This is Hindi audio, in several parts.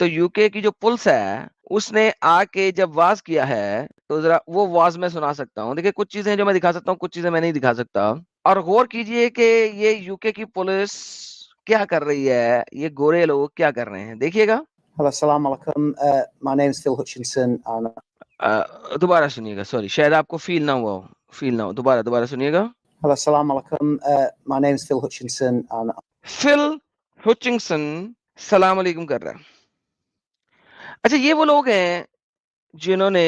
तो यूके की जो पुलिस है उसने आके जब वाज किया है, तो जरा वो वाज मैं सुना सकता हूँ। देखिए कुछ चीजें जो मैं दिखा सकता हूँ, कुछ चीजें मैं नहीं दिखा सकता। और गौर कीजिए कि ये यूके की पुलिस क्या कर रही है, ये गोरे लोग क्या कर रहे हैं, देखिएगा। Hello, assalamu alaikum. My name is Phil Hutchinson, and दोबारा सुनिएगा, सॉरी शायद आपको फील ना हुआ हो, फील ना हो, दोबारा दोबारा सुनिएगा। hello, assalamu alaikum. My name is Phil Hutchinson, and Phil Hutchinson सलाम अलैकुम कर रहा है। अच्छा, ये वो लोग हैं जिन्होंने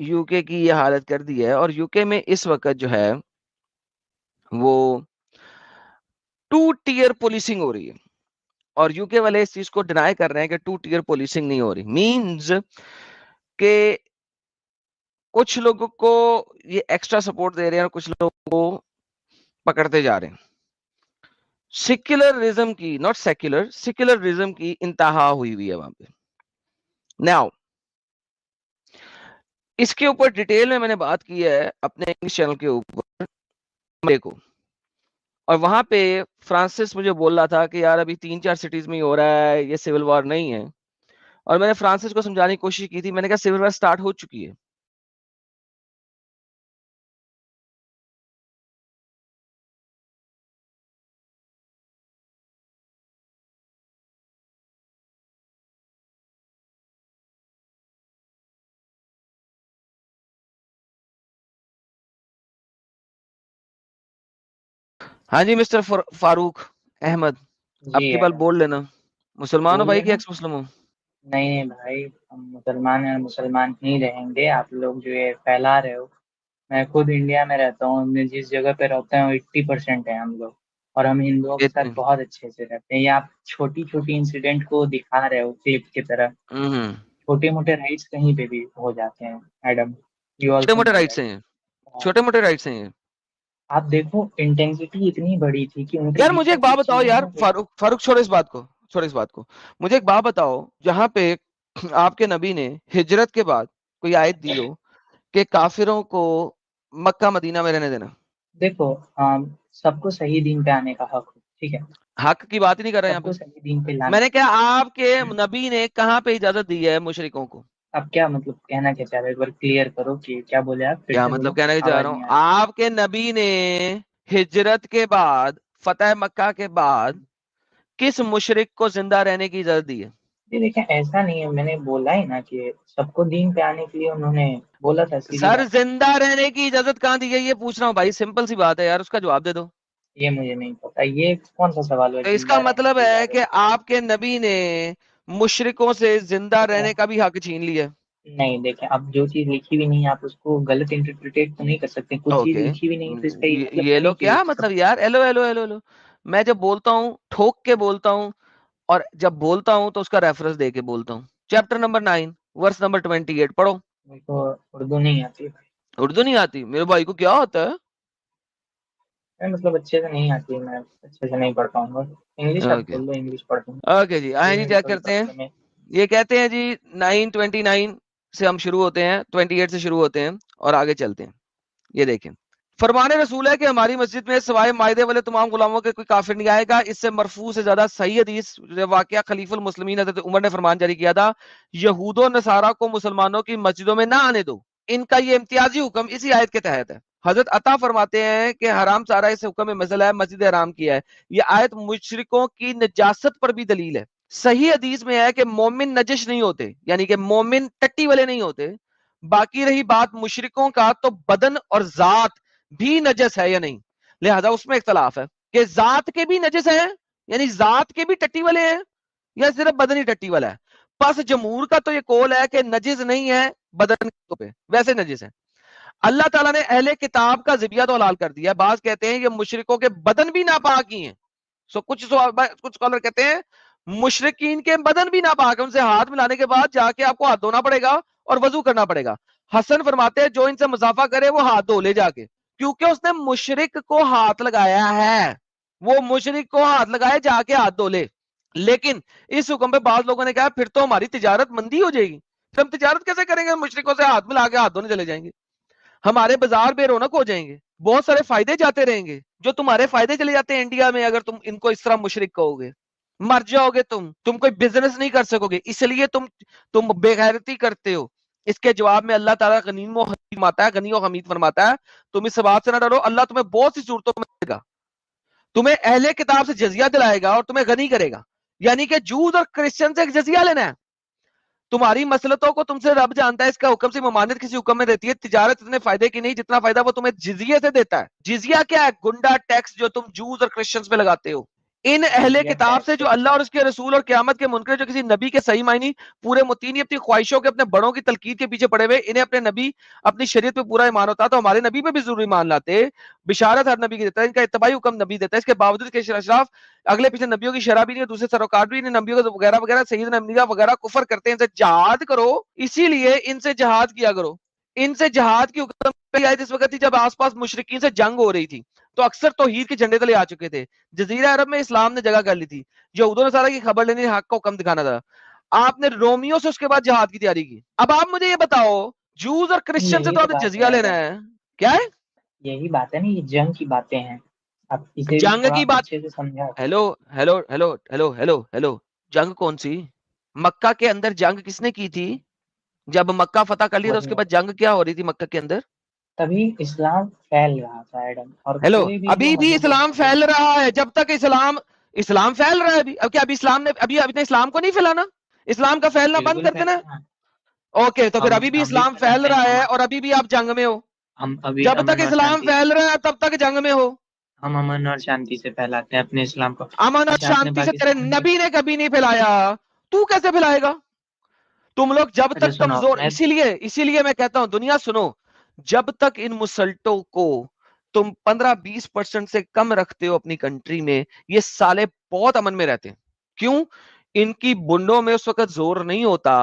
यूके की ये हालत कर दी है। और यूके में इस वक्त जो है वो 2 टियर पुलिसिंग हो रही है। और यूके वाले इस चीज को डिनाई कर रहे हैं कि 2 टियर पुलिसिंग नहीं हो रही। मींस के कुछ लोगों को ये एक्स्ट्रा सपोर्ट दे रहे हैं और कुछ लोगों को पकड़ते जा रहे हैं। सेक्युलरिज्म की, नॉट सेक्युलर, सेक्युलरिज्म की इंतहा हुई हुई है वहां पे। नाउ इसके ऊपर डिटेल में मैंने बात की है अपने इंग्लिश चैनल के ऊपर को। और वहां पे फ्रांसिस मुझे बोल रहा था कि यार अभी 3-4 सिटीज में ही हो रहा है, ये सिविल वॉर नहीं है। और मैंने फ्रांसिस को समझाने की कोशिश की थी, मैंने कहा सिविल वॉर स्टार्ट हो चुकी है। हाँ जी मिस्टर फारूक अहमद, अब जी की बार बोल लेना। मुसलमान हो बोल भाई कि लेना। एक्स मुस्लिम हो? नहीं नहीं भाई, हम मुसलमान हैं, मुसलमान ही रहेंगे। आप लोग जो ये फैला रहे हो, मैं खुद इंडिया में रहता हूँ, मैं जिस जगह पे रहता हूँ 80% है हम लोग, और हम हिंदुओं के साथ इतने बहुत अच्छे से रहते हैं। ये आप छोटी छोटी इंसिडेंट को दिखा रहे हो क्लिप की तरह। हम्म, छोटे मोटे राइट्स कहीं पे भी हो जाते हैं मैडम, यू छोटे ऑल्सो मोटे नो राइट्स दैट। हैं, छोटे मोटे राइट्स हैं। आप देखो इंटेंसिटी इतनी बड़ी थी कि उनके यार मुझे बीच एक में बात कुछ बताओ चीजें यार, ना फारूक फारूक छोड़ो इस बात को, छोड़ो इस बात को। मुझे एक बात बताओ, जहां पे आपके नबी ने हिजरत के बाद कोई आयत दी हो कि काफिरों को मक्का मदीना में रहने देना। देखो, सबको सही दिन पे आने का हक हो, ठीक है। हक की बात ही नहीं कर रहे यहाँ सबको पे। सही दिन पे लाना। मैंने क्या आपके नबी ने कहाँ पे इजाजत दी है मुशरिकों को? अब क्या मतलब कहना क्या चाह रहे हो, एक बार क्लियर करो कि क्या बोले आप, फिर क्या से मतलब बोलो, कहना चाह आवाज रहा हूँ, नहीं आ रही। आपके नबी ने हिजरत के बाद, फतेह मक्का के बाद किस मुशरिक को जिंदा रहने की इजाजत दी है? ये देखिए, ऐसा नहीं है, मैंने बोला ही ना कि सबको दीन पे आने के लिए उन्होंने बोला था, सीधी सर बात है। जिंदा रहने की इजाजत कहाँ दी है, ये पूछ रहा हूँ भाई, सिंपल सी बात है यार, उसका जवाब दे दो। ये मुझे नहीं पता, ये कौन सा सवाल हुआ तो इसका जिंदा रहने मतलब की है कि इजाजत। आपके नबी ने मुशरिकों से जिंदा देखो, रहने का भी हक छीन लिया। नहीं देखें, अब जो चीज लिखी हुई नहीं है आप उसको गलत इंटरप्रिटेट तो नहीं कर सकते। कुछ चीज ओके, लिखी हुई नहीं है तो इसका ये मतलब ये लो थोड़ी कि क्या सब। मतलब यार, एलो एलो एलो एलो। मैं जब बोलता हूँ ठोक के बोलता हूँ, और जब बोलता हूँ तो उसका रेफरेंस दे के बोलता हूँ। चैप्टर नंबर 9 वर्स नंबर 28 पढ़ो। मेरे को उर्दू नहीं आती है। उर्दू नहीं आती? मेरे भाई को क्या होता है? मैं मतलब अच्छे से नहीं आती है, मैं अच्छे से नहीं पढ़ पाऊंगा। इंग्लिश आप ओके, बोल दो, इंग्लिश पढ़ दूंगा। ओके जी, आए ये जी, मेरी क्या कोई करते हैं। प्रॉब्लम है। ये कहते हैं जी 9:29 से हम शुरू होते हैं, 28 से शुरू होते हैं और आगे चलते हैं। ये देखें, फरमाने रसूल है कि हमारी मस्जिद में सिवाय मायदे वाले तमाम गुलामों के कोई काफिर नहीं आएगा। इससे मरफू से ज्यादा सही हदीस वाकया खलीफुल मुस्लिमीन हजरत उमर ने फरमान जारी किया था, यहूदो नसारा को मुसलमानों की मस्जिदों में ना आने दो। इनका ये इम्तियाजी हुक्म इसी आयत के तहत है। हजरत अता फरमाते हैं कि हराम सारा इस हुक्म में मसला है, मस्जिद हराम किया है। ये आयत मुशरिकों की नजासत पर भी दलील है। सही हदीस में है कि मोमिन नजिश नहीं होते, यानी कि मोमिन टट्टी वाले नहीं होते। बाकी रही बात मुशरिकों का, तो बदन और जात भी नजस है या नहीं, लिहाजा उसमें इख्तलाफ है कि जात के भी नजस हैं, यानी जात के भी टट्टी वाले हैं, या सिर्फ बदन ही टट्टी वाला है। बस जमहूर का तो ये कौल है कि नजिस नहीं है, बदन पे वैसे नजिस है। अल्लाह ताला ने अहले किताब का जिबिया तो हलाल कर दिया। बाज कहते हैं ये मुशरिकों के बदन भी नापाक ही हैं। कुछ स्कॉलर कहते हैं मुशरिकीन के बदन भी नापाक है, उनसे हाथ मिलाने के बाद जाके आपको हाथ धोना पड़ेगा और वजू करना पड़ेगा। हसन फरमाते हैं जो इनसे मुसाफा करे वो हाथ धो ले जाके, क्योंकि उसने मुशरिक को हाथ लगाया है। वो मुशरिक को हाथ लगाए, जाके हाथ धो ले। लेकिन इस हुक्म पे बाद लोगों ने कहा फिर तो हमारी तिजारत मंदी हो जाएगी, फिर हम तिजारत कैसे करेंगे, मुशरिकों से हाथ मिला के हाथ धोने चले जाएंगे, हमारे बाजार बेरौनक हो जाएंगे, बहुत सारे फायदे जाते रहेंगे, जो तुम्हारे फायदे चले जाते हैं इंडिया में अगर तुम इनको इस तरह मुशरिक कहोगे। मर जाओगे तुम कोई बिजनेस नहीं कर सकोगे, इसलिए तुम बेगैरती करते हो। इसके जवाब में अल्लाह ताला गनी व हमीद फरमाता है, तुम इस बात से ना डरो, अल्लाह तुम्हें बहुत सी सूरतों में देगा, तुम्हें अहले किताब से जजिया दिलाएगा और तुम्हें गनी करेगा। यानी कि जूद और क्रिश्चियन से एक जजिया लेना है। तुम्हारी मसलतों को तुमसे रब जानता है, इसका हुक्म से ममानियत किसी हुक्म में रहती है। तिजारत इतने फायदे की नहीं जितना फायदा वो तुम्हें जिजिया से देता है। जिजिया क्या है? गुंडा टैक्स जो तुम जूस और क्रिश्चियंस पे लगाते हो। इन अहले किताब से जो अल्लाह और उसके रसूल और क़यामत के मुनकर जो किसी नबी के सही मायनी पूरे मुतीनी अपनी ख्वाहिशों के अपने बड़ों की तलकीद के पीछे पड़े हुए, इन्हें अपने नबी अपनी शरीयत पे पूरा ईमान होता तो हमारे नबी पे भी जरूर ईमान लाते। बिशारत हर नबी की देता है, इनका इत्तबाई हुक्म नबी देता है। इसके बावजूद के अशराफ अगले पिछले नबियों की शराब भी नहीं, दूसरे सरोकार भी नहीं, नबियों को वगैरह वगैरह सईद नबिया वगैरह कुफर करते हैं, इनसे जहाद करो, इसीलिए इनसे जहाद किया करो। इनसे जहाद की हुक्म आई इस वक्त थी जब आसपास मुशरिकीन से जंग हो रही थी, तो अक्सर तौहीद के झंडे तले आ चुके थे। जजीरा अरब में इस्लाम ने जगह कर ली थी, यहूद नसारा की खबर लेनी, हक को कम दिखाना था। आपने रोमियो से उसके बाद जहाद की तैयारी की। अब आप मुझे ये बताओ, जूस और क्रिश्चियन से तो आपने जजिया लेना है, क्या है? यही बात है ना, ये जंग की बातें हैं। आप इसे जंग की बात अच्छे से समझा। Hello hello hello hello hello hello जंग कौन सी? मक्का के अंदर जंग किसने की थी? जब मक्का फतह कर लिया तो उसके बाद जंग क्या हो रही थी मक्का के अंदर? तभी इस्लाम फैल रहा था एडम। और हेलो, कोई भी अभी भी इस्लाम फैल रहा है। जब तक इस्लाम फैल रहा है अभी। अब क्या अभी इस्लाम ने अभी इस्लाम को नहीं फैलाना? इस्लाम का फैलना बंद कर देना? ओके, तो फिर अभी भी इस्लाम फैल रहा है और अभी भी आप जंग में हो। हम अभी जब तक इस्लाम फैल रहा है तब तक जंग में हो। हम अमन और शांति से फैलाते हैं अपने इस्लाम को। अमन और शांति से तेरे नबी ने कभी नहीं फैलाया, तू कैसे फैलाएगा? तुम लोग जब तक कमजोर, इसीलिए मैं कहता हूं दुनिया सुनो, जब तक इन मुसल्टों को तुम 15-20% से कम रखते हो अपनी कंट्री में, ये साले बहुत अमन में रहते हैं। क्यों? इनकी बुंडों में उस वक्त जोर नहीं होता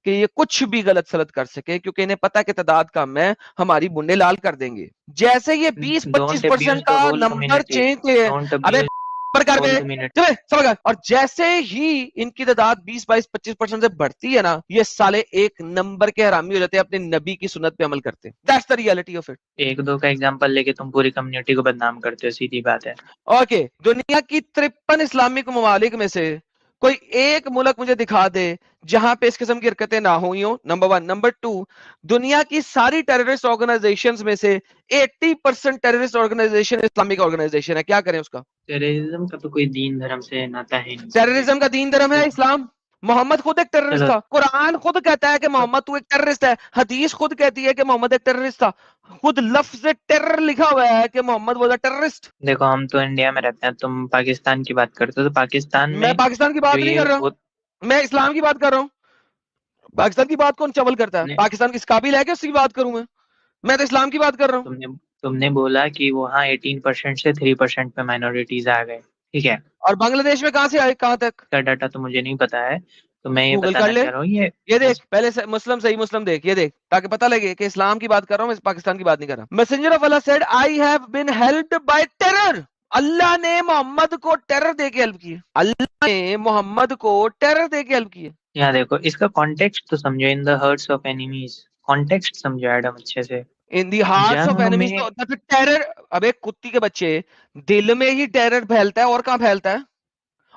कि ये कुछ भी गलत सलत कर सके, क्योंकि इन्हें पता है कि तादाद कम है, हमारी बुंडे लाल कर देंगे। जैसे ये 20-25% का नंबर चेंज है, अबे और जैसे ही इनकी तादाद 20-22-25% से बढ़ती है ना, ये साले एक नंबर के हरामी हो जाते हैं, अपने नबी की सुन्नत पे अमल करते हैं। That's the reality of it. एक दो का एग्जांपल लेके तुम पूरी कम्युनिटी को बदनाम करते हो, सीधी बात है। ओके, दुनिया की 53 इस्लामिक ममालिक में से कोई एक मुल्क मुझे दिखा दे जहां पे इस किस्म की हरकतें ना हुई हो, नंबर 1। नंबर 2, दुनिया की सारी टेररिस्ट ऑर्गेनाइजेशंस में से 80% टेररिस्ट ऑर्गेनाइजेशन इस्लामिक ऑर्गेनाइजेशन है। क्या करें उसका? टेररिज्म का तो कोई दीन धर्म से नाता है नहीं। टेररिज्म का दीन धर्म है इस्लाम। मोहम्मद खुद एक टेररिस्ट था। कुरान खुद कहता है कि मोहम्मद तू एक टेररिस्ट है। हदीस खुद कहती है कि मोहम्मद एक टेररिस्ट था। खुद लफ्ज टेरर लिखा हुआ है कि मोहम्मद वाज अ टेररिस्ट। देखो, हम तो इंडिया में रहते हैं, तुम पाकिस्तान की बात करते हो, तो पाकिस्तान में मैं पाकिस्तान की बात नहीं कर रहा, मैं इस्लाम की बात कर रहा हूँ। पाकिस्तान की बात कौन चवल करता है? पाकिस्तान किस काबिल है कि उसकी बात करूं? मैं तो इस्लाम की बात कर रहा हूँ। तुमने बोला कि वहाँ 18% से 3% पे माइनॉरिटीज आ गए, ठीक है? और बांग्लादेश में कहां से आए, कहां तक का डाटा तो मुझे नहीं पता है, तो मैं ये गूगल कर ले। ये देख पहले से मुस्लिम सही मुस्लिम देख, ये देख ताकि पता लगे कि इस्लाम की बात कर रहा हूं, मैं पाकिस्तान की बात नहीं कर रहा। Messenger of Allah said I have been helped by terror. Allah ने मोहम्मद को टेरर दे के हेल्प की है। अल्लाह ने मोहम्मद को टेरर दे के हेल्प की है। यहाँ देखो, इसका कॉन्टेक्स्ट तो समझो। In the hearts of enemies, context समझो एडम अच्छे से। In the hearts of enemies तो टेरर, अबे कुत्ती के बच्चे, दिल में ही टेरर फैलता है और कहां फैलता है?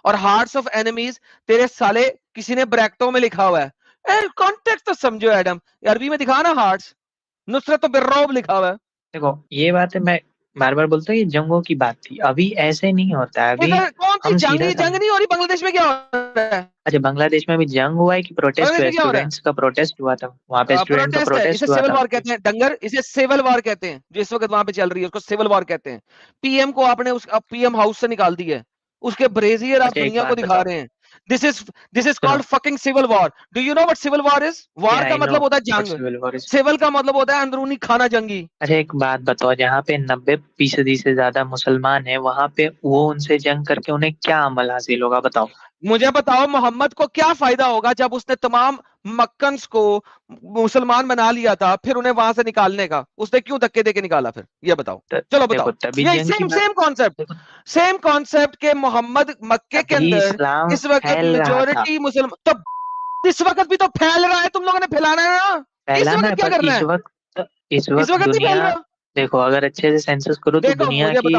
और हार्ट्स ऑफ एनिमीज तेरे साले किसी ने ब्रैकेटों में लिखा हुआ है। कॉन्टेक्स्ट तो समझो एडम, अरबी में दिखा ना हार्ट्स, नुसरत तो बिर्रौब लिखा हुआ है। देखो ये बात है, मैं बार बार बोलता हूँ, ये जंगों की बात थी, अभी ऐसे नहीं होता है। अभी कौन सी जंग नहीं हो रही? बांग्लादेश में क्या हो रहा है? अच्छा, बांग्लादेश में भी जंग हुआ है कि प्रोटेस्ट हुआ है? स्टूडेंट्स का प्रोटेस्ट हुआ था वहाँ पे, स्टूडेंट का प्रोटेस्ट हुआ था। सिविल वॉर कहते हैं डंगर, इसे सिविल वॉर कहते हैं। जो इस वक्त वहां पे चल रही है उसको सिविल वॉर कहते हैं। पीएम को आपने उस पीएम हाउस से निकाल दी है, उसके ब्रेजियर आप दुनिया को दिखा रहे हैं। This is called fucking civil war. Do you know what civil war is? War का मतलब होता है जंग, सिविल का मतलब होता है अंदरूनी खाना जंगी। अच्छा एक बात बताओ, जहाँ पे 90% से ज्यादा मुसलमान है, वहाँ पे वो उनसे जंग करके उन्हें क्या अमल हासिल होगा? बताओ मुझे, बताओ मोहम्मद को क्या फायदा होगा जब उसने तमाम मक्कन्स को मुसलमान बना लिया था, फिर उन्हें वहां से निकालने का उसने क्यों धक्के देके निकाला? फिर ये बताओ। चलो बताओ। ये सेम कॉन्सेप्ट के मोहम्मद मक्के के अंदर इस वक्त मेजॉरिटी मुसलमान, तो इस वक्त भी तो फैल रहा है, तुम लोगों ने फैलाना है ना। इस वक्त क्या करना है? इस वक्त दुनिया, देखो अगर अच्छे से सेंसस करो तो दुनिया की,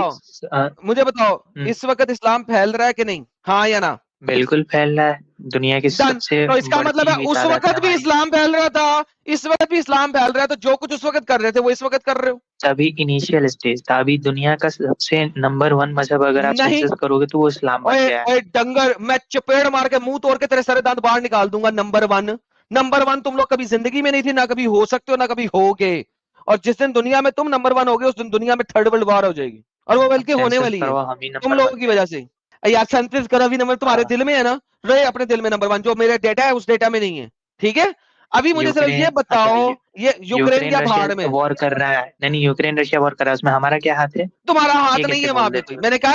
मुझे बताओ इस वक्त इस्लाम फैल रहा है कि नहीं? हाँ या ना? बिल्कुल फैल रहा है, दुनिया की डन। सबसे तो इसका मतलब है बड़ी उस तादाद है वक्त भी हमारी। इस्लाम फैल रहा था, इस वक्त भी इस्लाम फैल रहा है, तो जो कुछ उस वक्त कर रहे थे वो इस वक्त कर रहे हो। तभी इनिशियल स्टेज था, अभी दुनिया का सबसे नंबर 1 मजहब अगर आप नहीं, सेंसस करोगे तो वो इस्लाम बन ओए गया है। ओए डंगर, मैं चपेड़ मार के मुंह तोड़ के तेरे सारे दांत बाहर निकाल दूंगा। नंबर 1 तुम लोग कभी जिंदगी में नहीं थी, ना कभी हो सकते हो, ना कभी होगे। और जिस दिन दुनिया में तुम नंबर 1 होगे, उस दिन दुनिया में थर्ड वर्ल्ड वॉर हो जाएगी, और वो अब बल्कि होने सेंसस वाली है करवा, हम ही तुम नंबर लोगों 1 की पे वजह हैं। से। यार सेंसिस करा भी नंबर तुम्हारे हाँ, दिल में है ना, रहे अपने दिल में नंबर 1, जो मेरा डेटा है उस डेटा में नहीं है, ठीक है। अभी मुझे सिर्फ ये यूक्रेन, अच्छा बताओ, ये यूक्रेन यूक्रेन क्या भाड़ रशिया में, वॉर कर रहा है, नहीं यूक्रेन रशिया वॉर कर रहा है, उसमें हमारा क्या हाथ है? तुम्हारा हाथ ये नहीं कैसे है वहां बोल पे देते कोई। हो? मैंने कहा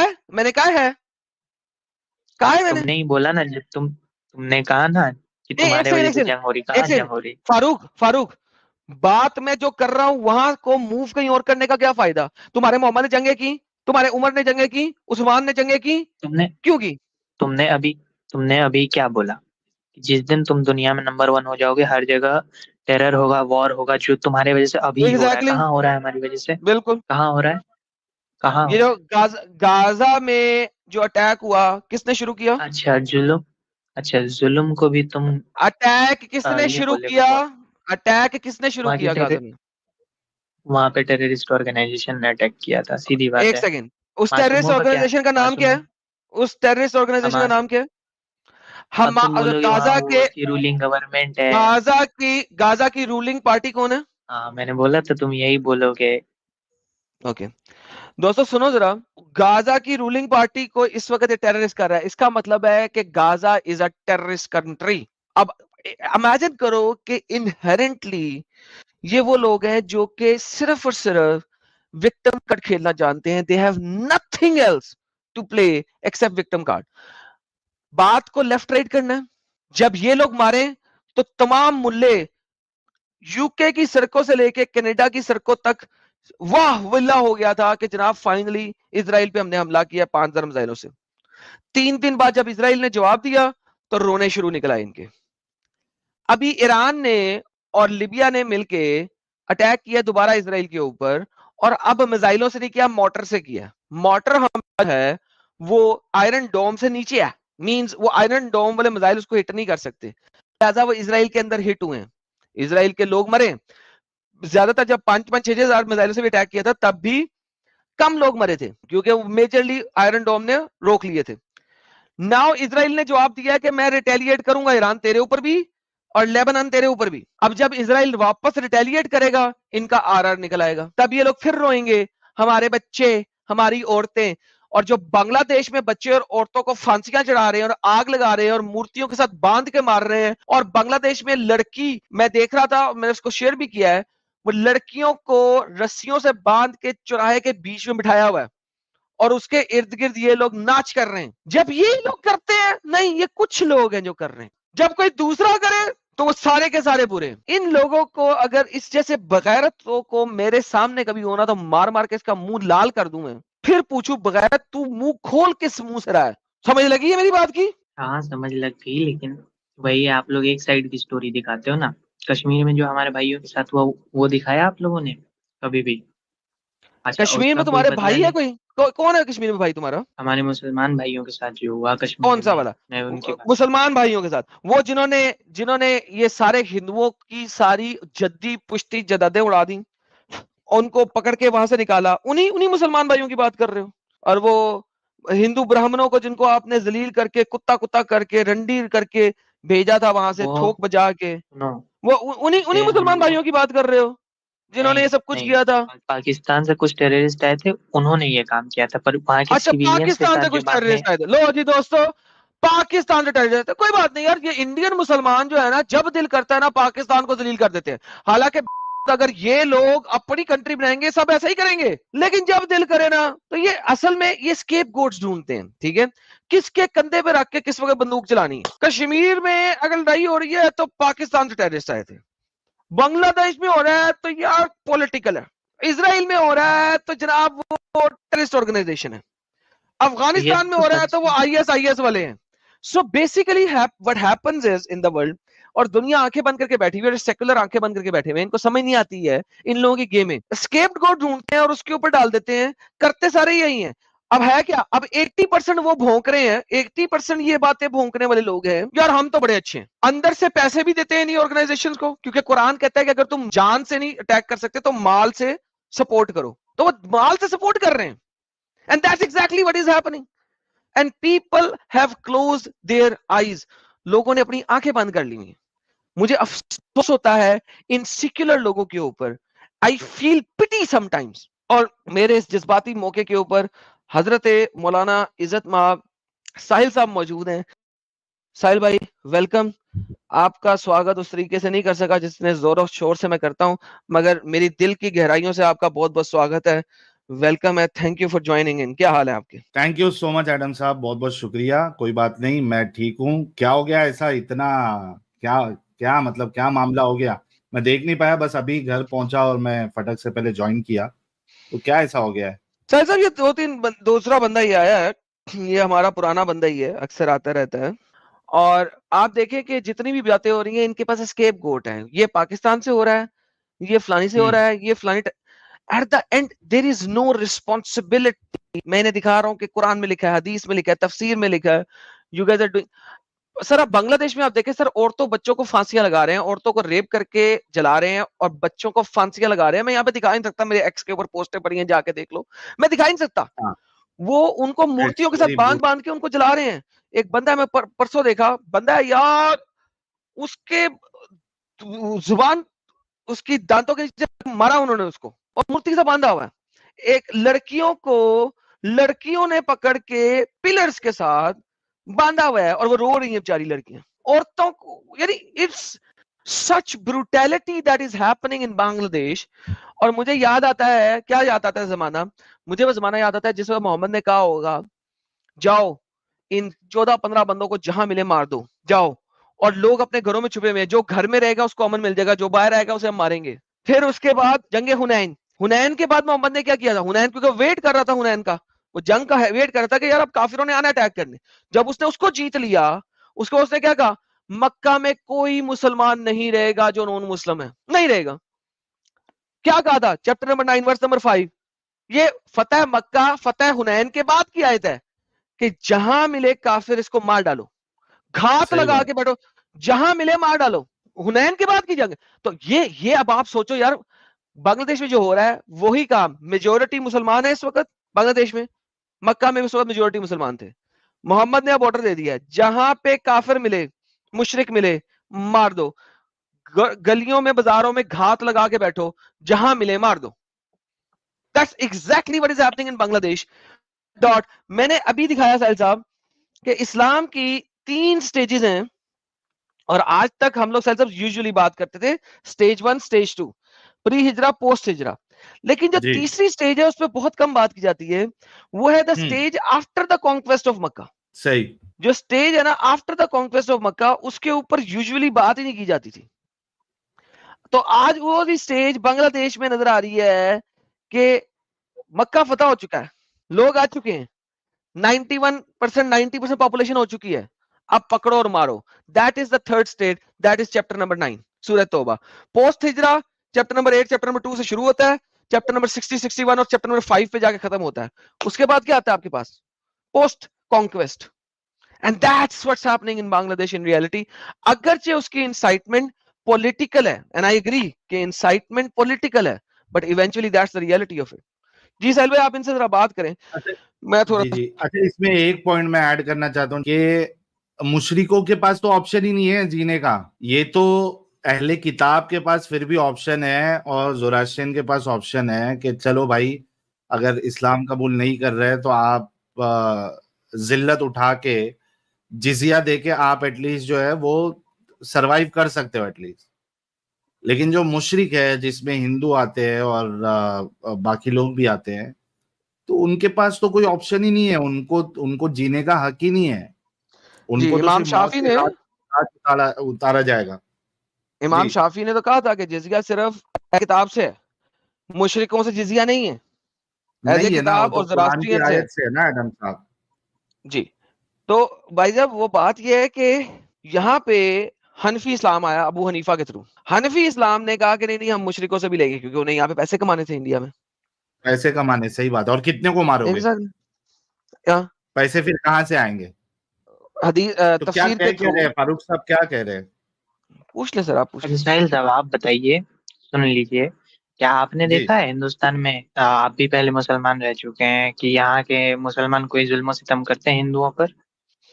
है मैंने। तुमने ही बोला ना, जब तुमने कहा ना कि नहीं, एक तुम्हारे सेकंड वजह एक से सेकंड जंग हो रही, एक कहाँ सेकंड जंग हो रही? फारूक फारूक, बात मैं जो कर रहा हूं वहां को मूव कहीं और करने का क्या फायदा। तुम्हारे मोहम्मद ने जंगे की, तुम्हारे उमर ने जंगे की, उस्मान ने जंगे की, तुमने क्यों की? तुमने अभी तुमने अभी क्या बोला? कि जिस दिन तुम दुनिया में नंबर 1 हो जाओगे, हर जगह टेरर होगा, वॉर होगा, जो तुम्हारे वजह से अभी हो रहा है। एग्जैक्टली कहाँ हो रहा है हमारी वजह से? बिल्कुल। कहाँ हो रहा है? कहाँ हो ये रहा जो है? गाजा में जो अटैक हुआ, किसने शुरू किया? अच्छा जुल्म, अच्छा जुल्म को भी तुम अटैक किसने ये शुरू बोले किया? वॉर। अटैक किसने शुरू वहाँ की किया गाजा में? वहाँ पे टेररिस्ट ऑर्गेनाइजेशन ने अटैक किया था, सीधी बात एक है। सेकंड, उस टेररिस्ट मासूमों का क्या? ऑर्गेनाइजेशन का नाम क्या मासूमों है? उस टेररिस्ट ऑर्गेनाइजेशन का हमास। नाम क्या है? अब हम तुम बोलोगे वहाँ गाजा वो के, उसकी रूलिंग गवर्नमेंट है। गाजा की रूलिंग पार्टी कौन है? हाँ मैंने बोला तो तुम यही बोलोगे। ओके दोस्तों सुनो जरा, गाजा की रूलिंग पार्टी को इस वक्त टेररिस्ट कर रहा है, इसका मतलब है कि Gaza is a terrorist country. अब इमेजिन करो कि इनहेरेंटली ये वो लोग हैं जो कि सिर्फ और सिर्फ विक्टिम कार्ड खेलना जानते हैं। They have nothing else to play except victim card. बात को लेफ्ट राइट करना है। जब ये लोग मारे तो तमाम मुल्ले यूके की सड़कों से लेके कनाडा की सड़कों तक वाह विल्ला हो गया था कि जनाब फाइनली इजराइल पे हमने हमला किया 5,000 मिसाइलों से। 3 दिन बाद जब इजराइल ने जवाब दिया तो रोने शुरू निकला इनके। अभी ईरान ने और लिबिया ने मिलके अटैक किया दोबारा इजराइल के ऊपर, और अब मिसाइलों से नहीं किया, मोटर से किया। मोटर हमला है वो आयरन डोम से नीचे है, मींस वो आयरन डोम वाले मिसाइल उसको हिट नहीं कर सकते, लिहाजा वो इजराइल के अंदर हिट हुए हैं, इजराइल के लोग मरे। ज्यादातर जब 5,000-6,000 मिसाइलों से भी अटैक किया था तब भी कम लोग मरे थे, क्योंकि मेजरली आयरन डोम ने रोक लिए थे। नाउ इजराइल ने जवाब दिया कि मैं रिटेलिएट करूंगा ईरान तेरे ऊपर भी और लेबनान तेरे ऊपर भी। अब जब इजराइल वापस रिटेलिएट करेगा, इनका आरआर निकल आएगा, तब ये लोग फिर रोएंगे, हमारे बच्चे, हमारी औरतें। और जो बांग्लादेश में बच्चे और औरतों को फांसियां चढ़ा रहे हैं और आग लगा रहे हैं और मूर्तियों के साथ बांध के मार रहे हैं, और बांग्लादेश में लड़की, मैं देख रहा था, मैंने उसको शेयर भी किया है, वो लड़कियों को रस्सियों से बांध के चौराहे के बीच में बिठाया हुआ है और उसके इर्द गिर्द ये लोग नाच कर रहे हैं। जब ये लोग करते हैं, नहीं ये कुछ लोग हैं जो कर रहे हैं, जब कोई दूसरा करे तो वो सारे के सारे बुरे। इन लोगों को अगर इस जैसे बगैरतों को मेरे सामने कभी होना तो मार मार के इसका मुंह लाल कर दूं मैं, फिर पूछू बगैरत तू मुंह खोल किस मुंह से रहा है। समझ लगी है मेरी बात की? हाँ समझ लग गई, लेकिन वही आप लोग एक साइड की स्टोरी दिखाते हो ना। कश्मीर में जो हमारे भाइयों के साथ हुआ वो दिखाया आप लोगों ने कभी भी? अच्छा कश्मीर उसका में कोई तुम्हारे बदला भाई है नहीं? कोई? कौन है कश्मीर में भाई तुम्हारा? हमारे मुसलमान भाइयों के साथ जो हुआ कौन कश्मीर सा में, वाला? मैं उनकी बात। मुसलमान भाइयों के साथ, वो जिन्होंने जिन्होंने ये सारे हिंदुओं की सारी जद्दी पुश्ती जदादें उड़ा दी, उनको पकड़ के वहां से निकाला, उन्हीं उन्हीं मुसलमान भाइयों की बात कर रहे हो? और वो हिंदू ब्राह्मणों को जिनको आपने जलील करके कुत्ता कुत्ता करके रंडीर करके भेजा था वहां से वो थोक बजा के, सुनो, वो उन्हीं उन्हीं जैसे हम मुसलमान लोग, भाइयों की बात कर रहे हो जिन्होंने नहीं ये सब कुछ नहीं, किया था? पाकिस्तान से कुछ टेररिस्ट आए थे, उन्होंने ये काम किया था, पर वहाँ के अच्छा, सिविलियंस के पाकिस्तान साथ से जो कुछ बाद में। टेररिस्ट आए थे, लो जी दोस्तों, पाकिस्तान से टेररिस्ट, कोई बात नहीं यार, ये इंडियन मुसलमान जो है ना, जब दिल करता है ना पाकिस्तान को जलील कर देते हैं। हालांकि अगर ये लोग अपनी कंट्री बनाएंगे सब ऐसा ही करेंगे, लेकिन जब दिल करे ना तो ये असल में ये स्केप गोट्स ढूंढते हैं, ठीक है, किसके कंधे पे रख के किस वक्त बंदूक चलानी है। कश्मीर में अगर लड़ाई हो रही है तो पाकिस्तान से टेररिस्ट आए थे, बांग्लादेश में हो रहा है तो यार पॉलिटिकल है, इसराइल में हो रहा है तो जनाब वो टेररिस्ट ऑर्गेनाइजेशन है, तो ये अफगानिस्तान में तो हो रहा है सच तो वो है। आईएस वाले हैं। So basically what happens is in the world, और दुनिया आंखें बंद करके बैठी हुई है, सेकुलर आंखें बंद करके बैठे हुए हैं, इनको समझ नहीं आती है इन लोगों की गेम में, स्केप गोट ढूंढते हैं और उसके ऊपर डाल देते हैं, करते सारे यही हैं। अब है क्या, अब 80% वो भौंक रहे हैं, 80% ये बातें भौंकने वाले लोग हैं, यार हम तो बड़े अच्छे हैं, अंदर से पैसे भी देते हैं नहीं ऑर्गेनाइजेशंस को, क्योंकि कुरान कहता है कि अगर तुम जान से नहीं अटैक कर सकते तो माल से सपोर्ट करो, तो वो माल से सपोर्ट कर रहे हैं, and that's exactly what is happening, and people have closed their eyes, लोगों ने अपनी आंखें बंद कर ली हैं। मुझे अफसोस होता है इन सेक्युलर लोगों के ऊपर, आई फील पिटी समटाइम्स, और मेरे इस जज्बाती मौके के ऊपर हजरत मौलाना इज्जत माब साहिल साहब मौजूद हैं। साहिल भाई वेलकम, आपका स्वागत उस तरीके से नहीं कर सका जिसने जोर शोर से मैं करता हूं, मगर मेरी दिल की गहराइयों से आपका बहुत बहुत स्वागत है, वेलकम है, thank you for joining in. क्या हाल है आपके? Thank you so much Adam साहब, बहुत बहुत शुक्रिया। कोई बात नहीं, मैं ठीक हूँ। क्या हो गया ऐसा इतना, क्या क्या मतलब क्या मामला हो गया? मैं देख नहीं पाया, बस अभी घर पहुंचा और मैं फटक से पहले ज्वाइन किया, तो क्या ऐसा हो गया है? साहिल साहब ये दूसरा बंदा ही आया है, ये हमारा पुराना बंदा ही है, अक्सर आता रहता है, और आप देखें कि जितनी भी बातें हो रही हैं इनके पास स्केप गोट है, ये पाकिस्तान से हो रहा है, ये फलानी से हो रहा है, ये फलानी, at the end there is no responsibility. मैंने दिखा रहा हूं कि कुरान में लिखा है, हदीस में लिखा है, तफसीर में लिखा है, you guys are doing. Sir अब बांग्लादेश में आप देखें सर, औरतों बच्चों को फांसियां लगा रहे हैं, औरतों को रेप करके जला रहे हैं और बच्चों को फांसियां लगा रहे हैं। मैं यहाँ पे दिखा नहीं सकता, मेरे एक्स के ऊपर पोस्टें पड़ी हैं, जाके देख लो, मैं दिखा नहीं सकता। हाँ, वो उनको मूर्तियों के साथ बांध बांध के उनको जला रहे हैं। एक बंदा है, मैं परसों देखा, बंदा है यार, उसके जुबान, उसकी दांतों के नीचे मारा उन्होंने उसको, और मूर्ति से बांधा हुआ है। एक लड़कियों को लड़कियों ने पकड़ के पिलर्स के साथ बांधा हुआ है और वो रो रही हैं बेचारी लड़कियां, औरतों को, यानी it's such brutality that is happening in Bangladesh. और मुझे याद आता है, क्या याद आता है जमाना, मुझे वो जमाना याद आता है जिस वक्त मोहम्मद ने कहा होगा, जाओ इन 14-15 बंदों को जहां मिले मार दो, जाओ, और लोग अपने घरों में छुपे हुए हैं, जो घर में रहेगा उसको अमन मिल जाएगा, जो बाहर आएगा उसे हम मारेंगे। फिर उसके बाद जंगे हुनैन, हुनैन के बाद मोहम्मद ने क्या किया था, हुनैन क्योंकि वेट कर रहा था, हुनैन का वो जंग का वेट कर रहा था कि यार अब काफिरों ने आना अटैक करने। जब उसने उसको जीत लिया, उसको उसने क्या कहा, मक्का में कोई मुसलमान नहीं रहेगा जो नॉन मुस्लिम है, नहीं रहेगा। क्या कहा था, चैप्टर नंबर 9 वर्स नंबर 5, ये फतेह मक्का फतेह हुनैन के बाद की आयत है कि जहां मिले काफिर इसको मार डालो, घात लगा के बैठो, जहां मिले मार डालो। हुनैन के बाद की जंग। तो ये अब आप सोचो यार, बांग्लादेश में जो हो रहा है वही काम, मेजोरिटी मुसलमान है इस वक्त बांग्लादेश में, मक्का में उस वक्त मेजोरिटी मुसलमान थे। मोहम्मद ने अब ऑर्डर दे दिया है, जहां पे काफिर मिले, मुशरिक मिले, मार दो, गलियों में बाजारों में घात लगा के बैठो, जहां मिले मार दो। That's exactly what is happening in Bangladesh. Dot मैंने अभी दिखाया साहिल साहब कि इस्लाम की 3 स्टेजेस हैं, और आज तक हम लोग साहिल साहब यूजुअली बात करते थे स्टेज 1, स्टेज 2, प्री हिजरा, पोस्ट हिजरा, लेकिन जो तीसरी स्टेज है उस पर बहुत कम बात की जाती है, वो है the stage after the conquest of Mecca. सही, जो स्टेज है ना after the conquest of Mecca, उसके ऊपर यूजुअली बात ही नहीं की जाती थी। तो आज वो भी स्टेज बांग्लादेश में नजर आ रही है कि मक्का फतह हो चुका है, लोग आ चुके हैं, 91%, 90% पॉपुलेशन हो चुकी है, अब पकड़ो और मारो। That is the third state, that is chapter number 9 सूरह तौबा। पोस्ट हिजरा चैप्टर नंबर 8, चैप्टर नंबर 2 से शुरू होता है, चैप्टर नंबर 60, 61 और चैप्टर नंबर 5 पे जाके खत्म होता है। उसके बाद क्या आता है आपके पास, post conquest, and that's what's happening in Bangladesh in reality. अगरचे उसकी इंसाइटमेंट पॉलिटिकल है, एंड आई एग्री कि इंसाइटमेंट पॉलिटिकल है, but eventually that's the reality of it. जी साहिल भाई, आप इनसे जरा बात करें। मैं थोड़ा जी। अच्छा, इसमें एक पॉइंट मैं ऐड करना चाहता हूँ कि मुशरिकों के पास तो ऑप्शन ही नहीं है जीने का, ये तो अहले किताब के पास फिर भी ऑप्शन है, और ज़ोरास्ट्रियन के पास ऑप्शन है कि चलो भाई, अगर इस्लाम कबूल नहीं कर रहे तो आप जिल्लत उठा के जिजिया दे के आप एटलीस्ट जो है वो सरवाइव कर सकते हो एटलीस्ट। लेकिन जो मुशरिक है, जिसमें हिंदू आते हैं और बाकी लोग भी आते हैं, तो उनके पास तो कोई ऑप्शन ही नहीं है, उनको जीने का हक ही नहीं है, उनको तो इमाम सिर्फ मौत शाफी के ने साथ उतारा जाएगा। इमाम शाफी ने तो कहा था कि जिजिया सिर्फ किताब से है, मुशरिकों से जिजिया नहीं है, नहीं है ना, वो किताब तो और कुरान की ज़ोरास्ट्रियन से है। आयत से है ना एडम साहब जी, तो भाई साहब वो बात ये है कि यहाँ पे हनफी इस्लाम आया अबू हनीफा के थ्रू। हनफी इस्लाम ने कहा कि नहीं नहीं, हम मुशरिकों से भी लेंगे, क्योंकि उन्हें यहाँ पे पैसे कमाने थे इंडिया में। पैसे कमाने, सही बात है, और कितने को मारोगे? Exactly. क्या पैसे फिर कहाँ से आएंगे? हदीस तो क्या तफसीर कह के क्या थ्रू रहे हैं फारूक साहब, क्या कह रहे हैं? पूछ ले सर, आप पूछ अच्छा ले। साहिल साहब आप बताइए, सुन लीजिए, क्या आपने जी। देखा है हिंदुस्तान में, आप भी पहले मुसलमान रह चुके हैं, कि यहाँ के मुसलमान कोई जुल्म सितम करते हैं हिंदुओं पर,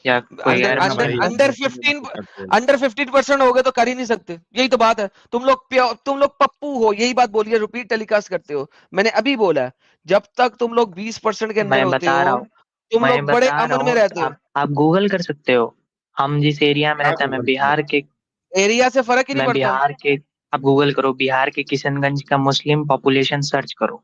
या कोई अंडर गैर हाँ अंडर भाई, मुसलमान? अंडर बिल्कुल 15 करते हैं। अंडर 15% हो गए तो कर ही नहीं सकते, यही तो बात है। तुम लोग पप्पू हो, यही बात बोलिए, रिपीट टेलीकास्ट करते हो। मैंने अभी बोला है, जब तक तुम लोग 20% के अंदर मैं होते बता हो रहा हूँ, तुम मैं लोग बड़े बता रहा अमन में हूँ, रहते हो। आप गूगल कर सकते हो। हम जिस एरिया में क्या रहते हैं, मैं गूगल किया? बिहार के, एरिया से फर्क ही नहीं मैं पड़ता। बिहार के, आप गूगल करो बिहार के किशनगंज का मुस्लिम पॉपुलेशन सर्च करो,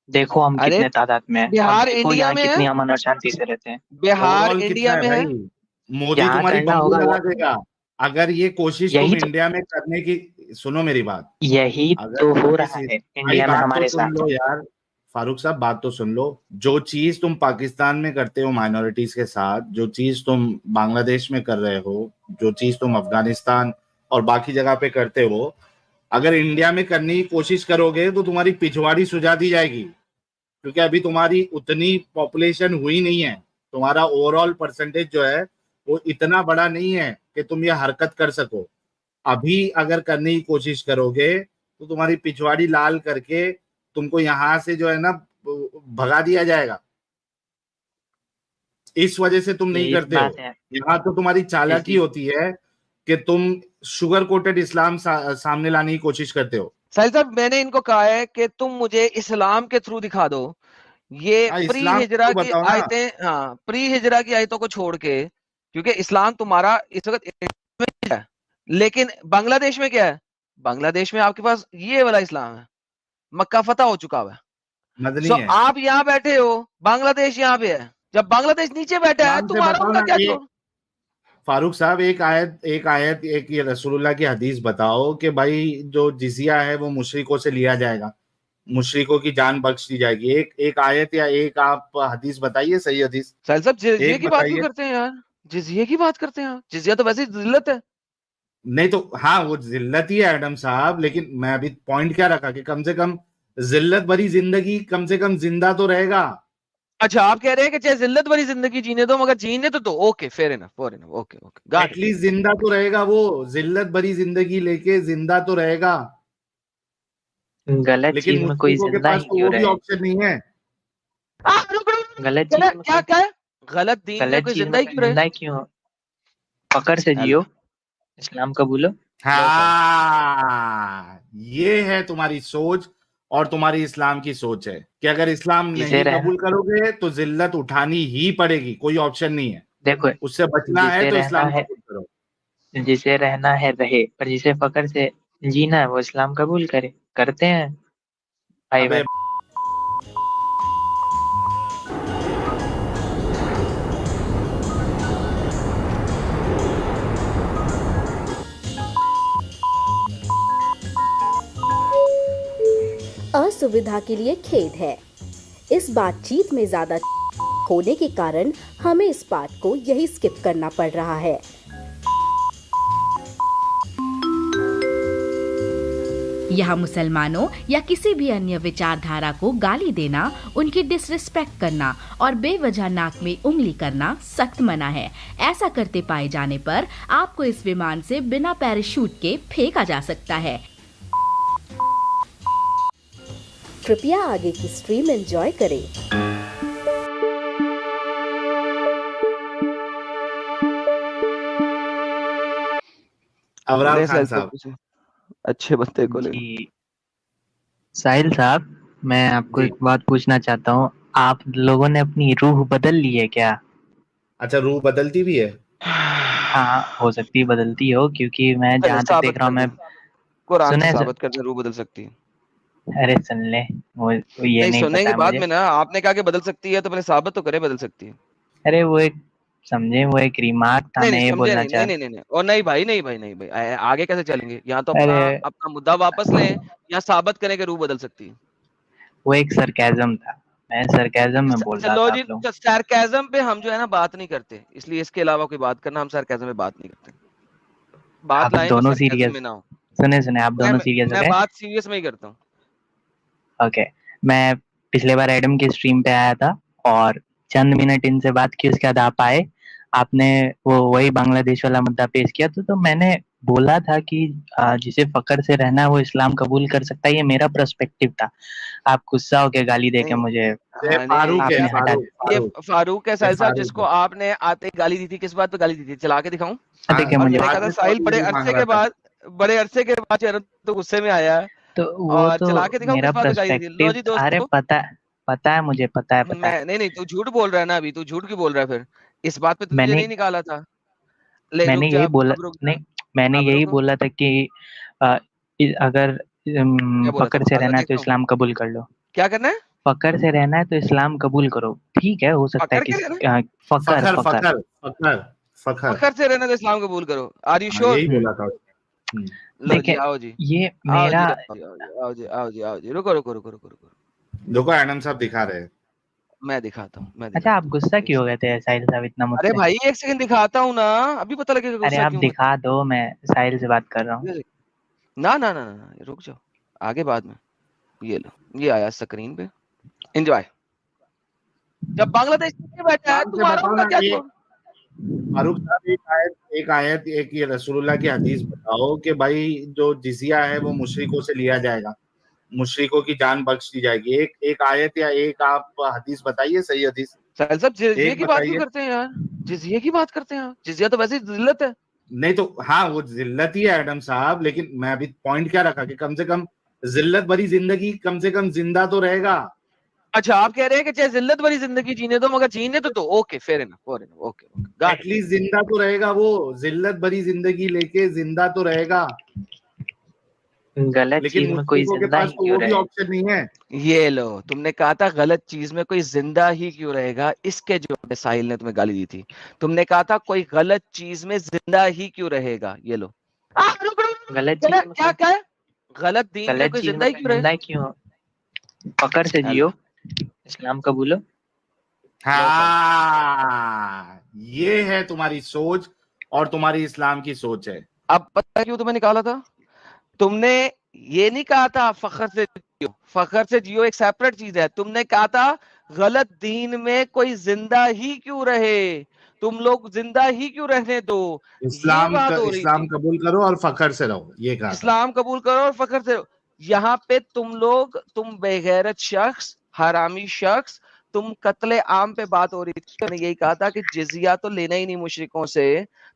देखो हम अरे कितने तादाद में हैं, और बिहार देखो इंडिया यहाँ में है, कितनी अमन और शांति से रहते हैं। बिहार ओवरऑल कितना इंडिया है में है। भाई? मोदी यहाँ तुम्हारी करना बम्बू होगा लगा वो, देगा अगर ये कोशिश तुम यही तो, इंडिया में करने की। सुनो मेरी बात, यही अगर तो तुम हो रहा किसी, है भाई इंडिया में बात तो हमारे सुन साथ। लो यार, फारूक साहब बात तो सुन लो। जो चीज तुम पाकिस्तान में करते हो माइनॉरिटीज के साथ, जो चीज तुम बांग्लादेश में कर रहे हो, जो चीज तुम अफगानिस्तान और बाकी जगह पे करते हो, अगर इंडिया में करने की कोशिश करोगे तो तुम्हारी पिछवाड़ी सुझा दी जाएगी, क्योंकि अभी तुम्हारी उतनी पॉपुलेशन हुई नहीं है। तुम्हारा ओवरऑल परसेंटेज जो है वो इतना बड़ा नहीं है कि तुम ये हरकत कर सको। अभी अगर करने की कोशिश करोगे तो तुम्हारी पिछवाड़ी लाल करके तुमको यहाँ से जो है ना भगा दिया जाएगा। इस वजह से तुम नहीं यही तो करते हो। बात है। यहाँ तो तुम्हारी चालाकी इसी होती है कि तुम शुगर कोटेड इस्लाम सामने लाने की कोशिश करते हो। साहिल साहब, मैंने इनको कहा है कि तुम मुझे इस्लाम के थ्रू दिखा दो, ये हाँ, प्री इस्लाम हिजरा तो की बताओ ना। आयतें, हाँ प्री हिजरा की आयतों को छोड़ के, क्योंकि इस्लाम तुम्हारा इस वक्त इंडिया में है, लेकिन बांग्लादेश में क्या है? बांग्लादेश में आपके पास ये वाला इस्लाम है, मक्का फतह हो चुका हुआ है। मदनी सो है। आप यहाँ बैठे हो, बांग्लादेश यहाँ पे है, जब बांग्लादेश नीचे बैठा है इस्लाम से तुम्हारा बताओ उनका ना, क्या ये जोड़? फारूक साहब एक आयत एक ये रसूलुल्लाह की हदीस बताओ कि भाई जो जिजिया है वो मुशरिकों से लिया जाएगा, मुशरिकों की जान बख्श दी जाएगी। एक एक आयत या एक आप हदीस बताइए, सही हदीस साहिल साहब जिजिये एक की बात क्यों बताइए। करते हैं यार? जिजिये की बात करते हैं यार, जिजिया तो वैसे ही जिल्लत है। नहीं तो हाँ, वो जिल्लत ही है एडम साहब, लेकिन मैं अभी पॉइंट क्या रखा कि कम से कम जिल्लत भरी जिंदगी कम से कम जिंदा तो रहेगा। अच्छा, आप कह रहे हैं कि चाहे जिल्लत भरी जिंदगी जीने दो, मगर जीने तो दो। Okay, fair enough, okay okay, got it. At least जिंदा तो रहेगा वो, जिल्लत भरी जिंदगी लेके जिंदा तो रहेगा। गलत लेकिन चीज में कोई मुश्रिकों के जिंदा पास ही तो क्यों वो भी रहे? ऑप्शन नहीं है। रुक रुक रुक, गलत चीज गलत में क्या कोई, क्या है? गलत दीन में गलत कोई चीज जिंदा में ही कोई क्यों रहे? जिंदा ही क्यों हो? फकर से जियो, इस्लाम कबूलो, बस अब। हाँ, ये है तुम्हारी सोच, और तुम्हारी इस्लाम की सोच है कि अगर इस्लाम जिसे नहीं रहना, कबूल करोगे तो जिल्लत उठानी ही पड़ेगी, कोई ऑप्शन नहीं है। देखो, उससे बचना है जिसे तो रहना इस्लाम है, कबूल करो। जिसे रहना है रहे, पर जिसे फकर से जीना है वो इस्लाम कबूल करे, करते हैं भाई अबे भाई। असुविधा के लिए खेद है। इस बातचीत में ज्यादा होने के कारण हमें इस पार्ट को यही स्किप करना पड़ रहा है। यहाँ मुसलमानों या किसी भी अन्य विचारधारा को गाली देना, उनकी डिसरिस्पेक्ट करना और बेवजह नाक में उंगली करना सख्त मना है। ऐसा करते पाए जाने पर आपको इस विमान से बिना पैराशूट के फेंका जा सकता है। कृपया आगे की स्ट्रीम एंजॉय करें। अबरार ले खान साहिल से साहब। पूछे, अच्छे बंदे को ले। जी साहिल साहब, मैं आपको जी। एक बात पूछना चाहता हूँ, आप लोगों ने अपनी रूह बदल ली है क्या? अच्छा, रूह बदलती भी है? हाँ, हो सकती है बदलती हो, क्योंकि मैं चले जहाँ तक देख साबित रहा कर हूँ, दे, मैं, कुरान से सुने साबित कर दे, रूह बदल सकती है। अरे सुन ले, वो ये नहीं, नहीं सुनने पता के है बाद मुझे। में ना, आपने कहा कि बदल सकती है तो पहले साबित तो करे बदल सकती है। अरे वो एक, समझे, वो एक रिमार्क था, नहीं मैं नहीं ये समझे, बोलना नहीं नहीं चाह, नहीं नहीं नहीं, और नहीं भाई, नहीं भाई, नहीं भाई, आगे कैसे चलेंगे? यहाँ तो अपना अरे अपना मुद्दा वापस लें, या साबित करें कि रूह बदल सकती है। वो एक सरकाज़म था, मैं सरकाज़म में बोल रहा लो था जी, आप लोग। सरकाज़म पे हम जो है ना बात नहीं करते, इसलिए इसके अलावा कोई बात करना, हम सरकाज़म पे बात नहीं करते। बात आप लाइन और दोनों सरकाज़म सीरियस, में ना हो। सुने आप मैं दोनों सीरियस हो मैं गए? बात सीरियस में ही करता हूँ। ओके, मैं पिछले बार एडम की स्ट्रीम पे आया था और चंद मिनट इनसे बात की, उसके बाद आप आए, आपने वो वही बांग्लादेश वाला मुद्दा पेश किया। तो मैंने बोला था कि जिसे फकर से रहना है वो इस्लाम कबूल कर सकता है, ये मेरा पर्सपेक्टिव था। आप गुस्सा होके गाली देके नहीं, मुझे हाँ, फारूक नहीं, आपने है, हटा ये फारूक फारूक है साहिल साहब, फारूक जिसको है। आपने आते ही गाली दी थी। किस बात पे गाली दी थी? चला के दिखाऊं? दिया। देखिए और मुझे मैंने कहा था साहिल बड़े अरसे के बाद चरण तो गुस्से में आया है, तो वो और तो चला के दिखाऊं मेरा किस बात पे गाली दी थी? लो पर्सपेक्टिव। जी अरे दोस्तों, पता है मुझे, पता है। नहीं, तू झूठ बोल रहा है ना, अभी तू झूठ क्यों बोल रहा है फिर? इस बात पे तो तुझे मैंने नहीं निकाला था। ले मैंने रुक जा, यही बोला, अब रुक जा, नहीं, मैंने अब यही रुक। बोला था कि अगर क्या बोला था? फकर से रहना है तो देखता हूँ इस्लाम कबूल कर लो। क्या करना है। फकर से रहना है तो इस्लाम कबूल करो, ठीक है, हो सकता है पकड़ कि के रहना, फकर फखर फकर फखर फखर फखर। फखर से रहना तो इस्लाम कबूल करो। आर यू हाँ, श्योर? यही बोला था उसने। लो जी, देखिए आओ जी, ये आओ जी, मेरा आओ जी, आओ जी, आओ जी, रुको रुको रुको रुको रुको, देखो एडम साहब दिखा रहे हैं। मैं दिखाता हूँ, मैं अच्छा, दिखाता आप हूँ, गुस्सा एक क्यों हो गए सेकंड। थे साहिल साहब इतना अरे मुझसे? भाई एक सेकंड दिखाता हूँ ना, अभी पता लगेगा अरे गुस्सा आप क्यों हुआ था। दिखा दो, मैं साहिल से बात कर रहा हूँ। ना ना ना ना, रुक जाओ, आगे बाद में। ये लो, ये आया स्क्रीन पे, एंजॉय। जब बांग्लादेश में बैठा है, ध्यान से तुम्हारा बताओ उनका ना क्या ये छोड़। फारूक साहब, एक ये रसूलुल्लाह की हदीस बताओ कि भाई जो जिजिया है वो मुशरिकों से लिया जाएगा, मुशरिकों की जान बख्श दी जाएगी। एक आयत या एक आप हदीस बताइए, सही हदीस साहिल साहब जिजिया एक की बात क्यों बताइए। करते हैं यार? जिजिया की बात करते हैं आप? जिजिया तो वैसे ही जिल्लत है। नहीं तो हाँ, वो जिल्लत ही है एडम साहब, लेकिन मैं अभी पॉइंट क्या रखा कि कम से कम जिल्लत भरी जिंदगी कम से कम जिंदा तो रहेगा। अच्छा, आप कह रहे हैं कि चाहे जिल्लत भरी जिंदगी जीने दो, मगर जीने तो okay, fair enough, okay okay, got it. At least जिंदा तो रहेगा, वो जिल्लत भरी जिंदगी लेके जिंदा तो रहेगा। गलत लेकिन चीज में कोई मुश्रिकों के जिंदा पास ही तो क्यों वो भी रहे? ऑप्शन नहीं है। ये लो, तुमने कहा था गलत चीज में कोई जिंदा ही क्यों रहेगा, इसके जवाब में साहिल ने तुम्हें गाली दी थी। तुमने कहा था कोई गलत चीज में जिंदा ही क्यों रहेगा। ये लो, रुक रुक, गलत चीज में क्या क्या है? गलत दीन में गलत कोई चीज जिंदा में ही कोई क्यों रहे? जिंदा क्यों? फकर से जियो, इस्लाम कबूलो। हाँ, ये है तुम्हारी सोच और तुम्हारी इस्लाम की सोच है। अब पता है क्यों तुम्हें निकाला था? तुमने ये नहीं कहा था फखर से जियो, फखर से जियो एक सेपरेट चीज है। तुमने कहा था गलत दीन में कोई जिंदा ही क्यों रहे, तुम लोग जिंदा ही क्यों रहने दो, ये बात हो रही इस्लाम थी। कबूल करो और फखर से रहो, ये कहा था। इस्लाम कबूल करो और फखर से रहो। यहाँ पे तुम बेगैरत शख्स, हरामी शख्स, तुम कत्ले आम पे बात हो रही थी। तुमने यही कहा था कि जिजिया तो लेना ही नहीं मुशरिकों से।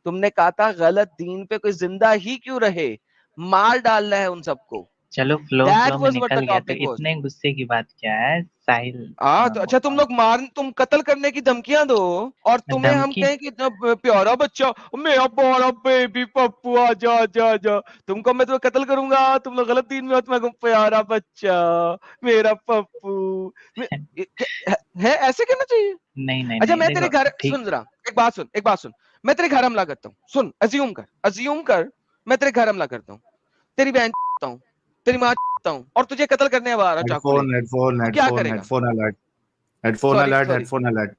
तुमने कहा था गलत दीन पे कोई जिंदा ही क्यों रहे, मार डालना है उन सबको। चलो फ्लो That में was what निकल the गया, तो topic was. इतने गुस्से की बात क्या है साहिल? तो अच्छा, तुम लोग तुम कत्ल करने की धमकियां दो, और तुम्हें हम धमकी? कहें कि इतना प्यारा बच्चा, मेरा बड़ा बेबी पप्पू, आजा आजा आजा, तुमको मैं तुम्हें कत्ल करूंगा, तुम लोग गलत दीन में हो, तुम्हें प्यारा बच्चा, मेरा पप्पू। है ऐसे कहना चाहिए? नहीं नहीं अच्छा, नहीं, मैं तेरे देखो घर ठीक, सुन जरा, एक बात सुन, मैं तेरे घर हमला करता हूँ, सुन, अज्यूम कर, मैं तेरे घर हमला करता हूँ, तेरी बहन हूँ, तेरी माँ हूँ, और तुझे कत्ल करने आ रहा चाकू हेडफोन लेके, हेडफोन तो क्या हेडफोन करेगा? Headphone alert, headphone sorry alert, sorry, headphone alert.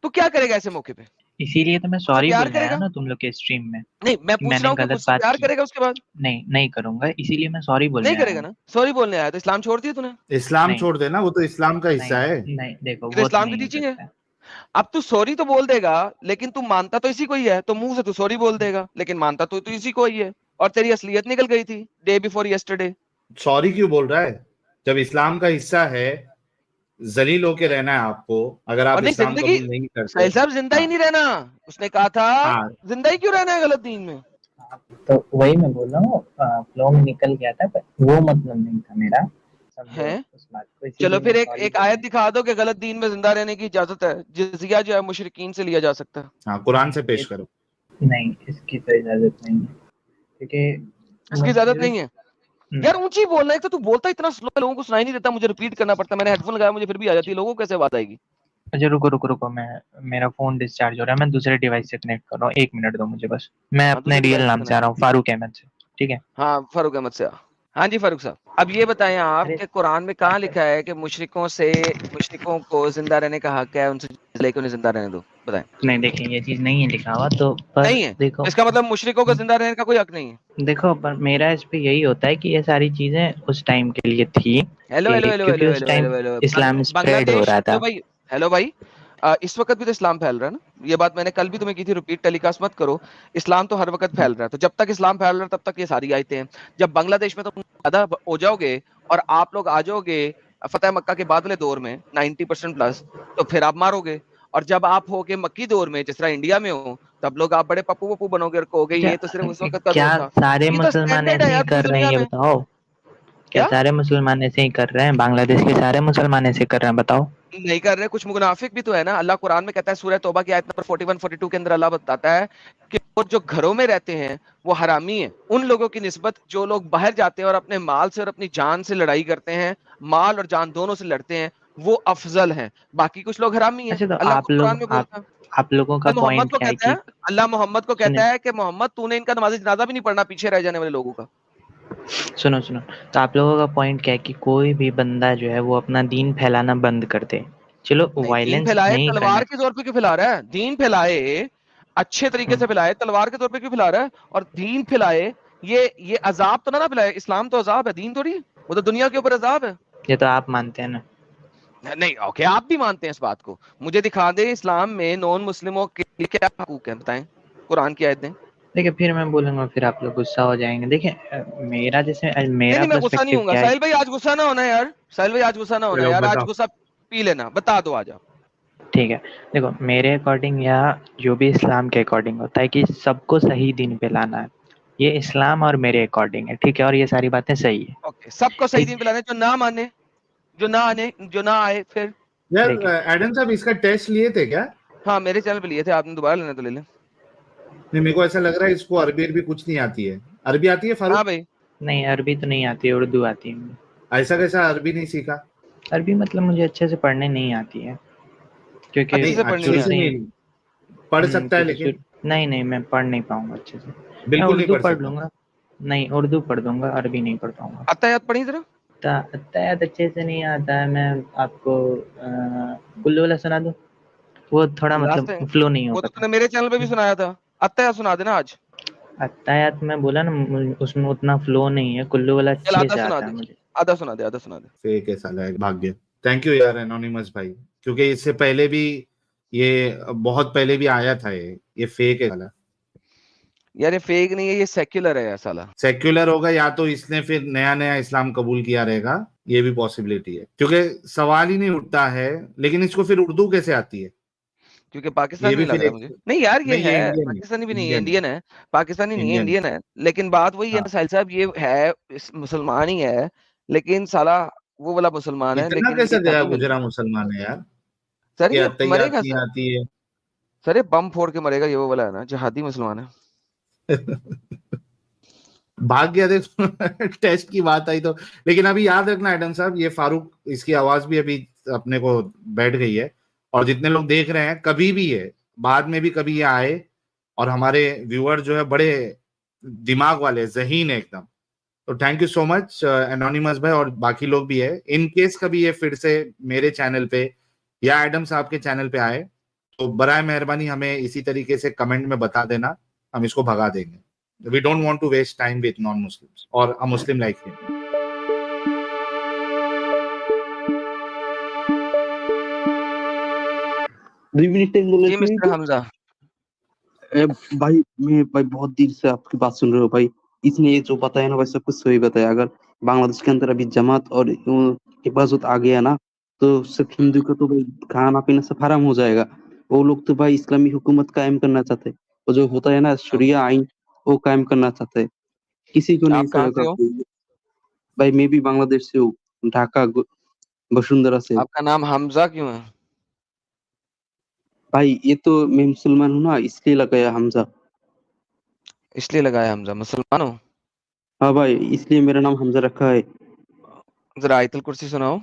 तो क्या करेगा ऐसे मौके पे? इसीलिए तो मैं मुझसे सॉरी प्यार बोलने आया करेगा? ना तुम लोग के स्ट्रीम में नहीं, मैं कि पूछ मैंने रहा हूँ कि गलत मुझसे बात प्यार की। करेगा उसके बाद? नहीं करूंगा, इसीलिए मैं सॉरी बोलने नहीं आया करेगा हूँ। ना? सॉरी बोलने आया तो इस्लाम छोड़ दिया तूने? इस्लाम नहीं छोड़ देना, वो तो इस्लाम का हिस्सा है। नहीं, देखो ये तो वो तो इस्लाम की नहीं हो टीचिंग है। सकता। अब तू सॉरी तो बोल देगा, लेकिन तू मानता तो इसी को ही है, तो मुंह से तू सॉरी बोल देगा, लेकिन मानता तो इसी को ही है, और तेरी असलियत निकल गई थी डे बिफोर यस्टरडे। सॉरी क्यों बोल रहा है जब इस्लाम का हिस्सा है? जलील होके रहना है आपको, अगर आप और नहीं, इस्लाम जिंदगी, कबूल नहीं करते। साहिल साहब जिंदा ही हाँ नहीं रहना, उसने कहा था हाँ, जिंदा ही क्यों रहना है गलत दीन में। तो वही मैं बोल रहा हूँ, फ्लो में निकल गया था, पर वो मतलब नहीं था मेरा, समझो है उस बात को। चलो इसीलिए फिर मैं एक सॉरी एक आयत दिखा दो कि गलत दीन में जिंदा रहने की इजाजत है, जिजिया जो है मुशरिकीन से लिया जा सकता है। हाँ, कुरान से पेश करो। नहीं, इसकी तो इजाजत नहीं है, क्योंकि इसकी इजाजत नहीं है। नहीं। यार ऊंची बोलना, एक तो तू बोलता इतना स्लो, लोगों को सुनाई नहीं देता, मुझे रिपीट करना पड़ता है, मैंने हेडफोन लगाया, मुझे फिर भी आ जाती है, लोगों को कैसे बात आएगी? अच्छा रुको, मैं मेरा फोन डिस्चार्ज हो रहा है, मैं दूसरे डिवाइस से कनेक्ट कर रहा हूँ, 1 मिनट दो मुझे बस। मैं हाँ, अपने दूसरे रियल डिवाइस से नाम से आ रहा हूँ, फारूक अहमद से, ठीक है? हाँ, फारूक अहमद से। हाँ जी फारूक साहब, अब ये बताएं आप अरे कि कुरान में कहाँ लिखा है कि मुशरिकों को जिंदा रहने का हक है, उनसे लेके उन्हें जिंदा रहने दो, बताएं। नहीं, देखिए ये चीज नहीं है लिखा हुआ, तो पर नहीं है, देखो, इसका मतलब मुशरिकों को जिंदा रहने का कोई हक नहीं है। देखो पर मेरा इस पे यही होता है कि ये सारी चीजें उस टाइम के लिए थी, हेलो हेलो हेलो क्योंकि हेलो उस हेलो टाइम हेलो हेलो, इस्लाम स्प्रेड हो बांग्लादेश, रहा था। हेलो भाई, इस वक्त भी तो इस्लाम फैल रहा है ना, ये बात मैंने कल भी तुम्हें की थी, रिपीट टेलीकास्ट मत करो। इस्लाम तो हर वक्त फैल रहा है, तो जब तक इस्लाम फैल रहा है तब तक ये सारी आयतें हैं। जब बांग्लादेश में तुम ज्यादा हो जाओगे और आप लोग आ जाओगे फतेह मक्का के बाद वाले दौर में 90% प्लस, तो फिर आप मारोगे। और जब आप होगे मक्की दौर में, जिस तरह इंडिया में हो, तब लोग आप बड़े पप्पू पप्पू बनोगे और कहोगे ये तो सिर्फ उस वक्त का क्या दौर था। सारे ये तो मुसलमान स्टैंडर्ड है ऐसे ही यार पूरी कर रहे हैं, दुनिया ये में। बताओ? क्या क्या सारे मुसलमान ऐसे ही कर रहे हैं? बांग्लादेश के सारे मुसलमान ऐसे कर रहे हैं, बताओ? नहीं कर रहे, कुछ मुनाफिक भी तो है ना। अल्लाह कुरान में कहता है, सूरह तौबा की आयत नंबर 41 42 के अंदर अल्लाह बताता है कि वो जो घरों में रहते हैं वो हरामी है उन लोगों की निस्बत जो लोग बाहर जाते हैं और अपने माल से और अपनी जान से लड़ाई करते हैं, माल और जान दोनों से लड़ते हैं, वो अफजल हैं। बाकी कुछ लोग हरामी हैं, अच्छा, तो अल्लाह खुद कुरान में बोलता है। आप लोगों का अल्लाह मोहम्मद पॉइंट को क्या है कहता है, कि अल्लाह मोहम्मद को सुने कहता है कि मोहम्मद तूने इनका नमाज जनाजा भी नहीं पढ़ना, पीछे रह जाने वाले लोगों का। सुनो सुनो, तो आप लोगों का पॉइंट क्या है कि कोई भी बंदा जो है वो अपना दीन फैलाना बंद कर दे? चलो, नहीं, दीन वायलेंस फैलाए नहीं करना तलवार के जोर पे क्यों फैला रहा है? दीन फैलाए अच्छे तरीके से फैलाए, तलवार के तौर पे क्यों फैला रहा है? और दीन फैलाए ये अजाब तो ना फैलाए। इस्लाम तो अजाब है, दीन थोड़ी है। वो तो दुनिया के ऊपर अजाब है। ये तो आप मानते हैं ना? नहीं, ओके, आप भी मानते हैं इस बात को। मुझे दिखा दे इस्लाम में नॉन मुस्लिमों के लिए क्या हकूक है, बताएं। कुरान की आयत दें। देखिए, फिर मैं बोलूंगा, फिर आप लोग गुस्सा हो जाएंगे। देखिए, मेरा जैसे नहीं मेरा नहीं, मैं गुस्सा नहीं पर्सपेक्टिव होऊंगा क्या है? साहिल भाई, आज गुस्सा ना होना यार। साहिल भाई आज गुस्सा ना होना चलो यार, आज बताओ। गुस्सा पी लेना, बता दो आज आप। ठीक है, देखो, मेरे अकॉर्डिंग या जो भी इस्लाम के अकॉर्डिंग होता है कि सबको सही दीन पे लाना है, ये इस्लाम और मेरे अकॉर्डिंग है, ठीक है? और ये सारी बातें सही है, ओके, सबको सही ठीक? दीन पिलाने, जो ना माने, जो ना आए फिर। यार देखिए, एडम साहब इसका टेस्ट लिए थे क्या? हाँ, मेरे चैनल पे लिए थे आपने, दोबारा लेना तो ले लें। नहीं, मेरे को ऐसा लग रहा है इसको अरबी अरबी कुछ नहीं आती है। अरबी आती है हाँ फारूक? भाई, नहीं, अरबी तो नहीं आती है, उर्दू आती है मुझे। ऐसा कैसा अरबी नहीं सीखा? अरबी मतलब मुझे अच्छे से पढ़ने नहीं आती है, क्योंकि अच्छे नहीं, से पढ़ने अच्छे नहीं शुरू से से ही नहीं, पढ़ सकता है क्योंकि लेकिन नहीं नहीं, मैं पढ़ नहीं पाऊंगा अच्छे से। मैं बिल्कुल नहीं उर्दू पढ़ पढ़ सकता। लूंगा, नहीं उर्दू पढ़ दूंगा, अरबी नहीं पढ़ पाऊंगा। अत्तायात पढ़ी जरा। अत्तायात अच्छे से नहीं आता है। मैं आपको कुल्लू वाला सुना दूं? वो थोड़ा लास्ट मतलब टाइम फ्लो नहीं हो वो तो पाता। तूने मेरे चैनल पे भी सुनाया था। अत्तायात सुना देना आज। अत्तायात में बोला ना, उसमें उतना फ्लो नहीं है, कुल्लू वाला चल अच्छे आधा से सुना आता है दे, मुझे। आधा सुना दे, आधा सुना दे। फेक है साला, भाग्य। थैंक यू यार एनोनिमस भाई, क्योंकि इससे पहले भी ये बहुत पहले भी आया था। ये फेक है साला। यार ये फेक नहीं है, ये सेक्युलर है साला। सेक्युलर होगा या तो इसने फिर नया नया इस्लाम कबूल किया रहेगा, ये भी पॉसिबिलिटी है, क्योंकि सवाल ही नहीं उठता है। लेकिन इसको फिर उर्दू कैसे आती है? क्योंकि ये पाकिस्तानी भी नहीं लग फिर रहा एक, मुझे। नहीं यार, ये नहीं, है ये इंडियन है, पाकिस्तानी भी नहीं है, इंडियन है, इंडियन है। पाकिस्तानी नहीं है, इंडियन है। इंडियन है। लेकिन बात वही है हाँ, ना साहिल साहब, ये है मुसलमान ही है, लेकिन साला वो वाला मुसलमान है, इतना लेकिन कैसे ये गया धनी मिल गुजरा रहा है। मुसलमान है यार? सर ये ये अत्तहियात मरेगा नहीं सर। आती है। सर ये बम फोड़ के मरेगा, ये वो वाला है ना, जिहादी मुसलमान है। भाग गया देखो। टेस्ट की बात आई तो। लेकिन अभी याद रखना एडम साहब, ये फारूक, इसकी आवाज भी अभी अपने को बैठ गई है। और जितने लोग देख रहे हैं, कभी भी है, बाद में भी कभी ये आए, और हमारे व्यूअर जो है बड़े दिमाग वाले, ज़हीन है एकदम। तो thank you so much anonymous भाई, और बाकी लोग भी है। इन केस कभी ये फिर से मेरे चैनल पे या एडम साहब के चैनल पे आए, तो बराए मेहरबानी हमें इसी तरीके से कमेंट में बता देना, हम इसको भगा देंगे। We don't want to waste time with non-Muslims or a Muslim like him. बोलने जी मिस्टर हमजा। भाई मैं भाई बहुत देर से आपकी बात सुन रहा हूँ भाई। इसने ये जो बताया ना भाई सब कुछ सही बताया। अगर बांग्लादेश के अंदर अभी जमात और हिफाजत आ गया ना, तो सिर्फ हिंदू का तो भाई खाना पीना सब हराम हो जाएगा। वो लोग तो भाई इस्लामी हुकूमत कायम करना चाहते हैं। वो जो होता है ना शरिया आइन, वो कायम करना चाहते हैं। किसी को नहीं आप कहाँ से सहेगा हो? भाई। मैं भी बांग्लादेश से हूँ, ढाका वसुंधरा से। आपका नाम हमजा क्यों है? भाई ये तो मैं मुसलमान हूँ ना, इसलिए लगाया हमजा। इसलिए लगाया हमजा, मुसलमान हो? हाँ भाई, इसलिए मेरा नाम हमजा रखा है। जरा आयतुल कुर्सी सुनाओ।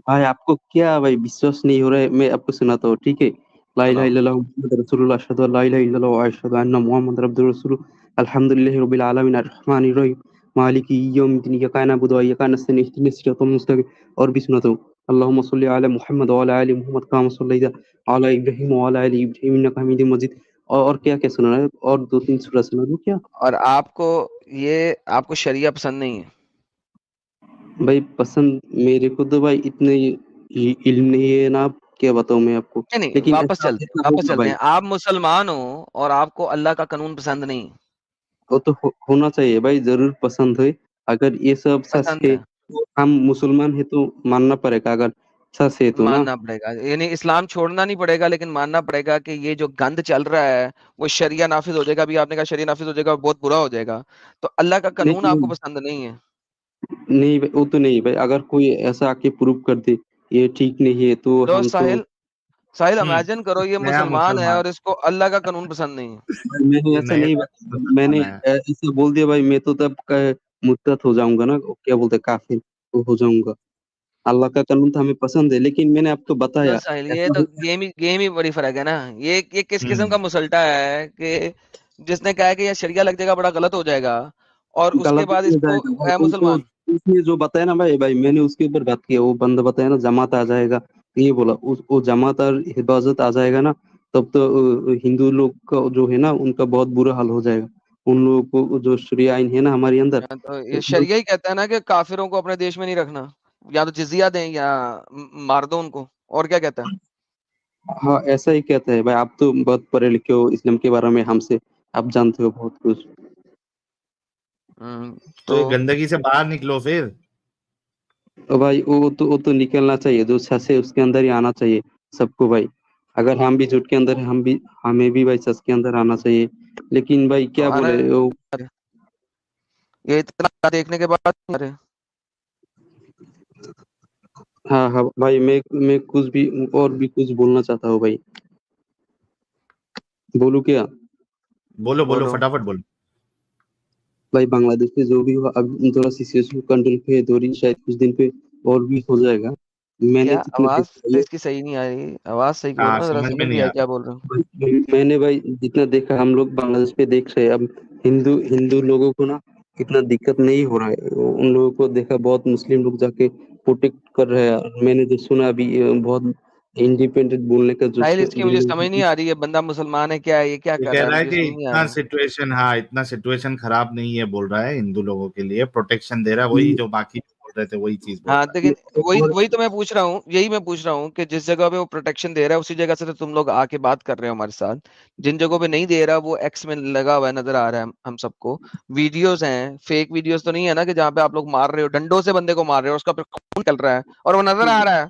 भाई आपको क्या भाई विश्वास नहीं हो रहा है? मैं आपको सुनाता हूँ, ठीक है? ला इलाहा सुनाओ। इल्लल्लाह मुहम्मद रसूलुल्लाह अशहदु अल्ला इलाहा इल्लल्लाह व अशहदु अन्ना मुहम्मदर अब्दुर रसूलुहु अल्हम्दुलिल्लाहि रब्बिल आलमीन अर्रहमानिर रहीम मालिकी यौमिद्दीन इय्याका नअबुदु व इय्याका नस्तईन इहदिनस सिरातल मुस्तकीम। और भी सुनाता हूँ। अल्लाहुम्मा सल्लि अला मुहम्मद व अला आलि मुहम्मद कमा सल्लैता अला इब्राहीम व अला आलि इब्राहीम इन्नका हमीदुम मजीद। और क्या क्या सुनाना है? और 2-3 सूरा सुना दूं क्या? और आपको शरिया पसंद नहीं है? भाई पसंद मेरे को तो भाई इतने इल्म नहीं है ना। क्या बताऊं मैं आपको। नहीं नहीं, लेकिन वापस ऐसा चलते हैं, ऐसा वापस होगा चलते भाई, हैं। आप मुसलमान हो और आपको अल्लाह का कानून पसंद नहीं, वो तो होना चाहिए भाई, जरूर पसंद है। अगर ये सब सच पसंद है है, तो हम मुसलमान है तो मानना पड़ेगा, अगर सच है तो ना। मानना पड़ेगा, यानी इस्लाम छोड़ना नहीं पड़ेगा, लेकिन मानना पड़ेगा कि ये जो गंद चल रहा है वो शरिया नाफिज हो जाएगा। अभी आपने कहा शरिया नाफिज हो जाएगा, बहुत बुरा हो जाएगा। तो अल्लाह का नहीं कानून आपको नहीं पसंद नहीं है। नहीं भाई, वो तो नहीं भाई, अगर कोई ऐसा आके प्रूव कर दे ये ठीक नहीं है तो तो हम तो। साहिल, साहिल हम्म। इमेजिन करो ये नया मुसलमान है मुसलमान, और इसको अल्लाह का कानून पसंद नहीं है। भाई मैंने ये ऐसा नए नहीं, मैंने मुसलमान है। ऐसा बोल दिया भाई, मैं तो तब मुर्तद हो जाऊंगा ना, क्या बोलते हैं, काफिर तो हो जाऊंगा। अल्लाह का कानून तो हमें पसंद है, लेकिन मैंने आपको तो बताया साहिल, ये ऐसा तो होता गेम ही बड़ी फर्क है ना। ये किस किस्म हम्म। का मुसलटा है कि जिसने कहा है कि ये शरिया लग जाएगा, बड़ा गलत हो जाएगा, और है, उसके गलत बाद नहीं हो इसको जाएगा भाई, है उनको मुसलमान। उसने जो बताया ना भाई, मैंने उसके ऊपर बात किया, वो बंदा बताया ना जमात आ जाएगा, ये बोला वो जमात और हिफाजत आ जाएगा ना, तब तो हिंदू लोग का जो है ना उनका बहुत बुरा हाल हो जाएगा। उन लोगों को जो शरिया आइन है ना हमारे अंदर, तो तो ये शरिया ही कहता है ना कि काफिरों को अपने देश में नहीं रखना, या तो जिजिया दें या मार दो उनको, और क्या कहता है। हाँ ऐसा ही कहता है भाई। आप तो बहुत पढ़े लिखे हो इस्लाम के बारे में हमसे, आप जानते हो बहुत कुछ। तो ये तो गंदगी से बाहर निकलो फिर। तो भाई वो तो निकलना चाहिए, जो सच है उसके अंदर ही आना चाहिए सबको भाई। अगर हम भी झूठ के अंदर हैं, हमें भी भाई सच के अंदर आना चाहिए। लेकिन भाई तो क्या आना, बोले वो। ये इतना देखने के बाद अरे हाँ हाँ भाई, मैं कुछ भी और भी कुछ बोलना चाहता हूँ भाई। बोलूँ क्या? बोलो बोलो, बोलो। फटाफट बोलो। भाई बांग्लादेश में जो भी हुआ, अब थोड़ा सिचुएशन कंट्रोल पे है, दो दिन शायद कुछ दिन पे और भी हो जाएगा। मैंने क्या जितना आवाज देखा इसकी सही नहीं आ रही, आवाज सही बोलो हाँ, ना, जरा समझ में समझ नहीं नहीं आया आ क्या बोल रहे हो। मैंने भाई जितना देखा, हम लोग बांग्लादेश पे देख रहे हैं अब, हिंदू हिंदू लोगों को ना इतना दिक्कत नहीं हो रहा है। उन लोगों को देखा, बहुत मुस्लिम लोग जाके प्रोटेक्ट कर रहे हैं। और मैंने जो सुना अभी, बहुत इंडिपेंडेंट बोलने का जो साहिल, इसकी मुझे समझ नहीं आ रही है, बंदा मुसलमान है क्या है, ये क्या ये कर कह रहा है, रहा है मुझे कि समझ नहीं आ इतना रहा। सिचुएशन, हाँ इतना सिचुएशन खराब नहीं है बोल रहा है, हिंदू लोगों के लिए प्रोटेक्शन दे रहा है, वही जो बाकी बोल रहे थे वही चीज बोल हाँ, रहा लेकिन वही और वही तो मैं पूछ रहा हूँ, यही मैं पूछ रहा हूँ कि जिस जगह पे वो प्रोटेक्शन दे रहा है उसी जगह से तो तुम लोग आके बात कर रहे हो हमारे साथ। जिन जगहों पे नहीं दे रहा वो एक्स में लगा हुआ है, नजर आ रहा है हम सबको। वीडियोस हैं, फेक वीडियोस तो नहीं है ना कि जहाँ पे आप लोग मार रहे हो, डंडों से बंदे को मार रहे हो, उसका फिर खून निकल रहा है और वो नजर आ रहा है,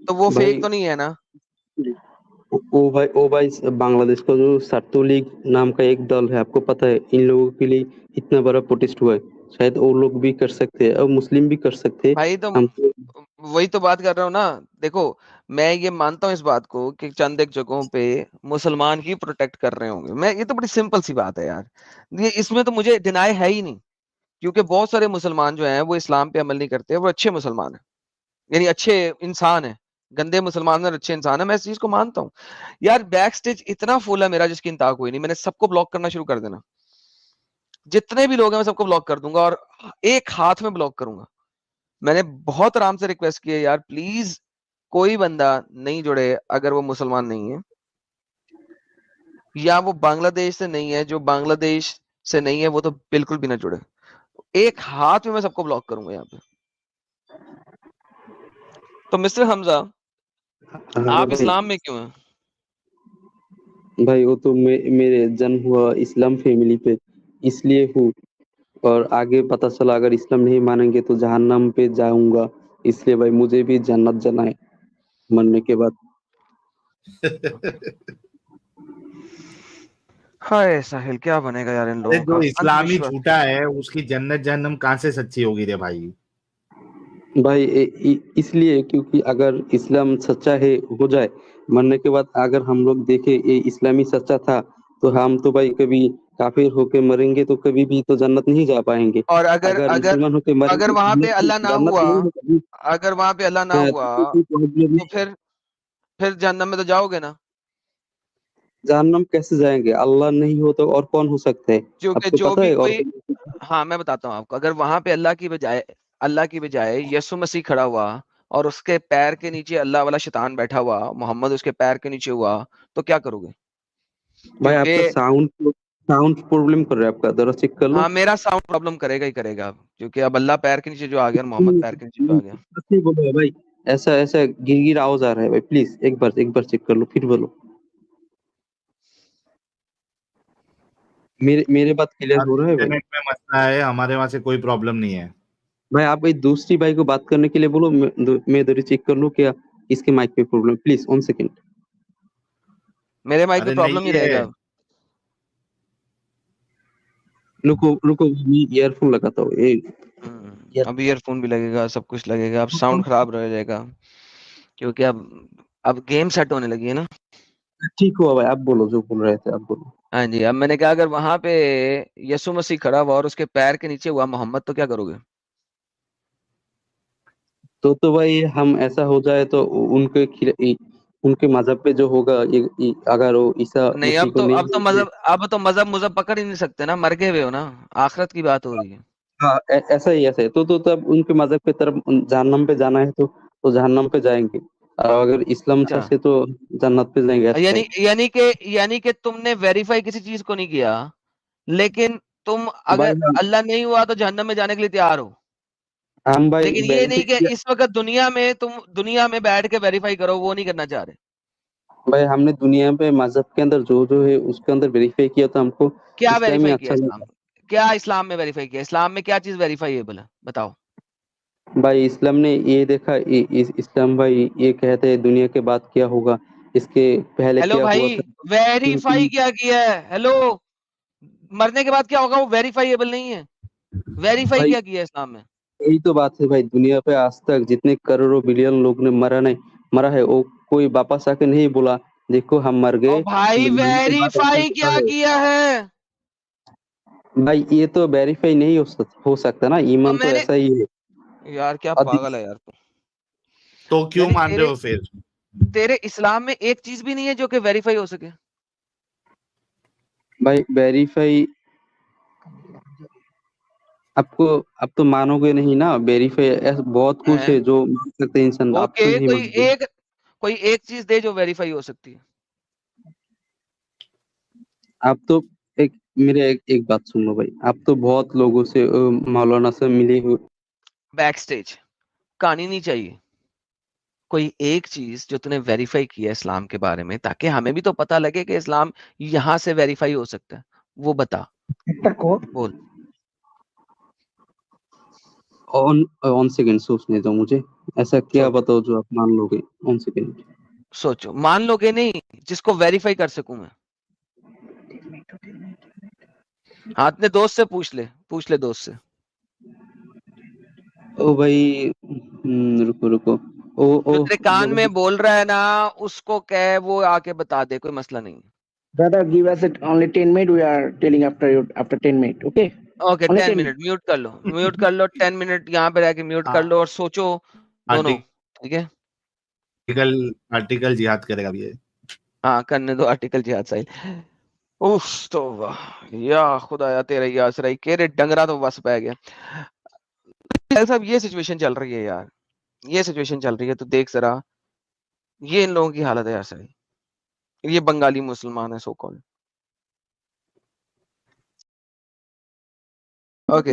तो वो फेक भाई तो नहीं है ना। ओ भाई बांग्लादेश का जो सार्तो लीग नाम का एक दल है, आपको पता है, इन लोगों के लिए इतना बड़ा प्रोटेस्ट हुआ है। शायद वो लोग भी कर सकते हैं और मुस्लिम भी कर सकते हैं। भाई तो हम तो वही तो बात कर रहा हूँ ना। देखो, मैं ये मानता हूँ इस बात को कि चंद एक जगहों पे मुसलमान ही प्रोटेक्ट कर रहे होंगे, मैं, ये तो बड़ी सिंपल सी बात है यार। ये इसमें तो मुझे डिनाई है ही नहीं, क्योंकि बहुत सारे मुसलमान जो हैं वो इस्लाम पे अमल नहीं करते, वो अच्छे मुसलमान हैं, यानी अच्छे इंसान हैं। गंदे मुसलमान और अच्छे इंसान है, मैं इस चीज को मानता हूँ। यार बैक स्टेज इतना फुल है मेरा जिसकी इंतहा कोई नहीं, मैंने सबको ब्लॉक करना शुरू कर देना। जितने भी लोग हैं मैं सबको ब्लॉक कर दूंगा, और एक हाथ में ब्लॉक करूंगा। मैंने बहुत आराम से रिक्वेस्ट की है यार, प्लीज कोई बंदा नहीं जुड़े अगर वो मुसलमान नहीं है, या वो बांग्लादेश से नहीं है, जो बांग्लादेश से नहीं है वो तो बिल्कुल भी ना जुड़े। एक हाथ में मैं सबको ब्लॉक करूंगा यहाँ पे। तो मिस्टर हमजा, हाँ आप भाई। इस्लाम में क्यों हैं? भाई वो तो मेरे जन्म हुआ इस्लाम फैमिली पे, इसलिए हूँ। और आगे पता चला अगर इस्लाम नहीं मानेंगे तो जहन्नम पे जाऊंगा, इसलिए भाई मुझे भी जन्नत जाना है मरने के बाद। है। हाय साहिल, क्या बनेगा यार इन अरे लोगों जो का इस्लामी अंधविश्वास। झूठा है उसकी जन्नत जहन्नम कहाँ से सच्ची होगी रे भाई। भाई इसलिए क्योंकि अगर इस्लाम सच्चा है, हो जाए, मरने के बाद अगर हम लोग देखें ये इस्लामी सच्चा था, तो हम तो भाई कभी काफिर होके मरेंगे तो कभी भी तो जन्नत नहीं जा पाएंगे। और अगर अगर अगर मुसलमान होके अगर मरेंगे वहां तो पे अल्लाह ना जन्नत हुआ, नहीं होगी। अगर वहां पे अल्लाह ना हुआ, तो कोई प्रॉब्लम तो नहीं। फिर जहन्नम में तो जाओगे ना। जहन्नम कैसे जाएंगे? अल्लाह नहीं हो तो और कौन हो सकता है? क्योंकि आपको जो पता भी है? और कोई, हाँ मैं बताता हूँ आपको, अगर वहां पे अल्लाह की बजाय यीशु मसीह खड़ा हुआ और उसके पैर के नीचे अल्लाह वाला शैतान बैठा हुआ, मोहम्मद उसके पैर के नीचे हुआ, तो क्या करोगे? भाई क्योंकि आपका साउंड प्रॉब्लम कर रहा है, आपका जरा चेक कर लो। हाँ, मेरा साउंड प्रॉब्लम करेगा ही करेगा अब, क्योंकि अब अल्लाह पैर के नीचे जो आ गया और मोहम्मद पैर के नीचे जो आ गया। सच्ची बोलो भाई, ऐसा ऐसा गिर आवाज आ रहा है भाई, प्लीज एक बार चेक कर लो फिर बोलो। मेरे बात क्लियर आप हो रहा है भाई? इंटरनेट में मसला है, हमारे वहां से कोई प्रॉब्लम नहीं है। भाई आप भाई दूसरी भाई को बात करने के लिए बोलो, मैं इधर ही चेक कर लूं क्या इसके माइक पे प्रॉब्लम, प्लीज 1 सेकंड। मेरे माइक पे अरे प्रॉब्लम ही नहीं रहेगा। है, रुको रुको, ईयरफोन लगाता हूँ। अब ईयरफोन भी लगेगा, सब कुछ लगेगा, अब साउंड खराब रह जाएगा, क्योंकि अब गेम सेट होने लगी है ना। ठीक हुआ भाई, आप बोलो जो बोल रहे थे, आप बोलो। हाँ जी, अब मैंने कहा अगर वहां पे यीशु मसीह खड़ा हुआ और उसके पैर के नीचे हुआ मोहम्मद, तो क्या करोगे? तो भाई हम ऐसा हो जाए तो उनके मजहब पे जो होगा, अगर वो ईसा नहीं, मसीह अब को तो नहीं अब तो मानते। मजहब अब तो मजहब पकड़ ही नहीं सकते ना, मर गए हुए हो ना, आखिरत की बात हो रही है। हाँ ऐसा ही तो तब उनके मजहब पे तरफ जहन्नम पे जाना है तो जहन्नम पे जाएंगे, और अगर इस्लाम अच्छा, से तो जन्नत पे जाएंगे, ऐसा यानी है। यानी कि तुमने वेरीफाई किसी चीज को नहीं किया, लेकिन तुम भाई अगर अल्लाह नहीं हुआ तो जहन्नम में जाने के लिए तैयार हो। हम भाई लेकिन ये नहीं कि वेरीफाई, इस वक्त दुनिया में बैठ के वेरीफाई करो, वो नहीं करना चाह रहे। भाई हमने दुनिया पे मजहब के अंदर जो है उसके अंदर वेरीफाई किया तो हमको क्या इस टाइम ही वेरीफाई किया अच्छा इस्लाम लगा। में? क्या इस्लाम में वेरीफाई किया? इस्लाम में क्या चीज वेरीफाई है बोला, बताओ। भाई इस्लाम ने ये देखा, इस्लाम भाई ये कहते हैं दुनिया के बाद क्या होगा, इसके पहले हेलो क्या हुआ भाई, था। वेरीफाई क्या किया है? हेलो, मरने के बाद क्या होगा वो वेरीफाइएबल नहीं है। वेरीफाई भाई क्या किया है इस्लाम में? यही तो बात है भाई, दुनिया पे आज तक जितने करोड़ों बिलियन लोग ने मरा है, वो कोई वापस आके नहीं बोला देखो हम मर ओ गए, भाई, मरने के बाद ऐसा वेरीफाई होता क्या है। किया है? भाई ये तो वेरीफाई नहीं हो सकता ना, तो ईमान तो मैंने ऐसा ही है। यार, क्या अधिक पागल है यार तू। तो क्यों यानी मान रहे तेरे हो फिर? तेरे इस्लाम में एक चीज भी नहीं है जो कि वेरीफाई हो सके। भाई वेरीफाई आपको, अब तो मानोगे नहीं ना, वेरीफाई बहुत कुछ है हैं? जो मान सकते हैं इंसान, आप तो ओके, नहीं मानते। कोई एक चीज दे जो वेरीफाई हो सकती है। आप तो एक बात सुन लो भाई, आप तो बहुत लोगों से मौलाना से मिले हुए। बैक स्टेज कहानी नहीं चाहिए, कोई एक चीज जो तूने वेरीफाई किया है इस्लाम के बारे में, ताकि हमें भी तो पता लगे कि इस्लाम यहां से वेरीफाई हो सकता है, वो बता। बोल। ऑन ऑन सेकंड सोचने दो मुझे, ऐसा क्या सोच बताओ जो आप मान लोगे। On second. सोचो, मान लोगे नहीं, जिसको वेरीफाई कर सकूं मैं। हाँ, अपने दोस्त से पूछ ले दोस्त से। ओ भाई, रुको रुको। जो ओ तेरे कान में बोल रहा है ना, उसको कह वो आके बता दे, कोई मसला नहीं। Brother, give us it only 10 minutes. We are telling after 10 minutes. Okay? Okay, Only 10 10 minutes. Minute mute कर लो 10 मिनट यहाँ पे रह के म्यूट कर लो और सोचो दोनों। ठीक है, आर्टिकल आर्टिकल जिहाद करेगा अब ये। हाँ करने दो आर्टिकल जिहाद साहिल। उफ, तो वाह या खुदाया तेरा ही आसरा ही केरे डंगरा तो बस पै गया। साहब, ये सिचुएशन चल रही है यार, ये सिचुएशन चल रही है, तो देख जरा, ये इन लोगों की हालत है यार साहिल। ये बंगाली मुसलमान है सो कॉल्ड। ओके,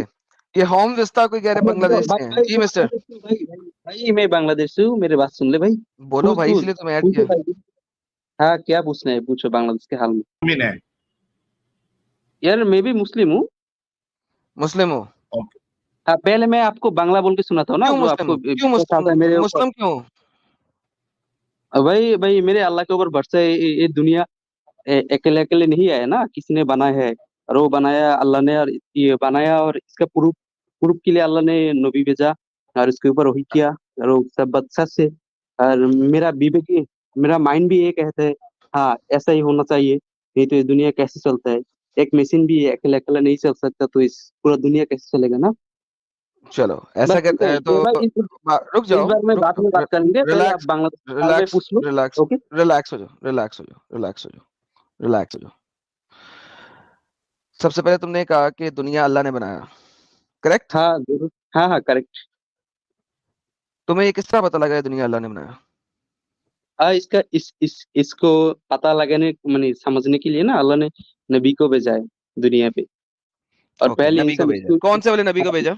ये होम विस्ता कोई कह रहे बांग्लादेश से हैं जी मिस्टर। भाई मैं बांग्लादेश से हूँ, मेरे बात सुन ले भाई। बोलो पूछ भाई, पूछ इसलिए तो मैं ऐड पूछो किया। भाई। हाँ क्या पूछना है, पूछो बांग्लादेश के हाल में। मुस्लिम है। यार मैं भी मुस्लिम हूँ। मुस्लिम हो? हाँ पहले मैं आपको बांग्ला बोल के सुनाता हूँ ना, क्यों जो मुस्लिम आपको हो? क्यों विश्वास आता है मेरे ऊपर। मुस्लिम क्यों? भाई भाई मेरे अल्लाह के ऊपर भरोसा है, ये दुनिया अकेले अकेले नहीं आया ना, किसी ने बनाया है, और वो बनाया अल्लाह ने, और ये बनाया और इसका प्रूफ प्रूफ के लिए अल्लाह ने नबी भेजा, और इसके ऊपर वही किया, और वो सब बात सच है। और मेरा माइंड भी ये कहता है हाँ ऐसा ही होना चाहिए, नहीं तो ये दुनिया कैसे चलता है। एक मशीन भी अकेले अकेले नहीं चल सकता, तो इस पूरा दुनिया कैसे चलेगा ना। चलो बस ऐसा ठीक करते है हैं तो भाई, रुक इस जाओ, बार में बाद में बात करेंगे, पहले आप रिलैक्स बांग्लादेश के हाल में रिलैक्स पूछ लो। Relax okay. रिलैक्स हो जाओ, रिलैक्स हो जाओ, रिलैक्स हो जाओ, रिलैक्स हो जाओ। सबसे पहले तुमने कहा कि दुनिया अल्लाह ने बनाया, करेक्ट? हाँ जरूर, हाँ हाँ करेक्ट। तुम्हें ये किस तरह पता लगा ये दुनिया अल्लाह ने बनाया? हाँ इसका इसको पता लगाने माने समझने के लिए ना अल्लाह ने नबी को भेजा है दुनिया पे, और ओके, पहले नबी को इंसान भेजा, कौन से वाले नबी को भेजा?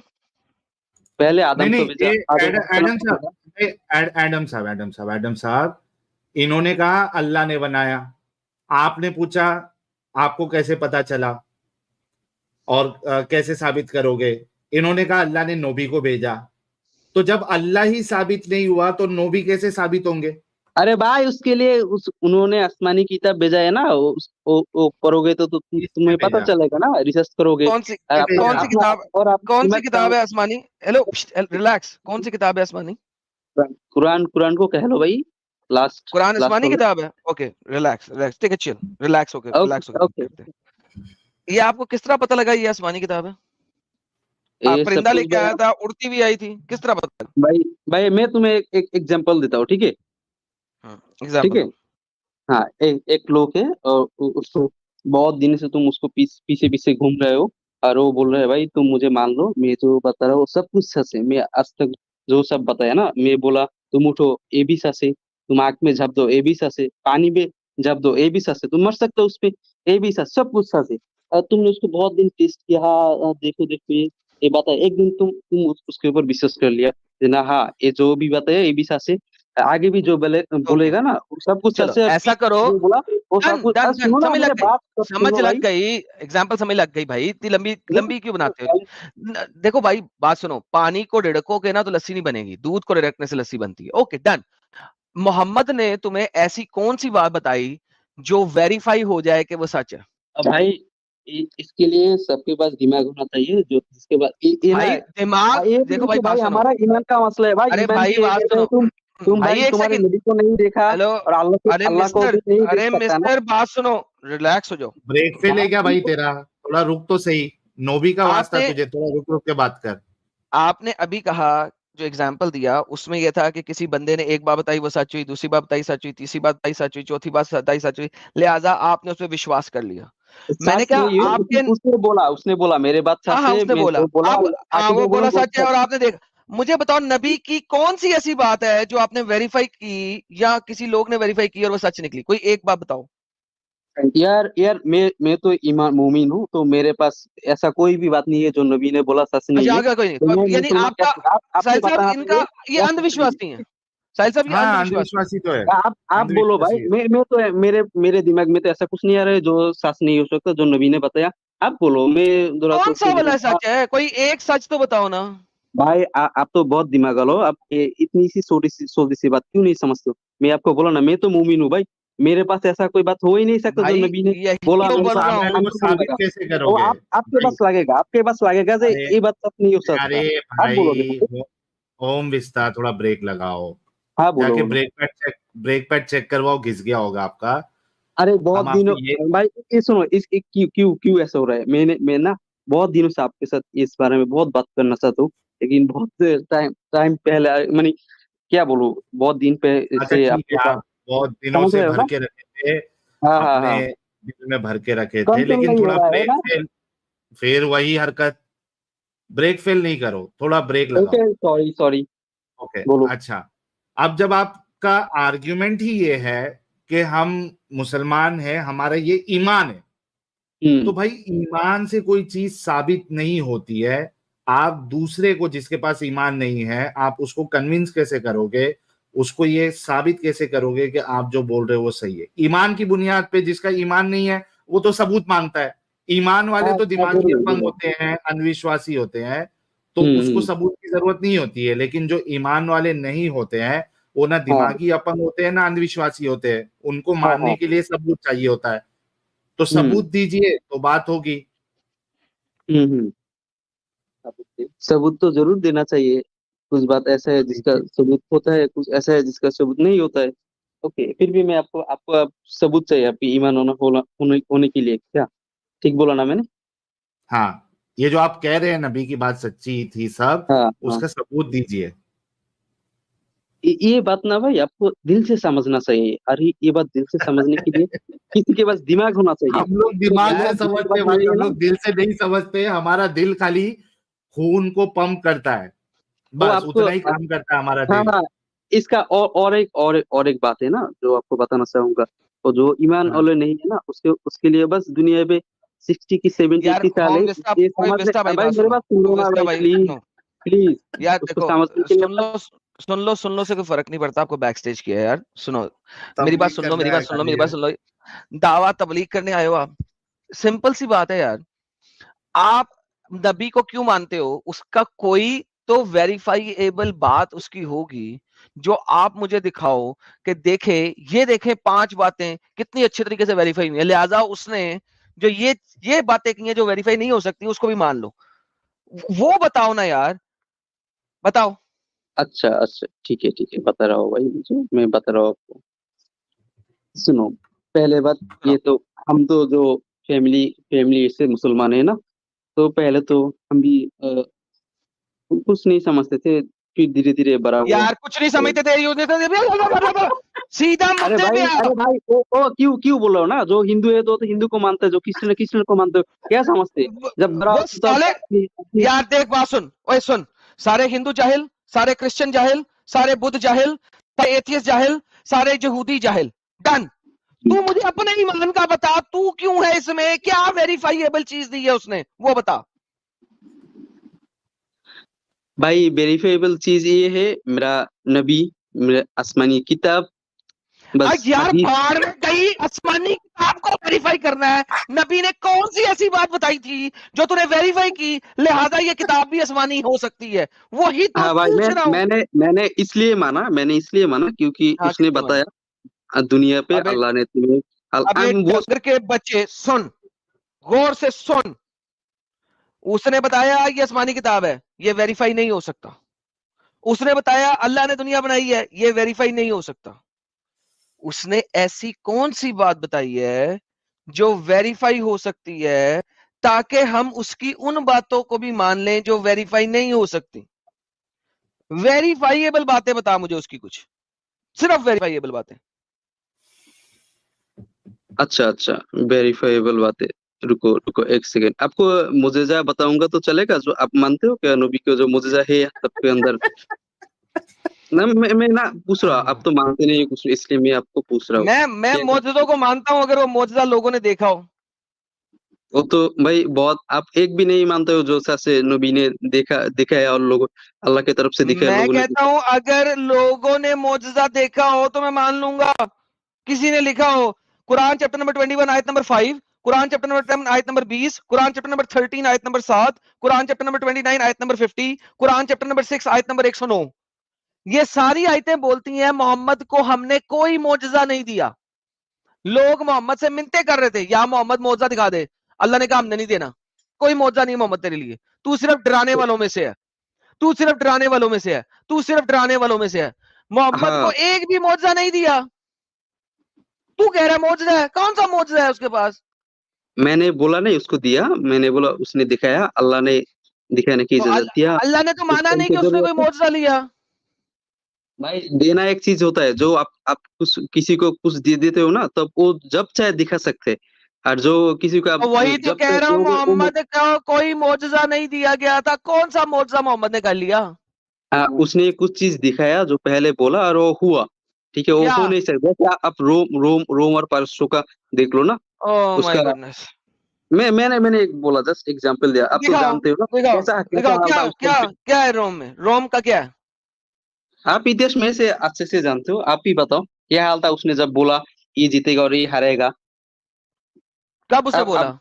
पहले नहीं आदम को नहीं, भेजा, ये आदम एडम को साहब, एडम साहब, इन्होंने कहा अल्लाह ने बनाया, आपने पूछा आपको कैसे पता चला और कैसे साबित करोगे, इन्होंने कहा अल्लाह ने नबी को भेजा। तो जब अल्लाह ही साबित नहीं हुआ तो नबी कैसे साबित होंगे? अरे भाई उसके लिए उन्होंने आसमानी किताब भेजा है ना, वो पढ़ोगे तो किसने तुम्हें पता भेजा? चलेगा ना, रिसर्च करोगे। कौन सी आपको कौन सी अपना किताब और आप कौन सी दिमाग किताब है आसमानी? हेलो रिलैक्स, कौन सी किताब है आसमानी? कुरान, कुरान को कह लो भाई। लास्ट कुरान लास्ट आसमानी हो गया। किताब है। Okay relax relax, take it chill, relax होके बात ओके। करते हैं। ये आपको किस तरह पता लगा ये आसमानी किताब है? आप ये सब परिंदा कुछ लेके आया था, उड़ती भी आई थी, किस तरह पता लगा? भाई भाई मैं तुम्हें एक एग्जांपल देता हूँ, ठीक है? ठीक एग्जाम्पल है। दो। हाँ, एक लोग है और उसको बहुत दिन से तुम उसको पीछे पीछे घूम रहे हो, और वो बोल रहा है भाई तुम मुझे मान लो, मैं जो बता रहा हूँ सब कुछ सच है, मैं आज तक जो सब बताया ना, मैं बोला तुम उठो ये भी सच है, तुम आग में झप दो ये भी सच है, पानी में झप दो ये भी सच है, तुम मर सकते हो उस पे ये भी सच, सब कुछ सच है। और तुमने उसको बहुत दिन टेस्ट किया, हाँ देखो देखो ये बात है, एक दिन तुम उसके ऊपर विश्वास कर लिया कि ना हाँ ये जो भी बताया ये भी सच है, आगे भी जो बोलेगा ना वो सब कुछ चलो सच है। ऐसा करो, जो बोला वो सब डन कुछ, डन डन, सुनो ना समझ मेरे लग गई, बात तो समझ सुनो लग भाई। गई, एग्जाम्पल समझ लग गई भाई, इतनी लंबी लंबी क्यों बनाते हो? देखो भाई बात सुनो, पानी को रिड़कोगे ना तो लस्सी नहीं बनेगी, दूध को रिड़कने से लस्सी बनती है। Okay done. मोहम्मद ने तुम्हें ऐसी कौन सी बात बताई जो वेरीफाई हो जाए कि वो सच है? अब भाई इसके लिए सबके पास दिमाग होना चाहिए, जो जिसके पास ये ना भाई दिमाग, ये देखो भाई देखो बात भाई, सुनो, हमारा ईमान का मसला है भाई, अरे ईमान भाई के बात एरिया सुनो, में तुम भाई भाई एक तुम्हारे सेकंड, नबी को नहीं देखा, हेलो, और अरे अल्लाह को मिस्टर, भी नहीं देख अरे सकता ना। मिस्टर बात सुनो, रिलैक्स हो जाओ। ब्रेक फेल है क्या बात भाई तो तेरा? थोड़ा रुक तो सही, नोबी का वास्ता आपने तुझे, थोड़ा रुक रुक के बात कर। आपने अभी कहा, जो एग्जाम्पल दिया उसमें यह था कि किसी बंदे ने एक बात बताई वो सच हुई, दूसरी बात बताई सच हुई, तीसरी बात बताई सच हुई, चौथी बात बताई सच हुई, लिहाजा आपने उस पर विश्वास कर लिया। मैंने सच कहा नहीं है, आपके, उसने बोला मेरे बात हाँ सच हाँ है, उसने मैं बोला, जो बोला अब हाँ आगे वो मैं बोला बोलूँ सच है और आपने देखा। मुझे बताओ नबी की कौन सी ऐसी बात है जो आपने वेरीफाई की या किसी लोग ने वेरीफाई की और वो सच निकली? कोई एक बात बताओ। यार यार मैं तो ईमान मोमिन हूँ, तो मेरे पास ऐसा कोई भी बात नहीं है जो नबी ने बोला सच नहीं अच्छा है। आगे कोई नहीं, तो मैं यानी मुसलमान आपका, कैसे, आपको साहिल साहब बताना इनका चाहिए ये या सच अंधविश्वास नहीं नहीं है, साहिल साहब ये हाँ अंधविश्वास नहीं अंधविश्वासी तो है, है। आप बोलो भाई, अंधविश्वासी है। मैं तो मेरे दिमाग में तो ऐसा कुछ नहीं आ रहा है जो सच नहीं हो सकता, जो नबी ने बताया। आप बोलो, मैं जरा कौन सोच सा के वाला बोलूँ। सच है? कोई एक सच तो बताओ ना। भाई आप तो बहुत दिमाग वाले हो, आप इतनी सी छोटी सी बात क्यों नहीं समझते हो? मैं आपको बोला ना, मैं तो मुमिन हूँ भाई, मेरे पास ऐसा कोई बात हो ही नहीं सकता जो भाई नबी ने यही बोला तो तो मेरे बोल पास रहा सामने हूँ। वो आंसर नहीं साबित लगा। कैसे तो करोगे आपके भाई? पास लगेगा, आपके पास लगेगा जे अरे ये बात सच नहीं हो सकता। अरे आप बोलोगे भाई, मुझे? ओम विस्ता, थोड़ा ब्रेक लगाओ, हाँ बोलो जाके बोलो। ब्रेक पैड चेक करवाओ, घिस गया होगा आपका। अरे बहुत हम आपको दिनों, ये, भाई ये सुनो, क्यों क्यों क्यों ऐसा हो रहा है? मैं ना बहुत दिनों से आपके साथ इस बारे में बहुत बात करना चाहता हूँ, लेकिन बहुत टाइम टाइम पहले मैंने क्या बोलूं, बहुत दिन पे अच्छा से ठीक आपके है, साथ, आप बहुत दिनों समझ से रहे हो भर ना? के रखे थे, हाँ हाँ अपने हाँ, दिल में भर के रखे थे, कंट्रोल लेकिन नहीं हो थोड़ा रहा है ब्रेक ना? फेल, फिर वही हरकत, ब्रेक फेल नहीं करो, थोड़ा ब्रेक लगाओ। ओके सॉरी सॉरी, ओके बोलो। अच्छा, अब जब आपका आर्ग्यूमेंट ही ये है कि हम मुसलमान हैं, हमारा ये ईमान है, तो भाई ईमान से कोई चीज साबित नहीं होती है। आप दूसरे को, जिसके पास ईमान नहीं है, आप उसको कन्विंस कैसे करोगे, उसको ये साबित कैसे करोगे कि आप जो बोल रहे हो वो सही है? ईमान की बुनियाद पे जिसका ईमान नहीं है वो तो सबूत मांगता है। ईमान वाले हाँ तो हाँ, दिमागी जरूर अपंग जरूर। होते हैं, अनविश्वासी होते हैं, तो उसको हम्म। सबूत की जरूरत नहीं होती है। लेकिन जो ईमान वाले नहीं होते हैं, वो ना हाँ दिमागी अपंग होते हैं ना अंधविश्वासी होते हैं, उनको हाँ हाँ। मानने के लिए सबूत चाहिए होता है। तो हम्म सबूत दीजिए तो बात होगी। हम्म। सबूत तो जरूर देना चाहिए। कुछ बात ऐसा है जिसका सबूत होता है, कुछ ऐसा है जिसका सबूत नहीं होता है। ओके, फिर भी मैं आपको आपको आप सबूत चाहिए आपकी ईमान होने के लिए, क्या ठीक बोला ना मैंने? हाँ, ये जो आप कह रहे हैं नबी की बात सच्ची थी सब, हाँ हाँ। उसका सबूत दीजिए। ये बात ना भाई आपको दिल से समझना चाहिए, और ये बात दिल से समझने के लिए किसी के पास दिमाग होना चाहिए। हम लोग तो दिमाग से दिमाग जिसके समझते पास हैं भाई, नहीं है हम ना, लोग दिल से नहीं समझते। हमारा दिल खाली खून को पंप करता है, वो बस आपको, उतना ही काम करता है हमारा हाँ दिल। हाँ। इसका और एक बात है ना जो आपको बताना चाहूंगा, तो जो ईमान हाँ वाले नहीं है ना, उसके उसके लिए बस दुनिया में 60 की 70 यार 80 साल है, होम ये विस्टा समझ ले भाई भाई, बात मेरे सुनो, बात सुनो होम ना विस्टा भाई भाई प्लीज। सुनो, प्लीज यार उसको देखो, समझने के लिए सुन लो से कोई फर्क नहीं पड़ता, आपको बैक स्टेज किया है यार। सुनो मेरी बात, तबलीग सुन लो करने मेरी आया बात, सुन लो खाली मेरी है। बात, सुन लो। दावा तबलीग करने आए हो आप, सिंपल सी बात है यार। आप नबी को क्यों मानते हो? उसका कोई तो वेरीफाइएबल बात उसकी होगी जो आप मुझे दिखाओ कि देखे, ये देखें 5 बातें कितनी अच्छे तरीके से वेरीफाई हुई है, लिहाजा उसने जो ये बातें की हैं जो वेरीफाई नहीं हो सकती उसको भी मान लो। वो बताओ ना यार, बताओ। अच्छा अच्छा ठीक है बता रहा हूँ भाई, मुझे मैं बता रहा हूँ आपको। सुनो, पहले बात, हाँ। ये तो हम तो जो फैमिली फैमिली से मुसलमान है ना, तो पहले तो हम भी कुछ नहीं समझते थे, फिर धीरे धीरे बड़ा हुआ। यार कुछ नहीं तो समझते थे, सीधा मुद्दे पे आओ। अरे भाई ओ क्यों क्यों बोल रहा हो ना, जो हिंदू है तो हिंदू को मानते हैं, जो क्रिश्चियन है क्रिश्चियन को मानते हो, क्या समझते? जब बड़ा वो हो तब साले, यार देख बात सुन, ओए सुन, सारे हिंदू जाहिल, सारे क्रिश्चियन जाहिल, सारे बुद्ध जाहिल, सारे एथियस्ट जाहिल, सारे यहूदी जाहिल। डन। तू मुझे अपने ईमान का बता, तू क्यों है इसमें? क्या वेरीफाइएबल चीज दी है उसने, वो बता। भाई वेरीफाइबल चीज ये है, मेरा नबी, मेरा आसमानी किताब, बस यार हदीस। बाढ़ में गई, आसमानी किताब को वेरीफाई करना है। नबी ने कौन सी ऐसी बात बताई थी जो तूने वेरीफाई की, लिहाजा ये किताब भी आसमानी हो सकती है? वही तो हाँ भाई, पूछ रहा हूं। मैंने इसलिए माना क्योंकि हाँ, उसने किसने माना? बताया दुनिया पे अबे अल्लाह ने तुम्हें अबे वो डंगर के बच्चे, सुन, गौर से सुन। उसने बताया ये आसमानी किताब है, ये वेरीफाई नहीं हो सकता। उसने बताया अल्लाह ने दुनिया बनाई है, ये वेरीफाई नहीं हो सकता। उसने ऐसी कौन सी बात बताई है जो वेरीफाई हो सकती है, ताकि हम उसकी उन बातों को भी मान लें जो वेरीफाई नहीं हो सकती? वेरीफाइएबल बातें बता मुझे उसकी कुछ, सिर्फ वेरीफाइएबल बातें। अच्छा वेरीफाइबल बात है। रुको रुको एक सेकेंड, आपको मुजिजा बताऊंगा तो चलेगा? जो आप मानते हो क्या नबी को जो मुजिजा है सबके अंदर? ना मैं ना पूछ रहा, आप तो मानते नहीं कुछ, इसलिए मैं आपको पूछ रहा हूँ। मैं क्या मौजूदों को मानता हूं, अगर वो मौजूदा लोगों ने देखा हो। वो तो भाई बहुत, आप एक भी नहीं मानते हो जो सच से नबी ने देखा है, और लोग अल्लाह की तरफ से दिखा है, मैं लोगों ने कहता हूं अगर लोगों ने मौजूदा देखा हो तो मैं मान लूंगा। किसी ने लिखा हो, कुरान चैप्टर नंबर 21 आयत नंबर 5, कुरान चैप्टर नंबर 10 आयत नंबर 20, कुरान चैप्टर नंबर 13 आयत नंबर 7, कुरान चैप्टर नंबर 29 आयत नंबर 50, कुरान चैप्टर नंबर 6 आयत नंबर 109। ये सारी आयतें बोलती हैं मोहम्मद को हमने कोई मौजजा नहीं दिया। लोग मोहम्मद से मिन्नतें कर रहे थे, या मोहम्मद मौजजा दिखा दे। अल्लाह ने कहा हमने नहीं देना, कोई मौजजा नहीं मोहम्मद तेरे लिए, तू सिर्फ डराने वालों में से है, तू सिर्फ डराने वालों में से है, तू सिर्फ डराने वालों में से है। मोहम्मद को हाँ, एक भी मौजजा नहीं दिया। तू कह रहा है मौजजा है, कौन सा मौजजा है उसके पास? मैंने बोला नहीं उसको दिया, मैंने बोला उसने दिखाया, अल्लाह ने दिखाने की तो इजाजत दिया। अल्लाह ने तो जिस माना टाइम नहीं पे कि उसने कोई जरूरत है मौजजा लिया। भाई, देना एक चीज होता है, जो आप कुछ किसी को कुछ दे देते हो ना, तब वो जब चाहे दिखा सकते हैं। और जो किसी को आप तो वही तो जब कह तक रहा हूं, दोगे मोहम्मद का कोई मौजजा नहीं दिया गया था। कौन सा मौजजा मोहम्मद ने कर लिया? उसने कुछ चीज दिखाया जो पहले बोला और वो हुआ। ठीक है, वो क्या? हो नहीं सकता। जैसे आप रोम और पारसों का देख लो ना, ओह माय उसका गुडनेस। मैंने एक बोला, जस्ट एग्जांपल दिया, आप तो दिखाओ, जानते हो ना दिखाओ, कैसा कैसा दिखाओ, हाल क्या था उस टाइम क्या पे। क्या है रोम में? रोम का क्या है? आप इतिहास में से अच्छे से जानते हो, आप ही बताओ क्या हाल था उसने जब बोला ये जीतेगा और ये हारेगा। कब उसे अब बोला?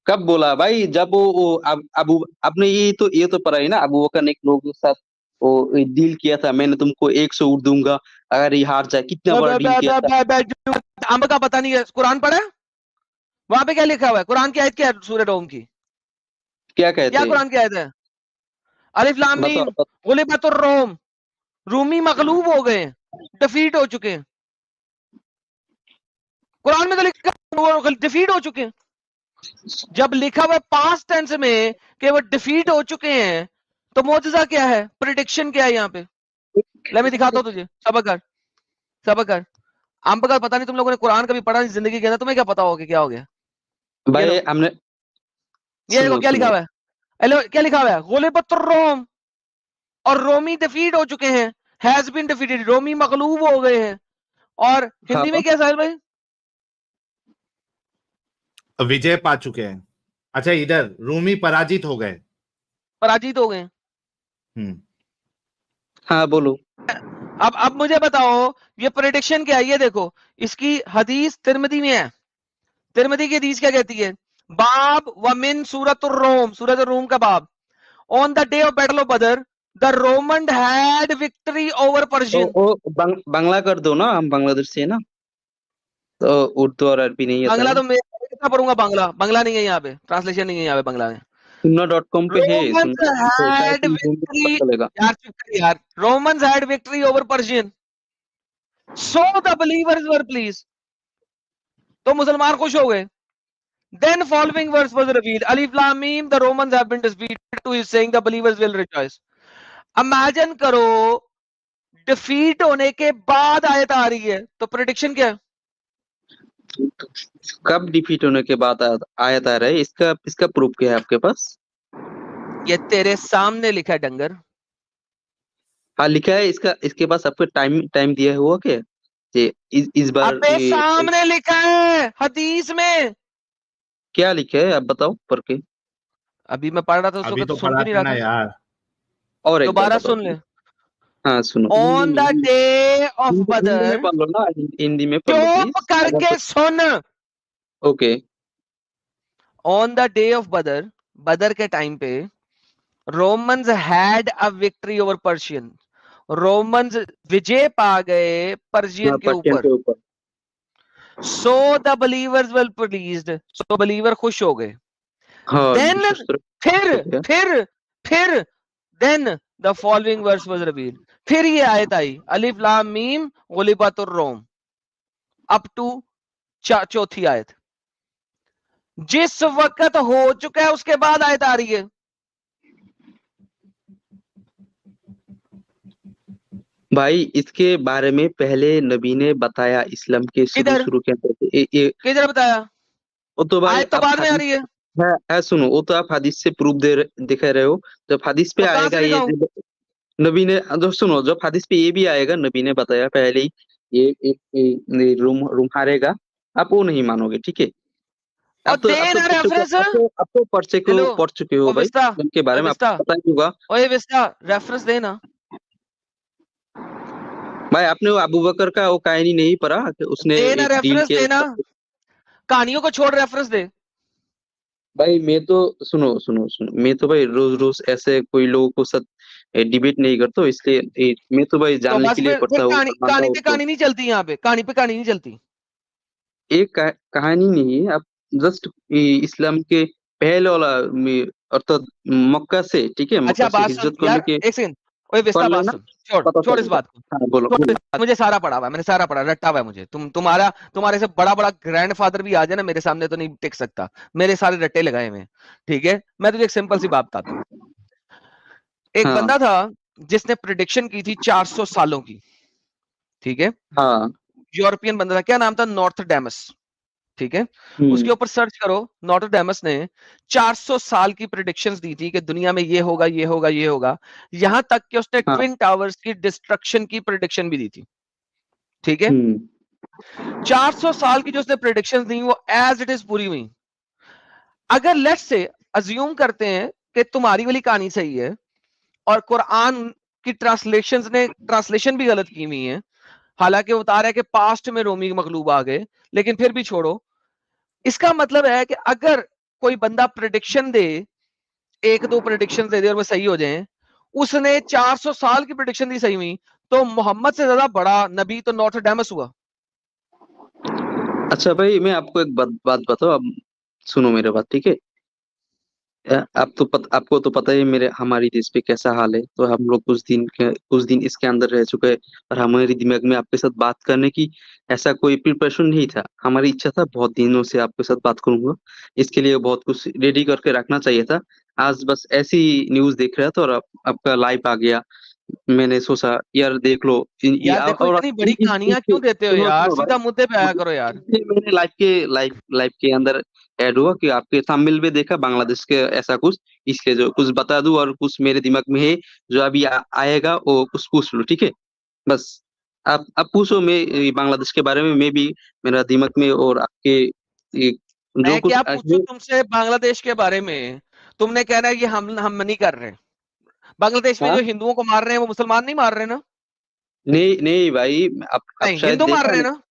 कब बोला भाई? जब वो अबू, आपने ये तो पढ़ा है ना, अबू बकर ने एक लोगों के साथ वो डील किया था, मैंने तुमको 100 ऊँट दूंगा अगर ये हार जाए, कितना बड़ा डील किया था। अंब का पता नहीं है, कुरान पढ़ा है? वहां पे क्या लिखा हुआ है? कुरान की आयत क्या है सूरह रोम की? क्या क्या कहते हैं? कुरान की आयत है? अलिफ लाम मीम, बताओ। गुलिबतुर रोम, रूमी मगलूब हो गए, डिफीट हो चुके हैं। कुरान में तो लिखा वो डिफीट हो चुके हैं। जब लिखा हुआ पास्ट टेंस में कि वो डिफीट हो चुके हैं, तो मौजज़ा क्या है, प्रिडिक्शन क्या है यहाँ पे? ले मैं दिखाता हूँ तुझे, सबर कर, सबर कर। अंब का पता नहीं, तुम लोगों ने कुरान कभी पढ़ा नहीं जिंदगी के अंदर, तुम्हें क्या पता होगा क्या हो गया? ये लो, भाई हमने, ये देखो सुनो क्या लिखा सुनो, हुआ है। हेलो, क्या लिखा हुआ है? गुलिबतुर रोम, और रोमी डिफीट हो चुके हैं, हैज बीन डिफीटेड, रोमी मगलूब हो गए हैं। और हाँ हिंदी में क्या साहिल भाई? विजय पा चुके हैं। अच्छा, इधर रूमी पराजित हो गए। पराजित हो गए। हाँ बोलो। अब मुझे बताओ ये प्रेडिक्शन क्या है? ये देखो, इसकी हदीस तिरमिदी में है। तिरमिदी की हदीस क्या कहती है? बाब व मिन सूरतुर रोम, सूरतुर रोम का बाब। On the day of battle of Badr the Roman had victory over Persian. Bangla कर दो ना, हम बांग्लादेश से है ना, तो उर्दू और अरबी नहीं आता बांग्ला है। तो मैं कितना पढ़ूंगा? बांग्ला नहीं है यहाँ पे, ट्रांसलेशन नहीं है यहाँ पे बांग्ला में। सुन्ना.com पे है, रोमन्स हैड विक्ट्री, यार चुप कर यार। Romans had victory over Persian, so the believers were please, तो मुसलमान खुश हो गए। Then following verse was revealed. Alif Lam Mim, the Romans have been defeated to is saying the believers will rejoice. Imagine करो डिफीट होने के बाद आयत आ रही है, तो प्रेडिक्शन क्या है? कब डिफीट होने के बाद आयत आ रहा है? इसका प्रूफ क्या है आपके पास? ये तेरे सामने लिखा है डंगर। हाँ लिखा है, इसके पास आपको टाइम दिया हुआ क्या? इस बार अबे सामने लिखा है हदीस में। क्या लिखा है आप बताओ पढ़ के। अभी मैं पढ़ रहा था, अभी उसको तो सुन भी नहीं रहा था यार। और एक दोबारा बार सुन ले। हाँ सुनो। ऑन द डे ऑफ बदर, पढ़ लो ना, हिंदी में पढ़ लो चुप करके सुन। Okay. On the day of Badr, Badr के टाइम पे Romans had a victory over Persian, Romans विजय पा गए पर्शियन के ऊपर। So the believers well pleased, so believer खुश हो गए। देन फिर then the following verse was revealed, फिर ये आयत आई अलिफ लाम मीम गुलिबतुर रोम अप टू चौथी आयत। जिस वक्त हो चुका है उसके बाद आयत आ रही है। भाई इसके बारे में पहले नबी ने बताया, इस्लाम के शुरू के किधर बताया? वो तो भाई आयत तो बाद में आ रही है। सुनो, वो तो आप हदीस से प्रूफ दिखा रहे हो। जब हदीस पे आएगा ये नबी ने, जो सुनो, जब हदीस पे ये भी आएगा, नबी ने बताया पहले ही ये रूम हारेगा, आप वो नहीं मानोगे, ठीक है? अब तो पढ़ चुके हो भाई, उनके बारे में आपको पता ही होगा। ओए विस्ता, रेफरेंस देना भाई। आपने वो अबू बकर का वो कहानी नहीं पढ़ा कि उसने रेफरेंस देना, कहानियों को छोड़ रेफरेंस दे। भाई मैं तो सुनो, मैं तो भाई रोज ऐसे कोई लोगों को साथ डिबेट नहीं करता, इसलिए मैं तो भाई जानने के लिए पढ़ता हूँ। कहानी पे कहानी नहीं चलती यहाँ पे, कहानी पे कहानी नहीं चलती। एक कहानी नहीं है, आप जस्ट इस्लाम के पहले वाला अर्थात मक्का से, ठीक है? अच्छा बात सुन यार, एक सेकंड। ओए विस्ता बात सुन, छोड़ इस बात को। हाँ, बोलो। मुझे सारा पढ़ा हुआ है, मैंने सारा पढ़ा, रट्टा हुआ है मुझे। तुम्हारे से बड़ा ग्रैंडफादर भी आ जाए ना मेरे सामने तो नहीं टिक सकता, मेरे सारे रट्टे लगाए हुए, ठीक है? मैं तुझे एक सिंपल सी बात बताता हूँ। एक बंदा था जिसने प्रेडिक्शन की थी 400 सालों की, ठीक है? हाँ। यूरोपियन बंदा था, क्या नाम था? नॉर्थडेमस, ठीक है? उसके ऊपर सर्च करो, नॉर्थडेमस ने 400 साल की प्रेडिक्शंस दी थी कि दुनिया में ये होगा, ये होगा, ये होगा। यहां तक कि उसने ट्विन टावर्स की डिस्ट्रक्शन की प्रेडिक्शन भी दी थी, ठीक है? 400 साल की जो उसने प्रेडिक्शंस दी वो एज इट इज पूरी हुई। अगर लेट्स से अज्यूम करते हैं कि तुम्हारी वाली कहानी सही है और कुरान की ट्रांसलेशन भी गलत की हुई है, हालांकि वो बता रहा है कि पास्ट में रोमी मखलूब आ गए, लेकिन फिर भी छोड़ो। इसका मतलब है कि अगर कोई बंदा प्रेडिक्शन दे, एक दो प्रेडिक्शन दे दे और वो सही हो जाए, उसने 400 साल की प्रेडिक्शन दी सही हुई, तो मोहम्मद से ज्यादा बड़ा नबी तो नॉर्थडेमस हुआ। अच्छा भाई, मैं आपको एक बात बताऊं, अब सुनो मेरे बात, ठीक है? आपको तो पता है हमारी देश पे कैसा हाल है, तो हम लोग कुछ दिन इसके अंदर रह चुके हैं, और हमारे दिमाग में आपके साथ बात करने की ऐसा कोई प्रिपरेशन नहीं था। हमारी इच्छा था बहुत दिनों से आपके साथ बात करूंगा, इसके लिए बहुत कुछ रेडी करके रखना चाहिए था। आज बस ऐसी न्यूज देख रहा था और आपका लाइव आ गया, मैंने सोचा यार देख लो। यार देखो, इतनी बड़ी कहानियां क्यों देते हो यार, सीधा मुद्दे पे आया करो यार। मैंने लाइव के अंदर ऐड हुआ कि आपके थंबनेल में देखा बांग्लादेश के ऐसा कुछ, इसलिए जो कुछ बता दूं, और कुछ मेरे दिमाग में है जो अभी आएगा वो कुछ पूछ लो, ठीक है? बस आप पूछो, मैं बांग्लादेश के बारे में, मैं भी मेरा दिमाग में और आपके मैं क्या पूछूं तुमसे बांग्लादेश के बारे में? तुमने कहना है ये हम नहीं कर रहे। बांग्लादेश में हाँ? जो हिंदुओं को मार रहे हैं वो मुसलमान नहीं मार रहे ना? नहीं नहीं भाई, आप नहीं, शायद हिंदू मार देखा रहे हैं नहीं। ना?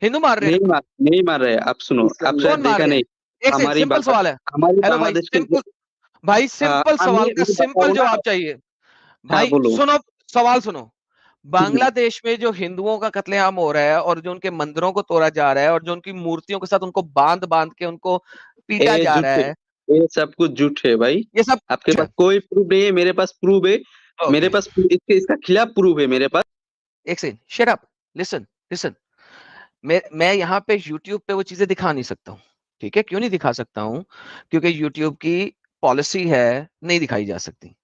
हिंदू मार रहे हैं ना? नहीं मार रहे, आप सुनो, आप शायद कौन मार देखा रहे हैं? नहीं। एक सेकंड, हमारी सिंपल सवाल है। हमारी हेलो भाई, बांग्लादेश के सिंपल भाई, सिंपल हाँ, सवाल का मैं सिंपल बताऊँ ना। जवाब चाहिए। हाँ भाई बोलो। सुनो, सवाल सुनो। बांग्लादेश में जो हिंदुओं का कत्लेआम हो रहा है और जो उनके मंदिरों को तोड़ा जा रहा है और जो उनकी मूर्तियों के साथ उनको बांध बांध के उनको पीटा ये जा झूठ रहा है, है, ये सब कुछ झूठ है भाई। ये सब आपके झूठ पास है। कोई प्रूफ नहीं है, मेरे पास प्रूफ है। मेरे ओके, पास इसका खिलाफ प्रूफ है मेरे पास। एक second, shut up, listen listen. मैं यहाँ पे YouTube पे वो चीजें दिखा नहीं सकता हूँ, ठीक है? क्यों नहीं दिखा सकता हूँ? क्योंकि YouTube की पॉलिसी है, नहीं दिखाई जा सकती।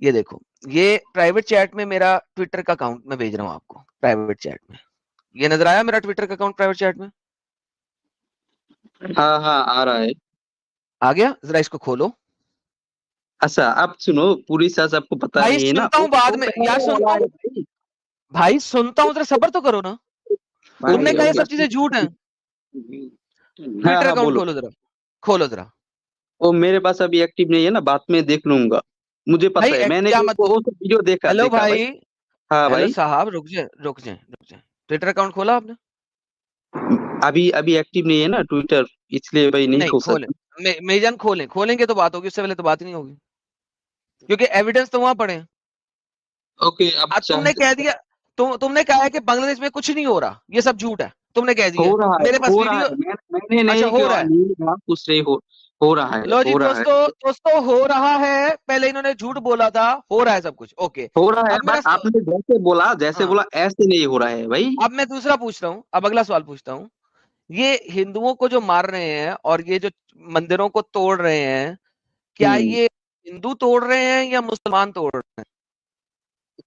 ये देखो, ये प्राइवेट चैट में मेरा ट्विटर का अकाउंट मैं भेज रहा हूँ आपको, प्राइवेट चैट में। ये नजर आया मेरा ट्विटर का अकाउंट प्राइवेट चैट में? हाँ हाँ, आ रहा है। आ गया? जरा इसको खोलो। अच्छा, आप सुनो, पूरी सच आपको पता भाई नहीं है ना। सुनता हूँ बाद में यार, सुनता हूँ भाई, सुनता हूँ, जरा सब्र तो करो ना। तुमने कहा ये सब चीजें झूठ हैं। हाँ ट्विटर हाँ अकाउंट बोलो। खोलो जरा, खोलो जरा। वो मेरे पास अभी एक्टिव नहीं है ना, बाद में देख लूंगा। मुझे भाई पता है, मैंने क्या वो मतलब? वीडियो देखा हेलो देखा भाई। भाई, हाँ हेलो भाई, साहब, रुक जाए रुक जाए रुक जाए। ट्विटर अकाउंट खोला आपने? अभी अभी एक्टिव नहीं है ना ट्विटर, इसलिए भाई नहीं नहीं खोल खोले। सकता। मेजन खोलें, खोलेंगे तो बात होगी, उससे पहले तो बात ही नहीं होगी, क्योंकि एविडेंस तो वहां पड़े हैं। ओके, अब आज तुमने कह दिया, तुमने कहा है कि बांग्लादेश में कुछ नहीं हो रहा, ये सब झूठ है, तुमने कह दिया। हो रहा है, मेरे पास हो रहा वीडियो। है। मैंने अच्छा, नहीं हो कहा, रहा है। नहीं कहा, कुछ नहीं हो रहा है, लो जी हो रहा है। दोस्तों, दोस्तों हो रहा है, पहले इन्होंने झूठ बोला था, हो रहा है सब कुछ, ओके। हो रहा है, अब मेरा बट आपने जैसे हाँ, बोला ऐसे नहीं हो रहा है भाई। अब मैं दूसरा पूछ रहा हूँ, अब अगला सवाल पूछता हूँ। ये हिंदुओं को जो मार रहे हैं और ये जो मंदिरों को तोड़ रहे हैं, क्या हम्म, ये हिंदू तोड़ रहे हैं या मुसलमान तोड़ रहे हैं?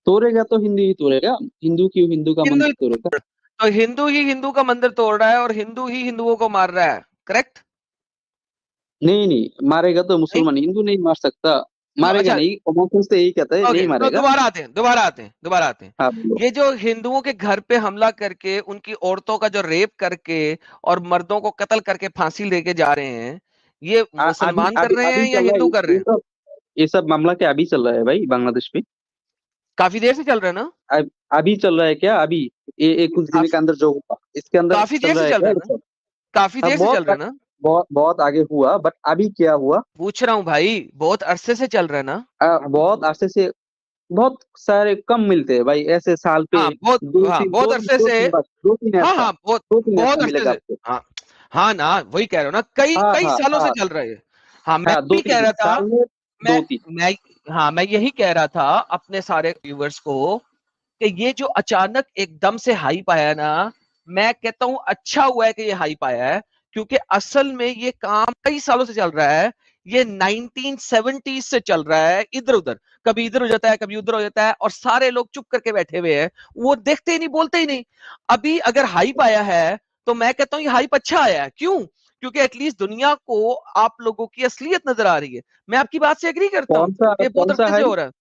तोड़ेगा तो हिंदू ही तोड़ेगा। हिंदू क्यों हिंदू का हिंदू मंदिर ही तोड़ेगा? तो हिंदू ही हिंदू का मंदिर तोड़ रहा है और हिंदू ही हिंदुओं को मार रहा है, करेक्ट? नहीं नहीं, मारेगा तो नहीं? मुसलमान, हिंदू नहीं मार सकता। मारेगा अच्छा, नहीं, कॉमन सेंस तो यही कहता है, ओके, नहीं तो मारेगा। दोबारा आते हैं। हाँ बोलो। ये जो हिंदुओं के घर पे हमला करके उनकी औरतों का जो रेप करके और मर्दों को कत्ल करके फांसी लेके जा रहे हैं, ये अभी मुसलमान कर अभी रहे अभी हैं या चल रहा हिंदू कर है रहे ये हैं? सब। ये सब मामला क्या अभी चल रहा है भाई बांग्लादेश में? काफी देर से चल रहा है ना? अभी चल रहा है क्या? अभी ये कुछ दिन के अंदर जो हुआ इसके अंदर काफी चल देर रहा से है चल क्या रहा ये है ना? सब? काफी हाँ, देर से चल रहा है ना? बहुत बहुत आगे हुआ, बट अभी क्या हुआ? पूछ रहा हूँ भाई, बहुत अरसे से चल रहा है ना? बहुत अरसे से, बहुत सारे कम मिलते हैं भाई ऐसे साल पे। हाँ, बहुत अरसे से। दो तीन हाँ ऐसा, हाँ, बहुत दो तीन बहुत ऐसा अरसे मिलेगा से। आपको। हाँ हाँ ना, वही कह रहा हूँ ना, कई हाँ कई हाँ सालों से हाँ चल रहा है। हाँ, मैं हाँ, दो भी कह तीन रहा था। साल में, मैं दो तीन। मैं हाँ, मैं यही कह रहा था अपने सारे व्यूवर्स को कि ये जो अचानक एकदम से हाइप आया ना, मैं कहता हूं अच्छा हुआ है कि ये हाइप आया है, क्योंकि असल में ये काम कई सालों से चल रहा है। ये 1970s से चल रहा है, इधर उधर, कभी इधर हो जाता है, कभी उधर हो जाता है, और सारे लोग चुप करके बैठे हुए हैं, वो देखते ही नहीं, बोलते ही नहीं। अभी अगर हाइप आया है तो मैं कहता हूं ये हाइप अच्छा आया है। क्यों? क्योंकि एटलीस्ट दुनिया को आप लोगों की असलियत नजर आ रही है। मैं आपकी बात से एग्री करता हूं, ये बहुत कौन सा अरसे से है? हो रहा है।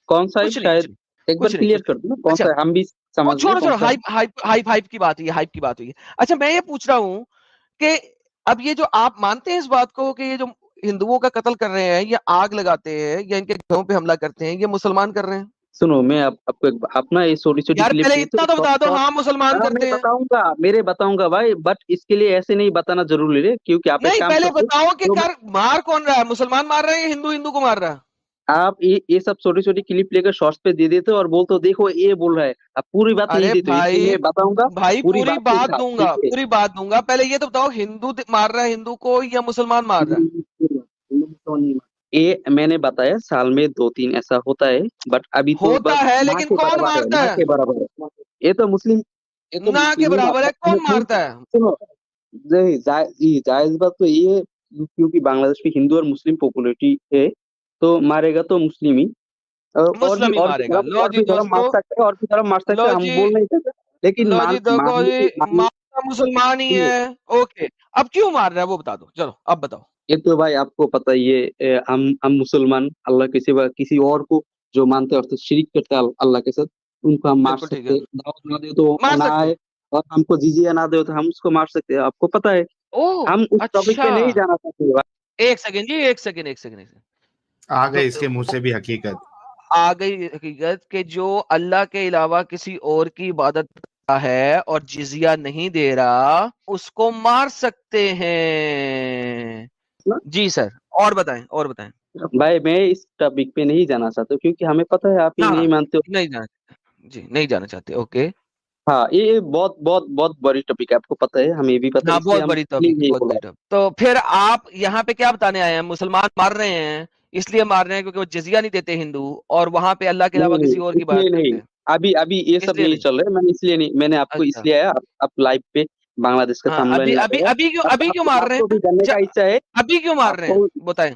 कौन सा है कुछ नहीं, कुछ शायद? नहीं, एक बार कुछ नहीं, क्लियर कुछ कर नहीं। दो ना, कौन अच्छा, सा है, हम भी वो समझ गए छोड़ो कौन छोड़ो, सा है। हाइप की बात हुई है, हाइप की बात हुई है। अच्छा, मैं ये पूछ रहा हूँ कि अब ये जो आप मानते हैं इस बात को कि ये जो हिंदुओं का कत्ल कर रहे हैं, ये आग लगाते हैं या इनके घरों पे हमला करते हैं, ये मुसलमान कर रहे हैं? सुनो, मैं आपको अपना ये छोटी छोटी यार क्लिप पहले देते इतना तो बता दो, हाँ मुसलमान हाँ मैं करते हैं। बताऊंगा, बताऊंगा भाई, बट इसके लिए ऐसे नहीं बताना जरूरी है, क्योंकि आप एक नहीं, काम पहले करते बताओ कि जो कर मार कौन रहा है, मुसलमान मार रहे हैं या हिंदू हिंदू को मार रहा है? आप ये सब छोटी छोटी क्लिप लेकर शॉर्ट्स पे दे देते हो और बोलते हो देखो ये बोल रहा है, आप पूरी बात नहीं अरे देते हो, इसलिए भाई, मैं बताऊंगा। भाई पूरी पूरी बात के बात साथ, दूंगा, ठीक है? पूरी बात दूंगा। पहले ये तो बताओ, हिंदू मार रहा है हिंदू को या मुसलमान मार रहा है? ये मैंने बताया साल में दो तीन ऐसा होता है, बट अभी तो होता बस है, ना लेकिन के कौन बराबर है, मारता ना है? के बराबर है। ये तो मुस्लिम, ये तो ना के मुस्लिम ही बराबर मारता है, है। कौन मारता है? सुनो, जायज बात तो ये है, क्योंकि बांग्लादेश में हिंदू और मुस्लिम पॉपुलेशन है, तो मारेगा तो मुस्लिम ही। मुस्लिम ही और भी मारेगा। धर्म, लो जी मार दोस्तों, सकते हैं, और भी धर्म मार सकते लो हैं, हम जी, बोल नहीं सकते, लेकिन लो जी देखो मारने जी, की मारता मुसलमान ही है। ओके, अब क्यों मार रहा है वो बता दो, चलो अब बताओ। ये तो भाई आपको पता ही है, हम मुसलमान अल्लाह के सिवा किसी और को जो मानते हैं, अर्थात शिरिक करते हैं अल्लाह के साथ, उनको हम मार बिल्कुल ठीक सकते है, हैं, दावत ना दे तो मार ना सकते आए, हैं। और हमको जिजिया ना दे तो हम उसको मार सकते हैं, आपको पता है। ओह हम उस टॉपिक अच्छा, पे नहीं जाना चाहते भाई। एक सेकंड जी, एक सेकंड। आ गए तो इसके मुंह से भी हकीकत। आ गई हकीकत कि जो अल्लाह के अलावा किसी और की इबादत करता है और जिजिया नहीं दे रहा, उसको मार सकते हैं। जी सर, और बताएं। भाई मैं इस टॉपिक पे नहीं जाना चाहता क्योंकि हमें पता है आप ये हाँ, नहीं मानते हो। नहीं जाना जी, नहीं जाना चाहते, ओके। हाँ, ये बहुत बहुत बहुत बड़ी टॉपिक है, आपको पता है, हमें भी पता है, हाँ, इसलिए बहुत हम बड़ी इसलिए टॉपिक है, यही बहुत बोला। बड़ी टॉपिक। तो फिर आप यहाँ पे क्या बताने आए हैं? मुसलमान मार रहे हैं, इसलिए मार रहे हैं क्योंकि वो जिजिया नहीं देते हिंदू, और वहां पे अल्लाह के अलावा नहीं किसी नहीं, और की इसलिए बात नहीं। करते हैं, अभी अभी ये सब इसलिए नहीं नहीं। चल रहा है, मैंने इसलिए नहीं, मैंने आपको अच्छा, इसलिए आया, आप लाइव पे बांग्लादेश का हाँ, टाइमलाइन ला रहे हैं। अभी क्यों मार रहे आपको भी हैं? जानने का इच्छा है। अभी क्यों मार रहे हैं? आपको बताएं।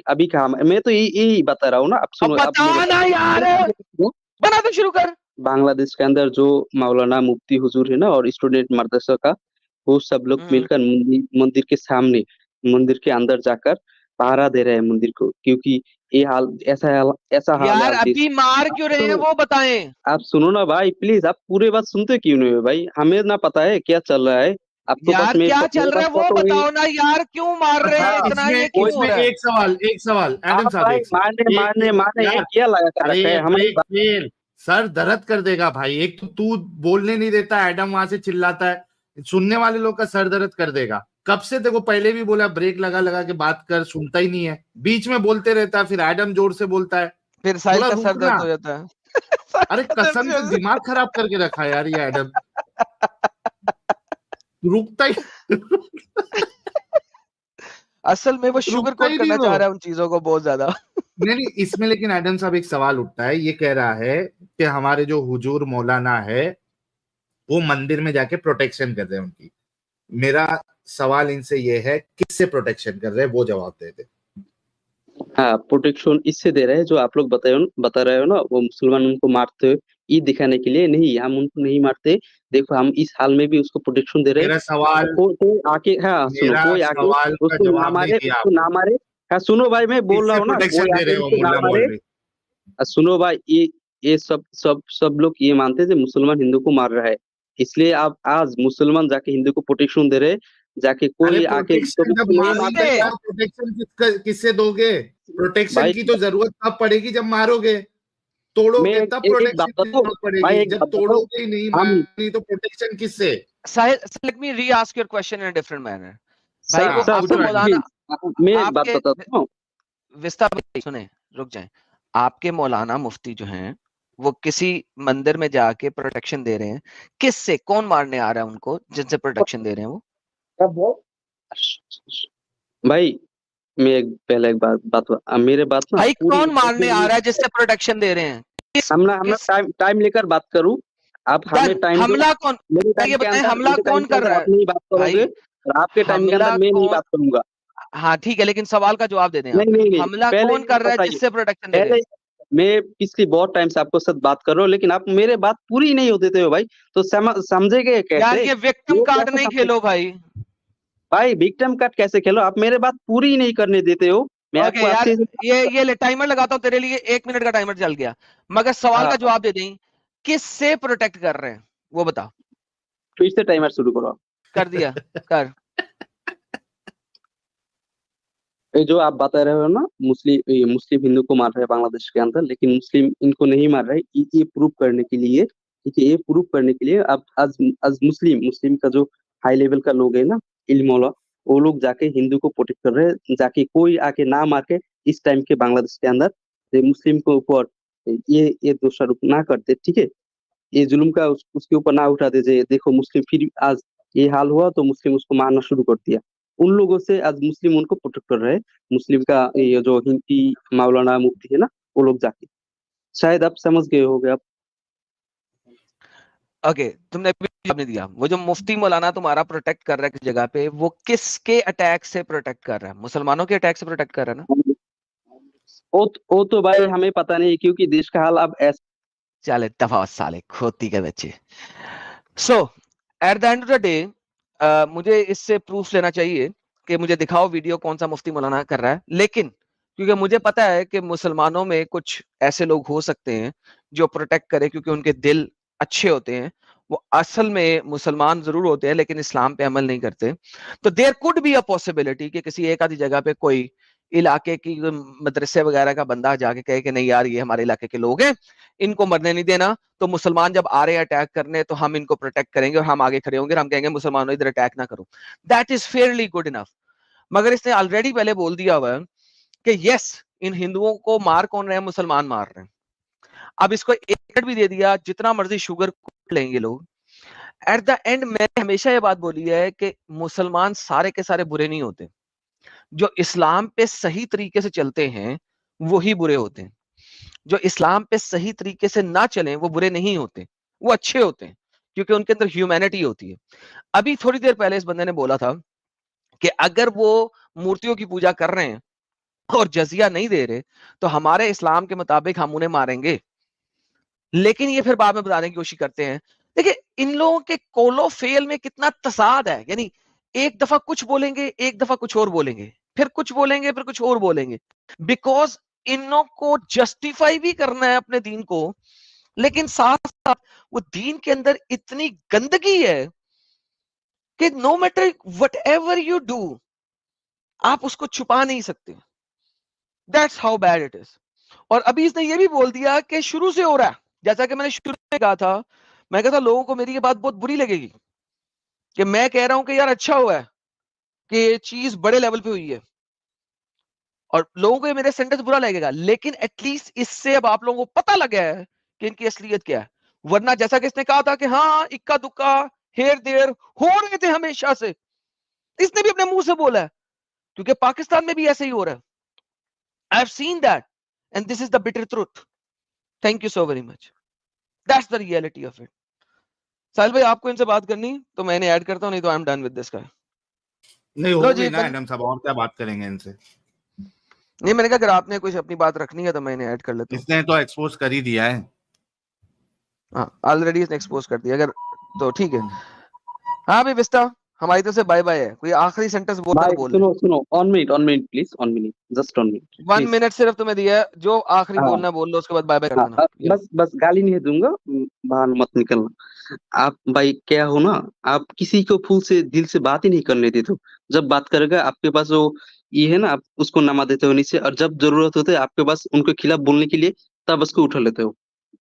अभी कहा, मैं तो यही बता रहा हूँ ना, आप अब सुनो, आप मेरे बता ना यार, बात। बना तो शुरू कर। बांग्लादेश के अंदर जो मौलाना मुफ्ती हुजूर है ना, और स्टूडेंट मदरसा का, वो सब लोग मिलकर मंदिर के सामने, मंदिर के अंदर जाकर पहरा दे रहे हैं मंदिर को, क्योंकि ये हाल ऐसा हाल है यार आप देश। अभी मार क्यों रहे हैं वो बताएं। आप सुनो ना भाई, प्लीज, आप पूरे बात सुनते क्यों नहीं हो भाई? हमें ना पता है क्या चल रहा है, आपको बस यार क्या चल मेरे रहा पास है वो फोटो हुई। बताओ ना यार, क्यों मार रहे अच्छा, हैं इतना, इसमें ये क्यों हो इसमें रहा है? एक सवाल आप एडम साहब, भाई एक सेकंड, मारने मारने मारने ये यार, क्या लगा कर अरे रखा है हमारे ब्रेक फेल, सर दर्द कर देगा भाई। एक तो तू बोलने नहीं देता, एडम वहां से चिल्लाता है, सुनने वाले लोग का सर दर्द कर देगा। कब से देखो, पहले भी बोला ब्रेक लगा लगा के बात कर, सुनता ही नहीं है, बीच में बोलते रहता है, फिर एडम जोर से बोलता है, फिर साहिल थोड़ा का सर रुकना। दर्द हो जाता है। अरे कसम से दिमाग खराब करके रखा है यार ये एडम, रुकता ही असल में वो शुगर रुकता कोट ही नहीं करना वो। चाह रहा है उन चीजों को बहुत ज्यादा। नहीं, इसमें लेकिन एडम साहब एक सवाल उठता है, ये कह रहा है कि हमारे जो हुजूर मौलाना है वो मंदिर में जाके प्रोटेक्शन कर रहे हैं उनकी। मेरा सवाल इनसे ये है, किससे प्रोटेक्शन कर रहे हैं, वो जवाब दे दे। हाँ, प्रोटेक्शन इससे दे रहे हैं, जो आप लोग बता रहे हो ना, वो मुसलमान उनको मारते हो ईद दिखाने के लिए। नहीं, हम उनको नहीं मारते। देखो, हम इस हाल में भी उसको प्रोटेक्शन दे रहे हैं। मेरा सवाल कोई आके, हाँ सुनो, मेरा कोई आके सवाल का उसको ना जवाब नहीं मारे, दिया उसको आपने। ना मारे। हाँ सुनो भाई, मैं बोल रहा किससे हूँ ना, कोई प्रोटेक्शन दे आके रहे हो उसको ना मुल्ला मारे। मौलवी? सुनो भाई, ये सब लोग ये मानते हैं कि मुसलमान हिंदू को मार रहा है, इसलिए आप आज मुसलमान जाके हिंदू को प्रोटेक्शन दे रहे हैं। जाके अरे कोई आके तो प्रोटेक्शन जब नहीं मारोगे मारते यार, प्रोटेक्शन किससे दोगे? प्रोटेक्शन भाई। की तो जरूरत तब पड़ेगी जब मारोगे, मैं तोड़ोगे तब एक बात प्रोटेक्शन की बताऊं जरूरत भाई, पड़ेगी। एक जब बात बताऊं। तोड़ोगे ही नहीं, हम मारनी तो प्रोटेक्शन किससे? साहिल, लेट मी री ask your question in a different manner. भाई सर वो सर आपके पूछो सर एडम। मौलाना, प्लीज, मैं एक बात आपके बताता हूँ। विस्तार सुने, रुक जाएं। आपके मौलाना मुफ्ती जो हैं वो किसी मंदिर में जाके प्रोटेक्शन दे रहे हैं, किससे? कौन मारने आ रहा है उनको जिनसे प्रोटेक्शन दे रहे हैं वो? भाई मैं पहले एक मेरे बात ना भाई पूरी कौन मारने आ रहा है जिससे प्रोटेक्शन दे रहे हैं? हमने किस टाइम लेकर बात करूं। आप हमें डन, टाइम दो। हमला कौन, मेरे टाइम ये के बताएं, अंदर हमला कौन कर रहा आप है? नहीं बात करोगे, भाई और आपके टाइम के अंदर हमला मैं नहीं कौन, बात करूंगा। हाँ ठीक है, लेकिन सवाल का जवाब दे दें आप। नहीं नहीं नहीं, हमला पहले कौन ये कर रहा है बताइए। जिससे प्रोटेक्शन दे रहे पहले हैं? मैं पिछली बहुत टाइम से आपको साथ बात कर रहा हूँ, लेकिन आप मेरे बात पूरी नहीं होते थे भाई, तो समझेगे यार कैसे? ये विक्टिम ये कार्ड कैसे नहीं समझे? खेलो भाई। भाई विक्टिम कार्ड कैसे खेलो? आप मेरे बात पूरी नहीं करने देते हो। मैं ओके आपको यार, अच्छे से ये ले टाइमर लगाता हूँ तेरे लिए, 1 मिनट का टाइमर चल गया, मगर सवाल हाँ, का जवाब दे दें, किससे प्रोटेक्ट कर रहे हैं वो बता। फिर से टाइमर शुरू करो। कर दिया, कर। ये जो आप बता रहे हो ना, मुस्लिम हिंदू को मार रहे हैं बांग्लादेश के अंदर, लेकिन मुस्लिम इनको नहीं मार रहे। ये प्रूव करने के लिए, ठीक है, ये प्रूव करने के लिए आप आज मुस्लिम का जो हाई लेवल का लोग है ना, इल्म वाला, वो लोग जाके हिंदू को प्रोटेक्ट कर रहे हैं, जाके कोई आके ना मार के इस टाइम के बांग्लादेश के अंदर ये मुस्लिम के ऊपर ये दोषारोप ना करते, ठीक है, ये जुल्म का उसके ऊपर ना उठाते। देखो मुस्लिम फिर आज ये हाल हुआ तो मुस्लिम उसको मारना शुरू कर दिया। उन लोगों से आज मुस्लिम उनको प्रोटेक्ट कर रहे हैं। मुस्लिम का ये जो हिंदी मौलाना मुफ्ती है ना, वो लोग जाके, शायद आप समझ गए होगे आप। ओके, तुमने अभी जवाब नहीं दिया। वो जो मुफ्ती मौलाना तुम्हारा प्रोटेक्ट कर रहा है किस जगह पे, वो किसके अटैक से प्रोटेक्ट कर रहा है? मुसलमानों के अटैक से प्रोटेक्ट कर रहा है ना? वो तो भाई हमें पता नहीं, क्योंकि देश का हाल अब ऐसा। चले दफा साले खोती के बच्चे। So at the end of the day मुझे इससे प्रूफ लेना चाहिए कि मुझे दिखाओ वीडियो कौन सा मुफ्ती मौलाना कर रहा है, लेकिन क्योंकि मुझे पता है कि मुसलमानों में कुछ ऐसे लोग हो सकते हैं जो प्रोटेक्ट करे क्योंकि उनके दिल अच्छे होते हैं वो असल में मुसलमान जरूर होते हैं लेकिन इस्लाम पे अमल नहीं करते। तो there could be a possibility कि किसी एक आधी जगह पे कोई इलाके की मदरसे वगैरह का बंदा जाके कहे कि नहीं यार ये हमारे इलाके के लोग हैं, इनको मरने नहीं देना, तो मुसलमान जब आ रहे हैं अटैक करने तो हम इनको प्रोटेक्ट करेंगे और हम आगे खड़े होंगे और हम कहेंगे मुसलमानों इधर अटैक ना करो। That is fairly good enough. मगर इसने ऑलरेडी पहले बोल दिया हुआ है कि यस इन हिंदुओं को मार कौन रहे हैं, मुसलमान मार रहे हैं। अब इसको एक भी दे दिया, जितना मर्जी शुगर लेंगे लोग, एट द एंड मैंने हमेशा ये बात बोली है कि मुसलमान सारे के सारे बुरे नहीं होते, जो इस्लाम पे सही तरीके से चलते हैं वही बुरे होते हैं, जो इस्लाम पे सही तरीके से ना चलें वो बुरे नहीं होते, वो अच्छे होते हैं क्योंकि उनके अंदर ह्यूमैनिटी होती है। अभी थोड़ी देर पहले इस बंदे ने बोला था कि अगर वो मूर्तियों की पूजा कर रहे हैं और जजिया नहीं दे रहे तो हमारे इस्लाम के मुताबिक हम उन्हें मारेंगे। लेकिन ये फिर बाद में बताने की कोशिश करते हैं। देखिए इन लोगों के कोलो फेल में कितना तसाद है, यानी एक दफा कुछ बोलेंगे, एक दफा कुछ और बोलेंगे, फिर कुछ बोलेंगे, फिर कुछ और बोलेंगे, बिकॉज इन लोगों को जस्टिफाई भी करना है अपने दीन को, लेकिन साथ साथ वो दीन के अंदर इतनी गंदगी है कि no matter whatever you do आप उसको छुपा नहीं सकते। That's how bad it is. और अभी इसने ये भी बोल दिया कि शुरू से हो रहा है, जैसा कि मैंने शुरू में कहा था, मैं कहता लोगों को मेरी ये बात बहुत बुरी लगेगी कि मैं कह रहा हूं कि यार अच्छा हुआ है कि ये चीज बड़े लेवल पे हुई है और लोगों को ये मेरे सेंटेंस बुरा लगेगा, लेकिन एटलीस्ट इससे अब आप लोगों को पता लगा है कि इनकी असलियत क्या है। वरना जैसा कि इसने कहा था कि हाँ इक्का दुक्का हेर देर हो रहे थे हमेशा से, इसने भी अपने मुंह से बोला है, क्योंकि पाकिस्तान में भी ऐसे ही हो रहा है। I have seen that and this is the bitter truth. Thank you so very much. That's the reality of it. Sahil भाई आपको इनसे बात करनी तो मैं इन्हें ऐड करता हूं, नहीं तो I am done with this guy. नहीं लो हो जी, गई ना एडम साहब, और क्या बात करेंगे इनसे। नहीं मैंने कहा अगर आपने कुछ अपनी बात रखनी है तो मैं इन्हें ऐड कर लेता हूँ। इसने तो एक्सपोज कर ही दिया है। हाँ ऑलरेडी इसने एक्सपोज कर दिया, अगर तो ठीक है। हाँ भाई विस्टा हमारी तरफ से बाय बाय है, कोई आखिरी सेंटेंस बोलना भाई तो बोल ले। सुनो 1 minute please, 1 minute, just 1 minute 1 please. Minute सिर्फ तुम्हें दिया है, जो आखिरी हाँ बोलना बोल लो, उसके बाद बाय बाय कर हाँ, देना। बस गाली नहीं दूंगा, बाहर मत निकलना। आप भाई क्या हो ना, आप किसी को फूल से दिल से बात ही नहीं करने देते हो। जब बात करेगा आपके पास वो ये है ना, आप उसको नमा देते हो नीचे, और जब जरूरत होती है आपके पास उनके खिलाफ बोलने के लिए तब उसको उठा लेते हो।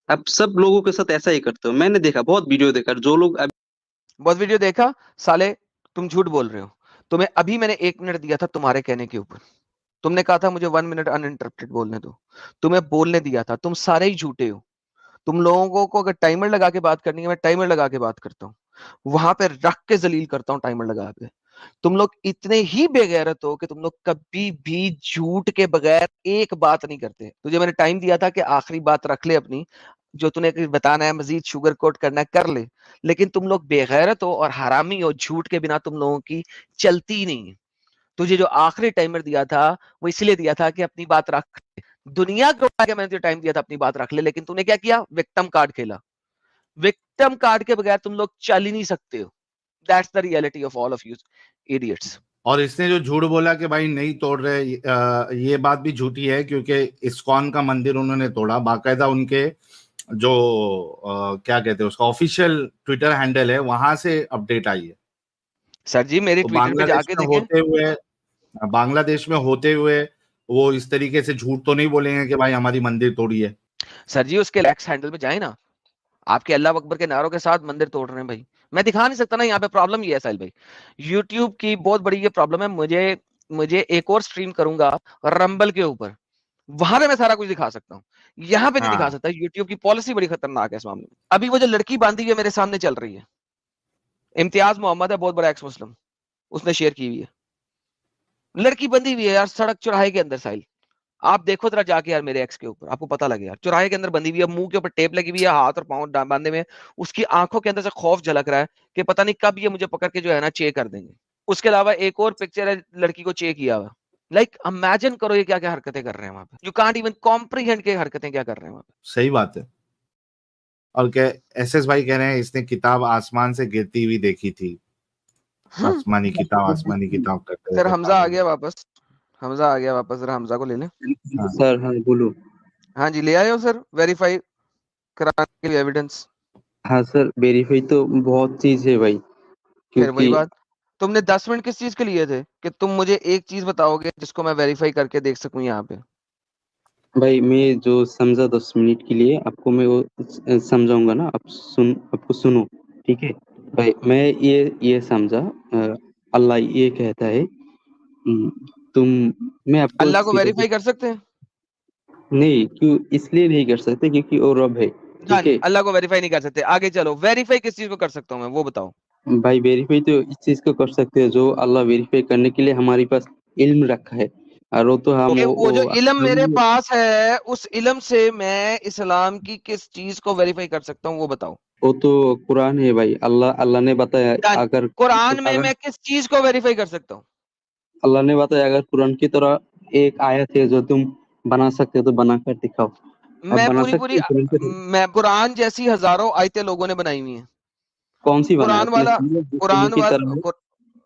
आप सब लोगों के साथ ऐसा ही करते हो, मैंने देखा, बहुत वीडियो देखा, जो लोग बहुत वीडियो देखा साले, तुम झूठ बोल रहे हो। तुम्हें अभी मैंने 1 मिनट दिया था तुम्हारे कहने के ऊपर, तुमने कहा था मुझे 1 मिनट अनइंटरप्टेड बोलने दो, तुम्हें बोलने दिया था। तुम सारे ही झूठे हो। तुम लोगों को अगर टाइमर लगा के बात करनी है, मैं टाइमर लगा के बात करता हूँ, वहां पे रख के जलील करता हूँ टाइमर लगा के। तुम लोग इतने ही बेगैरत हो कि तुम लोग कभी भी झूठ के बगैर एक बात नहीं करते। तुझे मैंने टाइम दिया था कि आखिरी बात रख ले अपनी, जो तूने बताना है मजीद शुगर कोट करना है कर ले, लेकिन तुम लोग बेगैरत हो और हरामी हो, झूठ के बिना तुम लोगों की चलती ही नहीं है। तुझे जो आखिरी टाइमर दिया था वो इसलिए दिया था कि अपनी बात रख ले। दुनिया को मैंने तुझे टाइम दिया था अपनी बात रख ले, लेकिन तूने क्या किया, विक्टिम कार्ड खेला। विक्टिम कार्ड के बगैर तुम लोग चल ही नहीं सकते हो। That's the reality of all of you idiots. और इसने जो झूठ बोला कि भाई नहीं तोड़ रहे, ये बात भी झूठी है, क्योंकि इस्कॉन का मंदिर उन्होंने तोड़ा। बाकायदा उनके जो क्या कहते हैं उसका ऑफिशियल ट्विटर हैंडल है, वहां से अपडेट आई है। सर जी मेरी तो ट्विटर पे जाके देखें। बांग्लादेश में होते हुए वो इस तरीके से झूठ तो नहीं बोलेंगे कि भाई हमारी मंदिर तोड़ी है। सर जी उसके एक्स हैंडल में जाए ना, आपके अल्लाह अकबर के नारों के साथ मंदिर तोड़ रहे हैं भाई। मैं दिखा नहीं सकता ना, यहाँ पे प्रॉब्लम ये है साहिल भाई, यूट्यूब की बहुत बड़ी ये प्रॉब्लम है। मुझे एक और स्ट्रीम करूंगा रंबल के ऊपर, वहां पे मैं सारा कुछ दिखा सकता हूँ, यहाँ पे नहीं दिखा सकता। यूट्यूब की पॉलिसी बड़ी खतरनाक है इस मामले में। अभी वो जो लड़की बांधी हुई है मेरे सामने चल रही है, इम्तियाज मोहम्मद है, बहुत बड़ा एक्स मुस्लिम, उसने शेयर की हुई है। लड़की बंधी हुई है यार सड़क चौराहे के अंदर। साहिल आप देखो जरा जाके यार मेरे एक्स के ऊपर, आपको पता लगे यार, चौराहे के अंदर बंधी हुई है, मुंह के ऊपर टेप लगी हुई है, हाथ और पांव बांधे में, उसकी आंखों के अंदर से खौफ झलक रहा है कि पता नहीं कब ये मुझे पकड़ के जो है ना चे कर देंगे। उसके अलावा एक और पिक्चर है लड़की को चे किया हुआ। लाइक इमेजिन करो ये क्या क्या हरकतें कर रहे हैं वहां पे। यू कांट इवन कॉम्प्रीहेंड के हरकतें क्या कर रहे हैं वहां पे। सही बात है। और क्या एसएस भाई कह रहे हैं इसने किताब आसमान से गिरती हुई देखी थी। आसमानी किताब करते सर हमजा आ गया वापस, हमजा आ गया वापस, जरा हमजा को ले लें। सर हाँ बोलो। हाँ जी ले आए हो सर, वेरीफाई कराने के लिए एविडेंस। हाँ सर, वेरीफाई तो बहुत चीज है भाई, फिर वही क्योंकि बात, तुमने 10 मिनट किस चीज के लिए थे कि तुम मुझे एक चीज बताओगे जिसको मैं वेरीफाई करके देख सकूं यहाँ पे? भाई मैं जो समझा 10 मिनट के लिए आपको मैं वो समझाऊंगा ना, आपको सुनो, ठीक है भाई। मैं ये समझा, अल्लाह ये कहता है, तुम, मैं आपको अल्लाह को सीधा वेरीफाई कर सकते हैं? नहीं, क्यों इसलिए नहीं कर सकते क्योंकि वो रब है, ठीक डन, है अल्लाह को वेरीफाई नहीं कर सकते। आगे चलो, वेरीफाई किस चीज को कर सकता हूँ मैं, वो बताओ। भाई। वेरीफाई तो इस चीज को कर सकते हैं जो अल्लाह वेरीफाई करने के लिए हमारे पास इल्म रखा है, और वो तो हम ओके, वो जो इल्म मेरे हम- पास है, उस इल्म से मैं इस्लाम की किस चीज को वेरीफाई कर सकता हूँ, वो बताओ। वो तो कुरान है भाई। अल्लाह अल्लाह ने बताया, डन, अगर कुरान में अगर मैं किस चीज को वेरीफाई कर सकता हूँ? अल्लाह ने बताया अगर कुरान की तरह एक आयत है जो तुम बना सकते हो तो बना कर दिखाओ। आप मैं बना पूरी सकते पूरी हो कुरान की तरह? मैं कुरान जैसी हजारों आयतें लोगों ने बनाई हुई हैं। कौन सी बनाया कुरान आपने वाला, सुनी है जिस कुरान कुरान की वाला तरह है?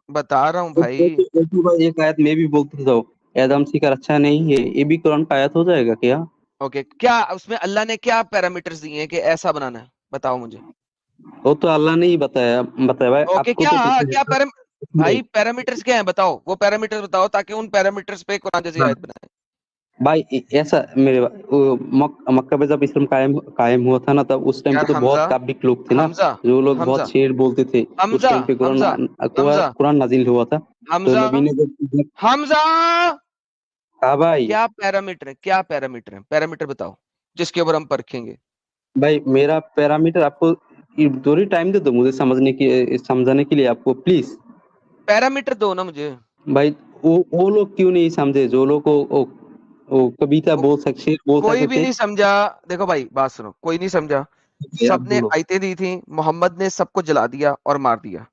बता रहा हूँ भाई। तो भाई एक आयत मैं भी बोलते जाओ, एदम सीकर अच्छा नहीं है, ये भी कुरान का आयत हो जाएगा क्या? ओके, क्या उसमें अल्लाह ने क्या पैरामीटर्स दिए हैं कि ऐसा बनाना है, बताओ मुझे। वो तो अल्लाह ने ही बताया बताया भाई, ओके, आपको क्या तो कुछ क्या नहीं भाई पैरामीटर्स क्या है, बताओ वो पैरामीटर्स बताओ, ताकि उन पैरामीटर्स पे कुरान जैसी भाई। आयत बनाए। भाई ऐसा मक्का में जब इस्लाम कायम कायम हुआ था ना, तब उस टाइम पे यार तो बहुत हमजा, काबिक लोग थे ना, हमजा, जो लोग हमजा, बहुत शेर बोलते थे। उस हमजा, टाइम पे हमजा, हमजा, कुरान नाजिल हुआ था, तो हमजा, नबी ने जब हमजा, हाँ भाई। क्या पैरामीटर है, क्या पैरामीटर है, पैरामीटर बताओ जिसके ऊपर हम परखेंगे। भाई मेरा पैरामीटर आपको थोड़ी टाइम दे दो मुझे समझाने के लिए आपको, प्लीज। पैरामीटर दो ना मुझे। भाई वो लोग क्यों नहीं समझे जो लोग वो कविता को, बोल सकते, शेर बोल कोई सकते भी थे? नहीं समझा। देखो भाई, बात सुनो, कोई नहीं समझा। भाई आप सबने बोलो। आयतें दी थी, मोहम्मद ने सबको जला दिया और मार दिया।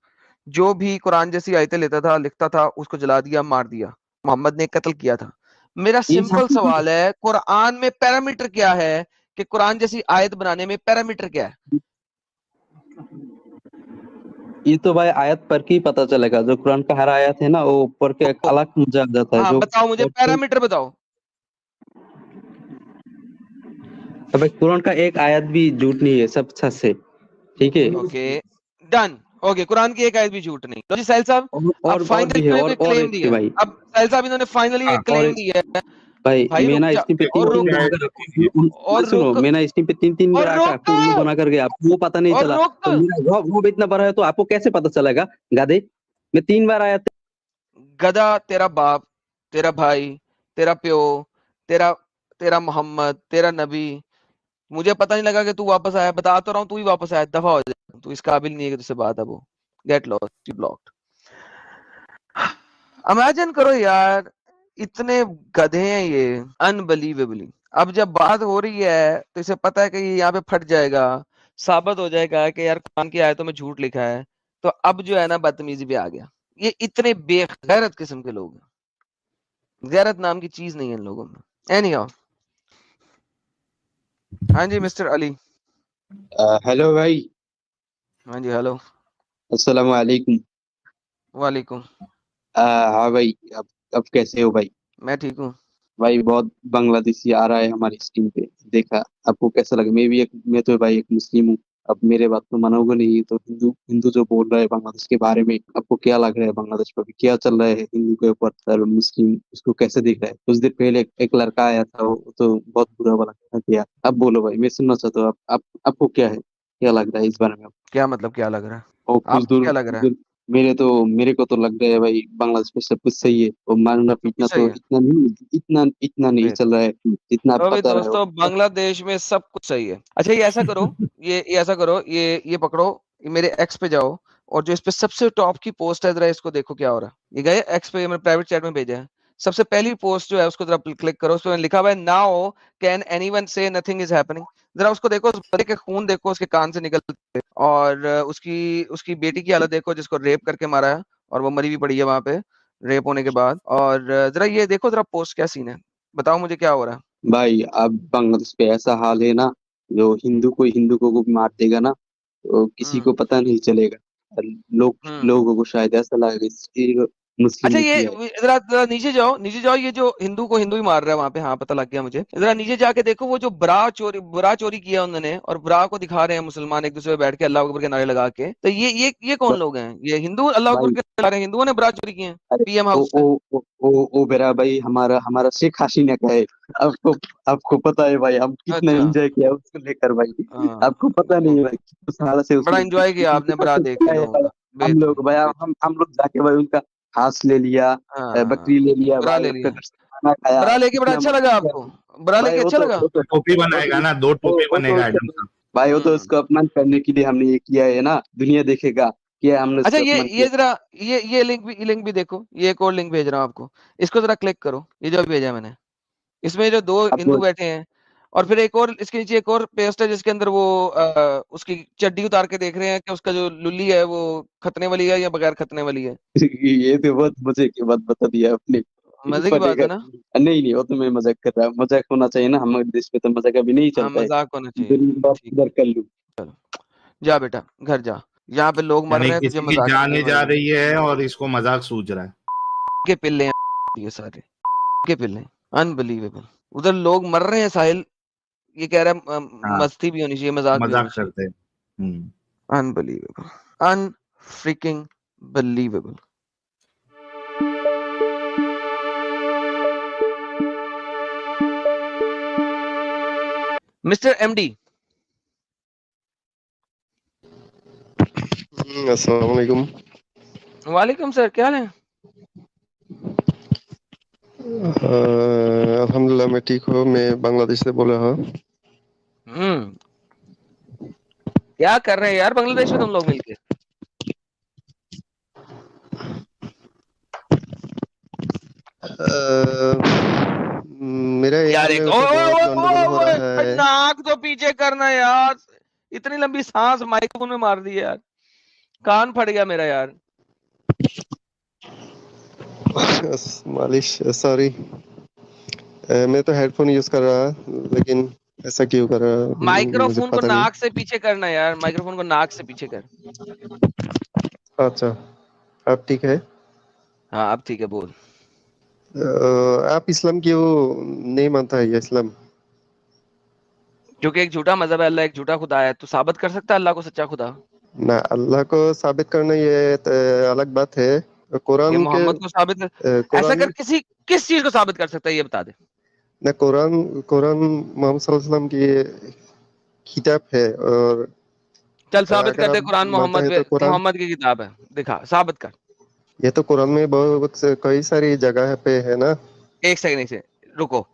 जो भी कुरान जैसी आयतें लेता था, लिखता था, उसको जला दिया, मार दिया। मोहम्मद ने कत्ल किया था। मेरा ये सिंपल सब सवाल है, कुरान में पैरामीटर क्या है, कि कुरान जैसी आयत बनाने में पैरामीटर क्या है? ये तो भाई आयत पर की पता चलेगा, जो कुरान का हर आयत है ना वो ऊपर के एक अलग मजा आ जाता है हाँ, जो। बताओ मुझे, पैरामीटर बताओ। तो भाई कुरान का एक आयत भी झूठ नहीं है, सब सच है, ठीक है। Okay, done. ओके, कुरान की एक आयत भी झूठ नहीं। लो जी साहिल साहब, अब और भी है, फाइनली कोई और क्लेम एक है दिया है। भाई। अब साहिल साहब, इन्होंने फाइनली हाँ, एक और क्लेम एक दिया है। भाई, भाई मैं रुक ना जा, स्टीम पे तीन और तीन रुक, बना कर और सुनो, रुक, मैं ना स्टीम पे तीन और बार रुक, आपको बना करके आपको वो पता नहीं और चला, रुक। तो मेरा जॉब इतना बड़ा है तो आपको कैसे पता चलेगा गाधे? मैं 3 बार आया था। गधा तेरा बाप, तेरा भाई, तेरा प्यो, तेरा तेरा मोहम्मद, तेरा नबी। मुझे पता नहीं लगा कि तू वापस आया। बता तो रहा हूँ, तू ही वापस आया, दफा हो जाए। तू इस काबिल नहीं है कि तुझसे बात है वो। Get lost, you blocked. Imagine करो यार, इतने गधे हैं ये, अनबिलीवेबली। अब जब बात हो रही है तो इसे पता है कि ये यहाँ पे फट जाएगा, साबित हो जाएगा कि यार कुरान की आयतों में झूठ लिखा है। तो अब जो है ना, बदतमीजी पे आ गया। ये इतने बेगैरत किस्म के लोग हैं। गैरत नाम की चीज नहीं है इन लोगों में। एनी हाउ, हाँ जी मिस्टर अली। हेलो भाई। हाँ जी, हेलो। अस्सलाम वालेकुम। वालेकुम। हाँ भाई, अब कैसे हो भाई? मैं ठीक हूँ। भाई बहुत बांग्लादेशी आ रहा है हमारी टीम पे, देखा? आपको कैसा लगा? मैं तो भाई एक मुस्लिम हूँ। अब मेरे बात तो मानोगे नहीं, तो हिंदू हिंदू जो बोल रहा है बांग्लादेश के बारे में, आपको क्या लग रहा है? बांग्लादेश पर क्या चल रहा है हिंदू के ऊपर, और मुस्लिम उसको कैसे देख रहा है? कुछ देर पहले एक लड़का आया था, वो तो बहुत बुरा वाला था किया। अब बोलो भाई, मैं सुनना चाहता हूँ। आपको क्या लग रहा है इस बारे में? क्या मतलब क्या लग रहा है? और आपको क्या लग रहा है? मेरे को तो लग रहा है भाई बांग्लादेश में सब कुछ सही है, और मारना सब पीटना कुछ सही तो है। इतना नहीं फिर चल रहा है जितना आप तो भी बता रहे हो। दोस्तों, बांग्लादेश में सब कुछ सही है। अच्छा, ये ऐसा करो, ये ऐसा करो, ये पकड़ो, ये मेरे एक्स पे जाओ, और जो इस पे सबसे टॉप की पोस्ट है, जरा इसको देखो क्या हो रहा है। ये गए एक्स पे, मैंने प्राइवेट चैट में भेजा है। सबसे पहली पोस्ट जो है उसको जरा क्लिक करो। उस पर लिखा हुआ है, नाउ कैन एनीवन से नथिंग इज हैपनिंग। जरा उसको देखो, उस बंदे के खून देखो, उसके कान से निकलते, और उसकी उसकी बेटी की हालत देखो, जिसको रेप करके मारा है, और वो मरी भी पड़ी है वहां पे रेप होने के बाद। और जरा ये देखो, जरा पोस्ट क्या सीन है, बताओ मुझे क्या हो रहा है। भाई अब बांग्लादेश पे ऐसा हाल है ना, जो हिंदू को मार देगा ना, तो किसी हम्म, को पता नहीं चलेगा। और लोगों को शायद ऐसा लगेगा मुस्लिम अच्छा ने ये किया है। जरा नीचे जाओ, ये जो हिंदू को हिंदू ही मार रहा है वहां पे, हाँ पता लग गया मुझे। जरा नीचे जाके देखो, वो जो बरा चोरी किया उन्होंने, और बरा को दिखा रहे हैं मुसलमान एक दूसरे पे बैठ के अल्लाह अकबर के नारे लगा के। तो ये कौन ब- लोग हैं? ये हिंदू अल्लाह अकबर भाई के नारे लगा रहे हैं, हिंदुओं ने बरा चोरी किए हैं अरे पीएम ओ हाउस ओ से। ओ बेरा भाई, हमारा हमारा शेख हसीना का है। आपको आपको पता है भाई, हम कितना अच्छा। एंजॉय किया उसको लेकर भाई। हाँ। आपको पता नहीं है भाई, किस साल से बड़ा उसने एंजॉय किया आपने कितना बरा कुछ देख के किया है लोगों भाई। का। हम बेहतर लोग भाई, बेहतर। हम लोग जाके भाई उनका घास ले लिया, बकरी हाँ, ले लिया बरा भाई, ले उसका लिया। खाना खाया, बरा लेके बड़ा कितना अच्छा मजा लगा किया। आपको? बरा भाई लेके अच्छा लगा? टोपी बनाएगा ना, 2 टोपी बनेगा उसको एडम का। भाई, वो तो हम्म। उसको अपमान करने के लिए हमने ये किया है ना, दुनिया देखेगा कि हमने अच्छा उसको अपमान ये किया। जरा ये लिंक भी देखो, ये एक और लिंक भेज रहा हूँ आपको। इसको जरा क्लिक करो, ये जो भेजा मैंने। इसमें जो 2 आपको हिंदू बैठे हैं, और फिर एक और इसके नीचे एक और पेस्ट है जिसके अंदर वो उसकी चड्डी उतार के देख रहे हैं कि उसका जो लुल्ली है वो खतने वाली है या बगैर खतने वाली है। ये तो बहुत मजे की बात बता दी आपने। मजे की बात पड़ेगा है ना? नहीं नहीं, वो तो मैं मजाक कर रहा, मजाक होना चाहिए ना, हमारे देश में तो मजाक अभी नहीं हाँ, चलता है। मजाक होना चाहिए। इधर बात ठीक इधर है, कर लूं। चलो जा बेटा, घर जा। यहाँ पे लोग मर यानी रहे हैं, तुझे किसी की मजाक जाने जा मजाक रही है और इसको मजाक सूझ रहा है। के पिल्ले हैं ये सारे के पिल्ले। अनबिलीवेबल। उधर लोग मर रहे हैं साहिल, ये कह रहा है हाँ, मस्ती भी होनी चाहिए, मजाक भी होना मजाक चाहिए। करते हैं। Unbelievable, unfreaking believable. Mister MD. अस्सलाम वालेकुम। वालेकुम सर, क्या हाल है? अल्हम्दुलिल्लाह मैं ठीक हूँ। मैं बांग्लादेश से बोल रहा हूँ। क्या कर रहे हैं यार बांग्लादेश में तुम लोग मिलके? मेरा यार एरिया एक में ओ, तो ओ, बहुत ओ, गंडगोल हो ओ, रहा ओ, है। नाक तो पीछे करना यार। इतनी लंबी सांस माइक्रोफोन में मार दी यार, कान फट गया मेरा यार। मालिश, सॉरी। मैं तो हेडफोन यूज कर रहा, लेकिन ऐसा क्यों कर रहा मुझे माइक्रोफोन को पता नहीं। नाक से पीछे करना यार, माइक्रोफोन को नाक से पीछे कर। अच्छा, अब ठीक है। हाँ अब ठीक है, बोल। आप इस्लाम क्यों नहीं मानता है? ये इस्लाम क्योंकि एक झूठा मजहब है, अल्लाह एक झूठा खुदा है। तू साबित कर सकता है अल्लाह को सच्चा खुदा? ना, अल्लाह को साबित करना ये अलग बात है। ये कुरान के मोहम्मद को साबित कर। ऐसा कुरान कर, किस चीज को साबित कर सकता है ये बता दे। न, कुरान कुरान मोहम्मद सल्लल्लाहु अलैहि वसल्लम की किताब है। और चल साबित अगर कर दे, आप कुरान मानते हैं तो कुरान, मोहम्मद की किताब है, दिखा साबित कर। ये तो कुरान में बहुत कई सारी जगह पे है ना। एक सेकंड से रुको।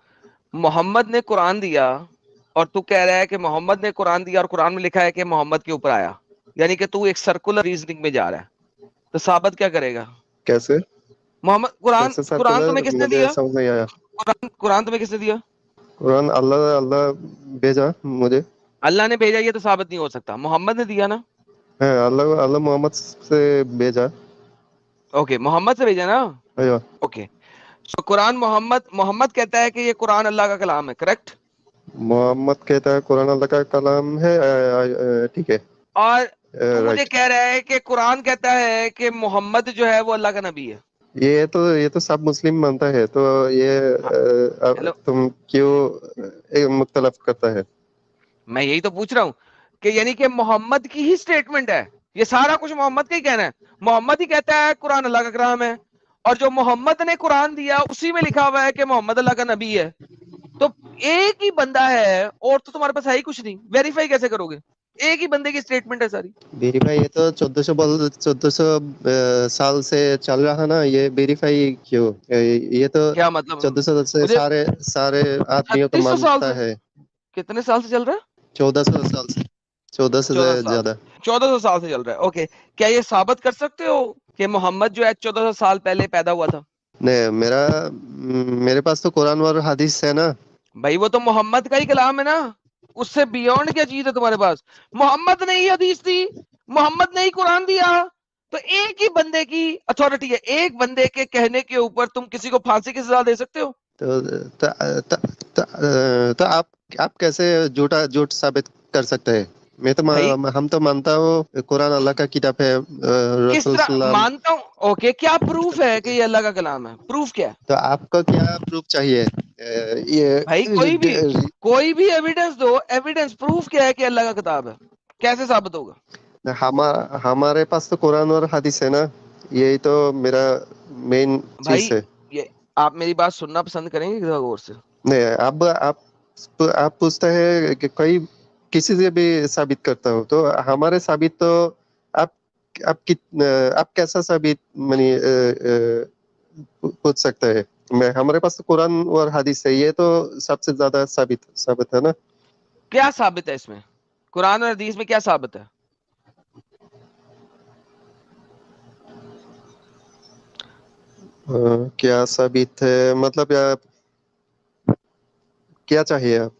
मोहम्मद ने कुरान दिया, और तू कह रहा है कि मोहम्मद ने कुरान दिया और कुरान में लिखा है कि मोहम्मद के ऊपर आया, यानी कि तू एक सर्कुलर रीजनिंग में जा रहा है। तो साबित क्या करेगा? कैसे मोहम्मद कुरान कैसे कुरान तुम्हें सर्कुलर, किसने मुझे दिया? समझ नहीं आया। कुरान तुम्हें किसने दिया? कुरान अल्लाह अल्लाह भेजा मुझे। अल्लाह ने भेजा, ये तो साबित नहीं हो सकता। मोहम्मद ने दिया ना? है, अल्लाह अल्लाह मोहम्मद से भेजा। ओके, मोहम्मद से भेजा ना? अयो, ओके, सो कुरान मोहम्मद कहता है कि ये कुरान अल्लाह का कलाम है, करेक्ट? मोहम्मद कहता है कुरान अल्लाह का कलाम है। ठीक है। और तू मुझे राइट। कह रहा है कि कुरान कहता है कि मोहम्मद जो है वो अल्लाह का नबी है। ये तो सब मुस्लिम मानता है, तो ये हाँ, हेलो, तुम क्यों मुख्तलफ करता है? मैं यही तो पूछ रहा हूँ कि यानी कि मोहम्मद की ही स्टेटमेंट है, ये सारा कुछ मोहम्मद का ही कहना है। मोहम्मद ही कहता है कुरान अल्लाह का कलाम है, और जो मोहम्मद ने कुरान दिया उसी में लिखा हुआ है कि मोहम्मद अल्लाह का नबी है। तो एक ही बंदा है, और तो तुम्हारे पास है ही कुछ नहीं, वेरीफाई कैसे करोगे? एक ही बंदे की स्टेटमेंट है सारी। वेरीफाई, ये तो 1400 साल से चल रहा ना, ये वेरीफाई क्यों? ये तो क्या मतलब? 1400 से मुझे सारे सारे आदमियों को 3600 साल मानता से, है। कितने साल से चल रहा है? 1400 साल से, 1400 14 से साल ज्यादा। 1400 साल से चल रहा है। ओके, क्या ये साबित कर सकते हो कि मोहम्मद जो है 1400 साल पहले पैदा हुआ था? नहीं, मेरे पास तो कुरान और हदीस है ना। भाई वो तो मोहम्मद का ही कलाम है ना, उससे बियॉन्ड क्या चीज है तुम्हारे पास? मोहम्मद ने ही हदीस दी, मोहम्मद ने ही कुरान दिया, तो एक ही बंदे की अथॉरिटी है। एक बंदे के कहने के ऊपर तुम किसी को फांसी की सजा दे सकते हो? तो तो, तो, तो आप कैसे झूठ साबित कर सकते हैं? हम तो मानता हूँ कुरान अल्लाह का किताब है। किस तरह मानता हूँ? ओके, क्या प्रूफ है कि ये अल्लाह का कलाम है? प्रूफ क्या है? तो आपको क्या प्रूफ चाहिए? ये भाई कोई भी एविडेंस दो, एविडेंस प्रूफ क्या है कि अल्लाह का किताब है? कैसे साबित होगा? हमारे पास तो कुरान और हदीस है ना, यही तो मेरा मेन चीज है। ये आप मेरी बात सुनना पसंद करेंगे गौर से? नहीं, आप पूछते हैं कि कोई किसी से भी साबित करता हो, तो हमारे साबित तो आप कैसा साबित मानी पूछ सकते हैं? हमारे पास तो कुरान और हदीस है, ये तो सबसे ज्यादा साबित है ना। क्या साबित है इसमें? कुरान और हदीस में क्या साबित है? क्या साबित है मतलब क्या चाहिए आप?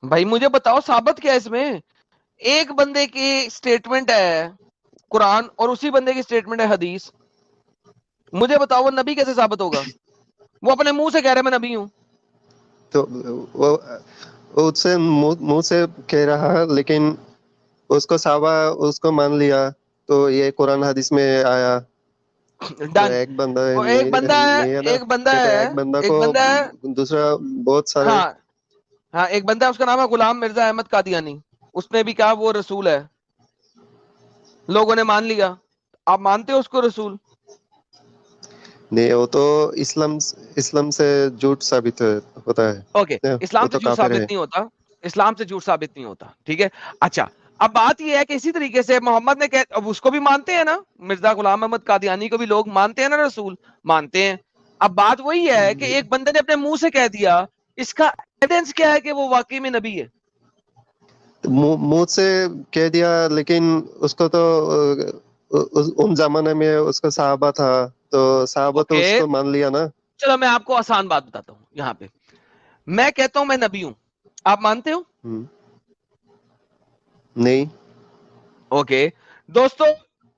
भाई मुझे बताओ साबित क्या है इसमें? एक बंदे की स्टेटमेंट है कुरान और उसी बंदे की स्टेटमेंट है हदीस। मुझे बताओ वो नबी कैसे साबित होगा? वो अपने मुंह से कह रहा है मैं नबी हूं। तो वो उससे मुंह से कह रहा है, लेकिन उसको साहबा उसको मान लिया, तो ये कुरान हदीस में आया। डन। एक बंदा है, एक बंदा है, एक बंदा को दूसरा बहुत सारे। हाँ एक बंदा है, उसका नाम है गुलाम मिर्जा अहमद कादियानी। उसने भी कहा वो रसूल है, लोगों ने मान लिया। आप मानते हो उसको रसूल? नहीं, वो तो इस्लाम से झूठ साबित होता है। ओके, इस्लाम से झूठ साबित नहीं होता, इस्लाम से झूठ साबित नहीं होता, ठीक है। अच्छा, अब बात यह है कि इसी तरीके से मोहम्मद ने अब उसको भी मानते हैं ना, मिर्जा गुलाम अहमद कादियानी को भी लोग मानते हैं ना, रसूल मानते हैं। अब बात वही है कि एक बंदे ने अपने मुंह से कह दिया, इसका एविडेंस क्या है कि वो वाकई में नबी है? मुंह से कह दिया, लेकिन उसको तो उन जमाने में उसका साहबा था, तो साहबा तो उसको मान लिया ना। चलो मैं आपको आसान बात बताता हूँ। यहाँ पे मैं कहता हूं मैं नबी हूं, आप मानते हो? नहीं। ओके दोस्तों,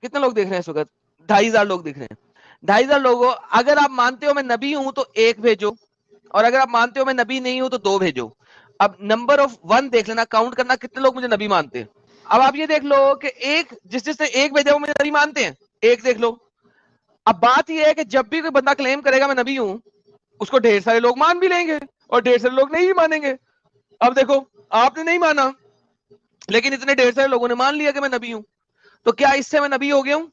कितने लोग देख रहे हैं इस वक्त? 2500 लोग देख रहे हैं। 2500 लोगों, अगर आप मानते हो मैं नबी हूं तो 1 भेजो, और अगर आप मानते हो मैं नबी नहीं हूं तो 2 भेजो। अब नंबर ऑफ 1 देख लेना, काउंट करना कितने लोग मुझे नबी मानते हैं। अब आप ये देख लो कि जिसने 1 भेजा वो मुझे नबी मानते हैं, 1 देख लो। अब बात यह है कि जब भी कोई बंदा क्लेम करेगा मैं नबी हूं, उसको ढेर सारे लोग मान भी लेंगे और ढेर सारे लोग नहीं भी मानेंगे। अब देखो, आपने नहीं माना, लेकिन इतने ढेर सारे लोगों ने मान लिया कि मैं नबी हूं, तो क्या इससे मैं नबी हो गया हूं?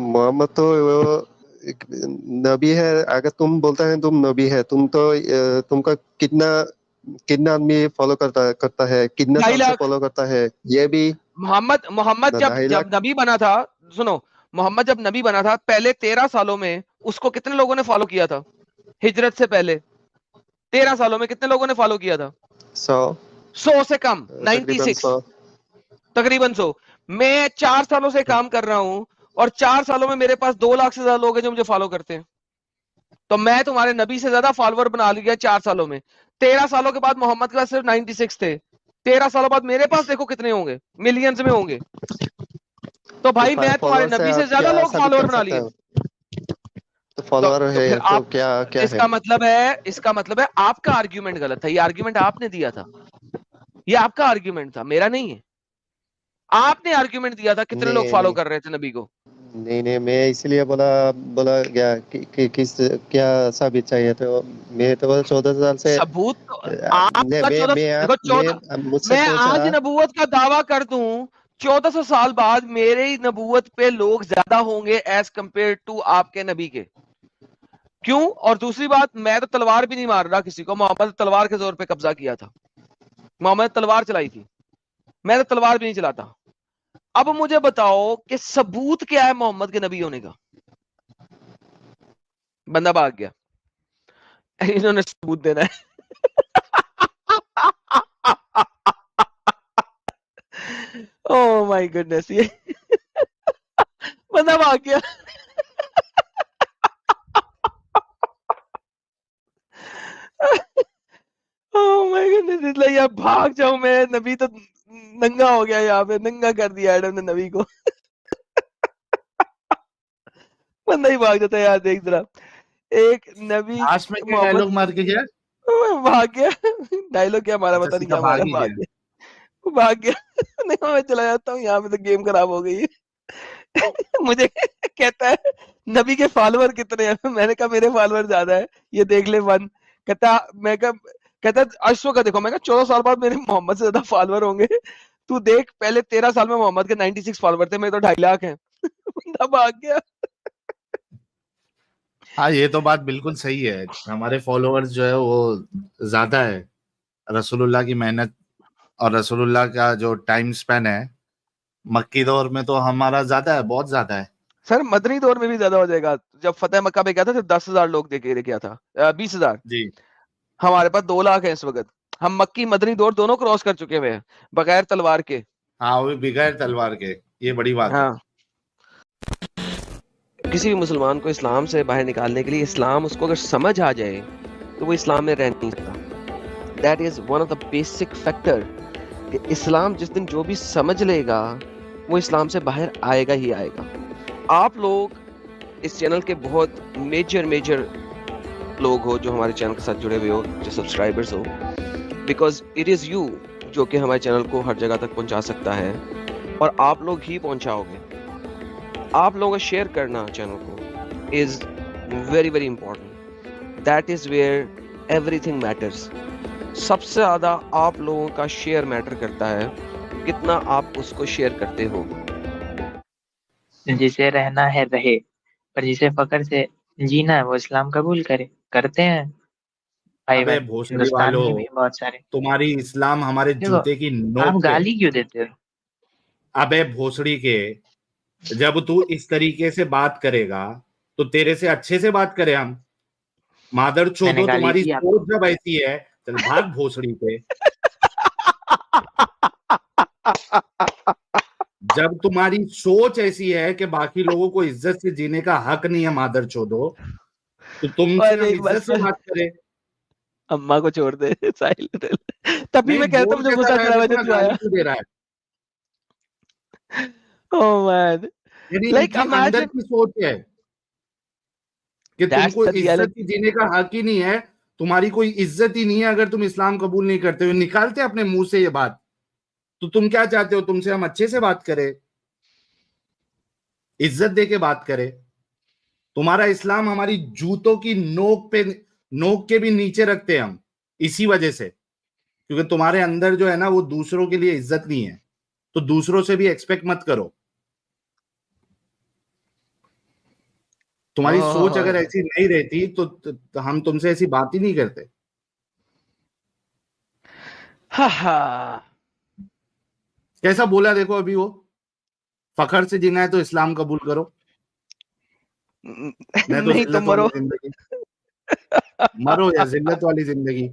मोहम्मद तो एक नबी है। अगर तुम बोलते हैं तुम नबी है, तुमका कितना आदमी फॉलो करता है, कितना साल से फॉलो करता है, ये भी। मोहम्मद जब नबी बना था, सुनो, मोहम्मद जब नबी बना था पहले 13 सालों में उसको कितने लोगों ने फॉलो किया था? हिजरत से पहले 13 सालों में कितने लोगों ने फॉलो किया था? 100 से कम, 96, तकरीबन 100। मैं 4 सालों से काम कर रहा हूं और 4 सालों में मेरे पास 2 लाख से ज्यादा लोग हैं जो मुझे फॉलो करते हैं। तो मैं तुम्हारे नबी से ज्यादा फॉलोअर बना लिया 4 सालों में। 13 सालों के बाद मोहम्मद के पास सिर्फ 96 थे। 13 सालों बाद मेरे पास देखो कितने होंगे, मिलियंस में होंगे। तो भाई मैं तुम्हारे नबी से ज्यादा लोग फॉलोअर बना लिए। तो फॉलोअर है तो क्या इसका मतलब है आपका आर्ग्यूमेंट गलत था। ये आर्ग्यूमेंट आपने दिया था, ये आपका आर्ग्यूमेंट था, मेरा नहीं है। आपने आर्ग्यूमेंट दिया था कितने लोग फॉलो कर रहे थे नबी को। नहीं, मैं इसलिए बोला गया कि क्या साबित चाहिए, तो मैं तो 14 साल से सबूत मैं आज नबूवत का दावा कर दूं, 1400 साल बाद मेरे नबूवत पे लोग ज्यादा होंगे एज कंपेयर टू आपके नबी के। क्यों? और दूसरी बात, मैं तो तलवार भी नहीं मार रहा किसी को। मोहम्मद तलवार के जोर पे कब्जा किया था, मोहम्मद तलवार चलाई थी, मैं तो तलवार भी नहीं चलाता। अब मुझे बताओ कि सबूत क्या है मोहम्मद के नबी होने का? बंदा भाग गया, इन्होंने सबूत देना है। ओह माय गुडनेस, ये बंदा भाग गया। ओह माय गुडनेस, इसलिए यार भाग जाऊं मैं, नबी तो नंगा हो गया, यहाँ पे नंगा कर दिया एडम ने नबी को। बंदा ही भाग जाता है यार। देख जरा, एक नबी डायलॉग मार के गया, भाग गया। डायलॉग क्या हमारा अच्छा पता नहीं सीधा क्या मारा, भाग ही भाग गया। गया, वो भाग गया। नहीं मैं चला जाता हूँ, यहाँ पे तो गेम खराब हो गई है। मुझे कहता है नबी के फॉलोअर कितने हैं? मैंने कहा मेरे फॉलोअर ज्यादा है, ये देख ले 1। कहता अश्व का देखो। मैं कहा 14 साल बाद मेरे मोहम्मद से ज्यादा फॉलोअर होंगे। तू देख पहले 13 साल में मोहम्मद के 96 फॉलोअर थे, मेरे तो 2.5 लाख हैं। बंदा भाग गया। हाँ ये तो बात बिल्कुल सही है, हमारे फॉलोअर्स जो है वो ज्यादा है। रसूलुल्लाह की मेहनत और रसूलुल्लाह का जो टाइम स्पेन है मक्की दौर में तो हमारा ज्यादा है, बहुत ज्यादा है। सर मदनी दौर में भी ज्यादा हो जाएगा। जब फतेह मक्का पे गया था सिर्फ 10,000 लोग देखे गया था, 20,000। जी हमारे पास 2 लाख है इस वक्त। हम मक्की मदनी दौर दोनों क्रॉस कर चुके हुए हैं बगैर तलवार के। हाँ, वो भी बगैर तलवार के, ये बड़ी बात है। हाँ। किसी भी मुसलमान को इस्लाम से बाहर निकालने के लिए, इस्लाम उसको अगर समझ आ जाए तो वो इस्लाम में रह नहीं सकता। That is one of the basic factor कि इस्लाम जिस दिन जो भी समझ लेगा वो इस्लाम से बाहर आएगा ही आएगा। आप लोग इस चैनल के बहुत मेजर लोग हो जो हमारे चैनल के साथ जुड़े हुए हो, जो सब्सक्राइबर्स हो, बिकॉज इट इज यू जो कि हमारे चैनल को हर जगह तक पहुंचा सकता है, और आप लोग ही पहुंचाओगे। आप लोगों का शेयर करना चैनल को is very important. That is where everything matters. सबसे ज्यादा आप लोगों का शेयर मैटर करता है, कितना आप उसको शेयर करते हो। जिसे रहना है रहे, पर जिसे फकर से जीना है वो इस्लाम कबूल करे। करते हैं भाई अबे बहन, भोसड़ी हिंदुस्तान वालों, में भी बहुत सारे। तुम्हारी इस्लाम हमारे देखो जूते की आप नोक पे। गाली क्यों देते हो? अबे भोसड़ी के, जब तू इस तरीके से बात करेगा तो तेरे से अच्छे से बात करें हम। मादर मैंने चोदो, गाली तुम्हारी दी आपको? सोच जब ऐसी है, चल भाग भोसड़ी पे। जब तुम्हारी सोच ऐसी है कि बाकी लोगों को इज्जत से जीने का हक नहीं है मादर चोदो, तो तुमसे हम अरे इज्जत बस से बात करें। अम्मा को छोड़ दे साहिल। तभी नहीं, मैं कहता बोल हूँ मुझे कैसा गुस्सा रहा है, चढ़ा देखो वैसे ना तू गाली आया। क्यों दे रहा है। ओह मैन, यानी लाइक इनकी अंदर इमेजिन की सोच है कि दैट्स तुमको द इज्जत रियलिटी। से जीने का हक ही नहीं है, तुम्हारी कोई इज्जत ही नहीं है अगर तुम इस्लाम कबूल नहीं करते हो। निकालते अपने मुंह से ये बात, तो तुम क्या चाहते हो, तुमसे हम अच्छे से बात करें, इज्जत दे के बात करें। तुम्हारा इस्लाम हमारी जूतों की नोक पे, नोक के भी नीचे रखते हैं हम, इसी वजह से, क्योंकि तुम्हारे अंदर जो है ना वो दूसरों के लिए इज्जत नहीं है, तो दूसरों से भी एक्सपेक्ट मत करो। तुम्हारी सोच अगर ऐसी नहीं रहती तो हम तुमसे ऐसी बात ही नहीं करते। कैसा बोला देखो अभी वो, फखर से जीना है तो इस्लाम कबूल करो, मैं तो नहीं तुम जिल्लत वाली मरो। जिंदगी। मरो या जिल्लत वाली जिंदगी।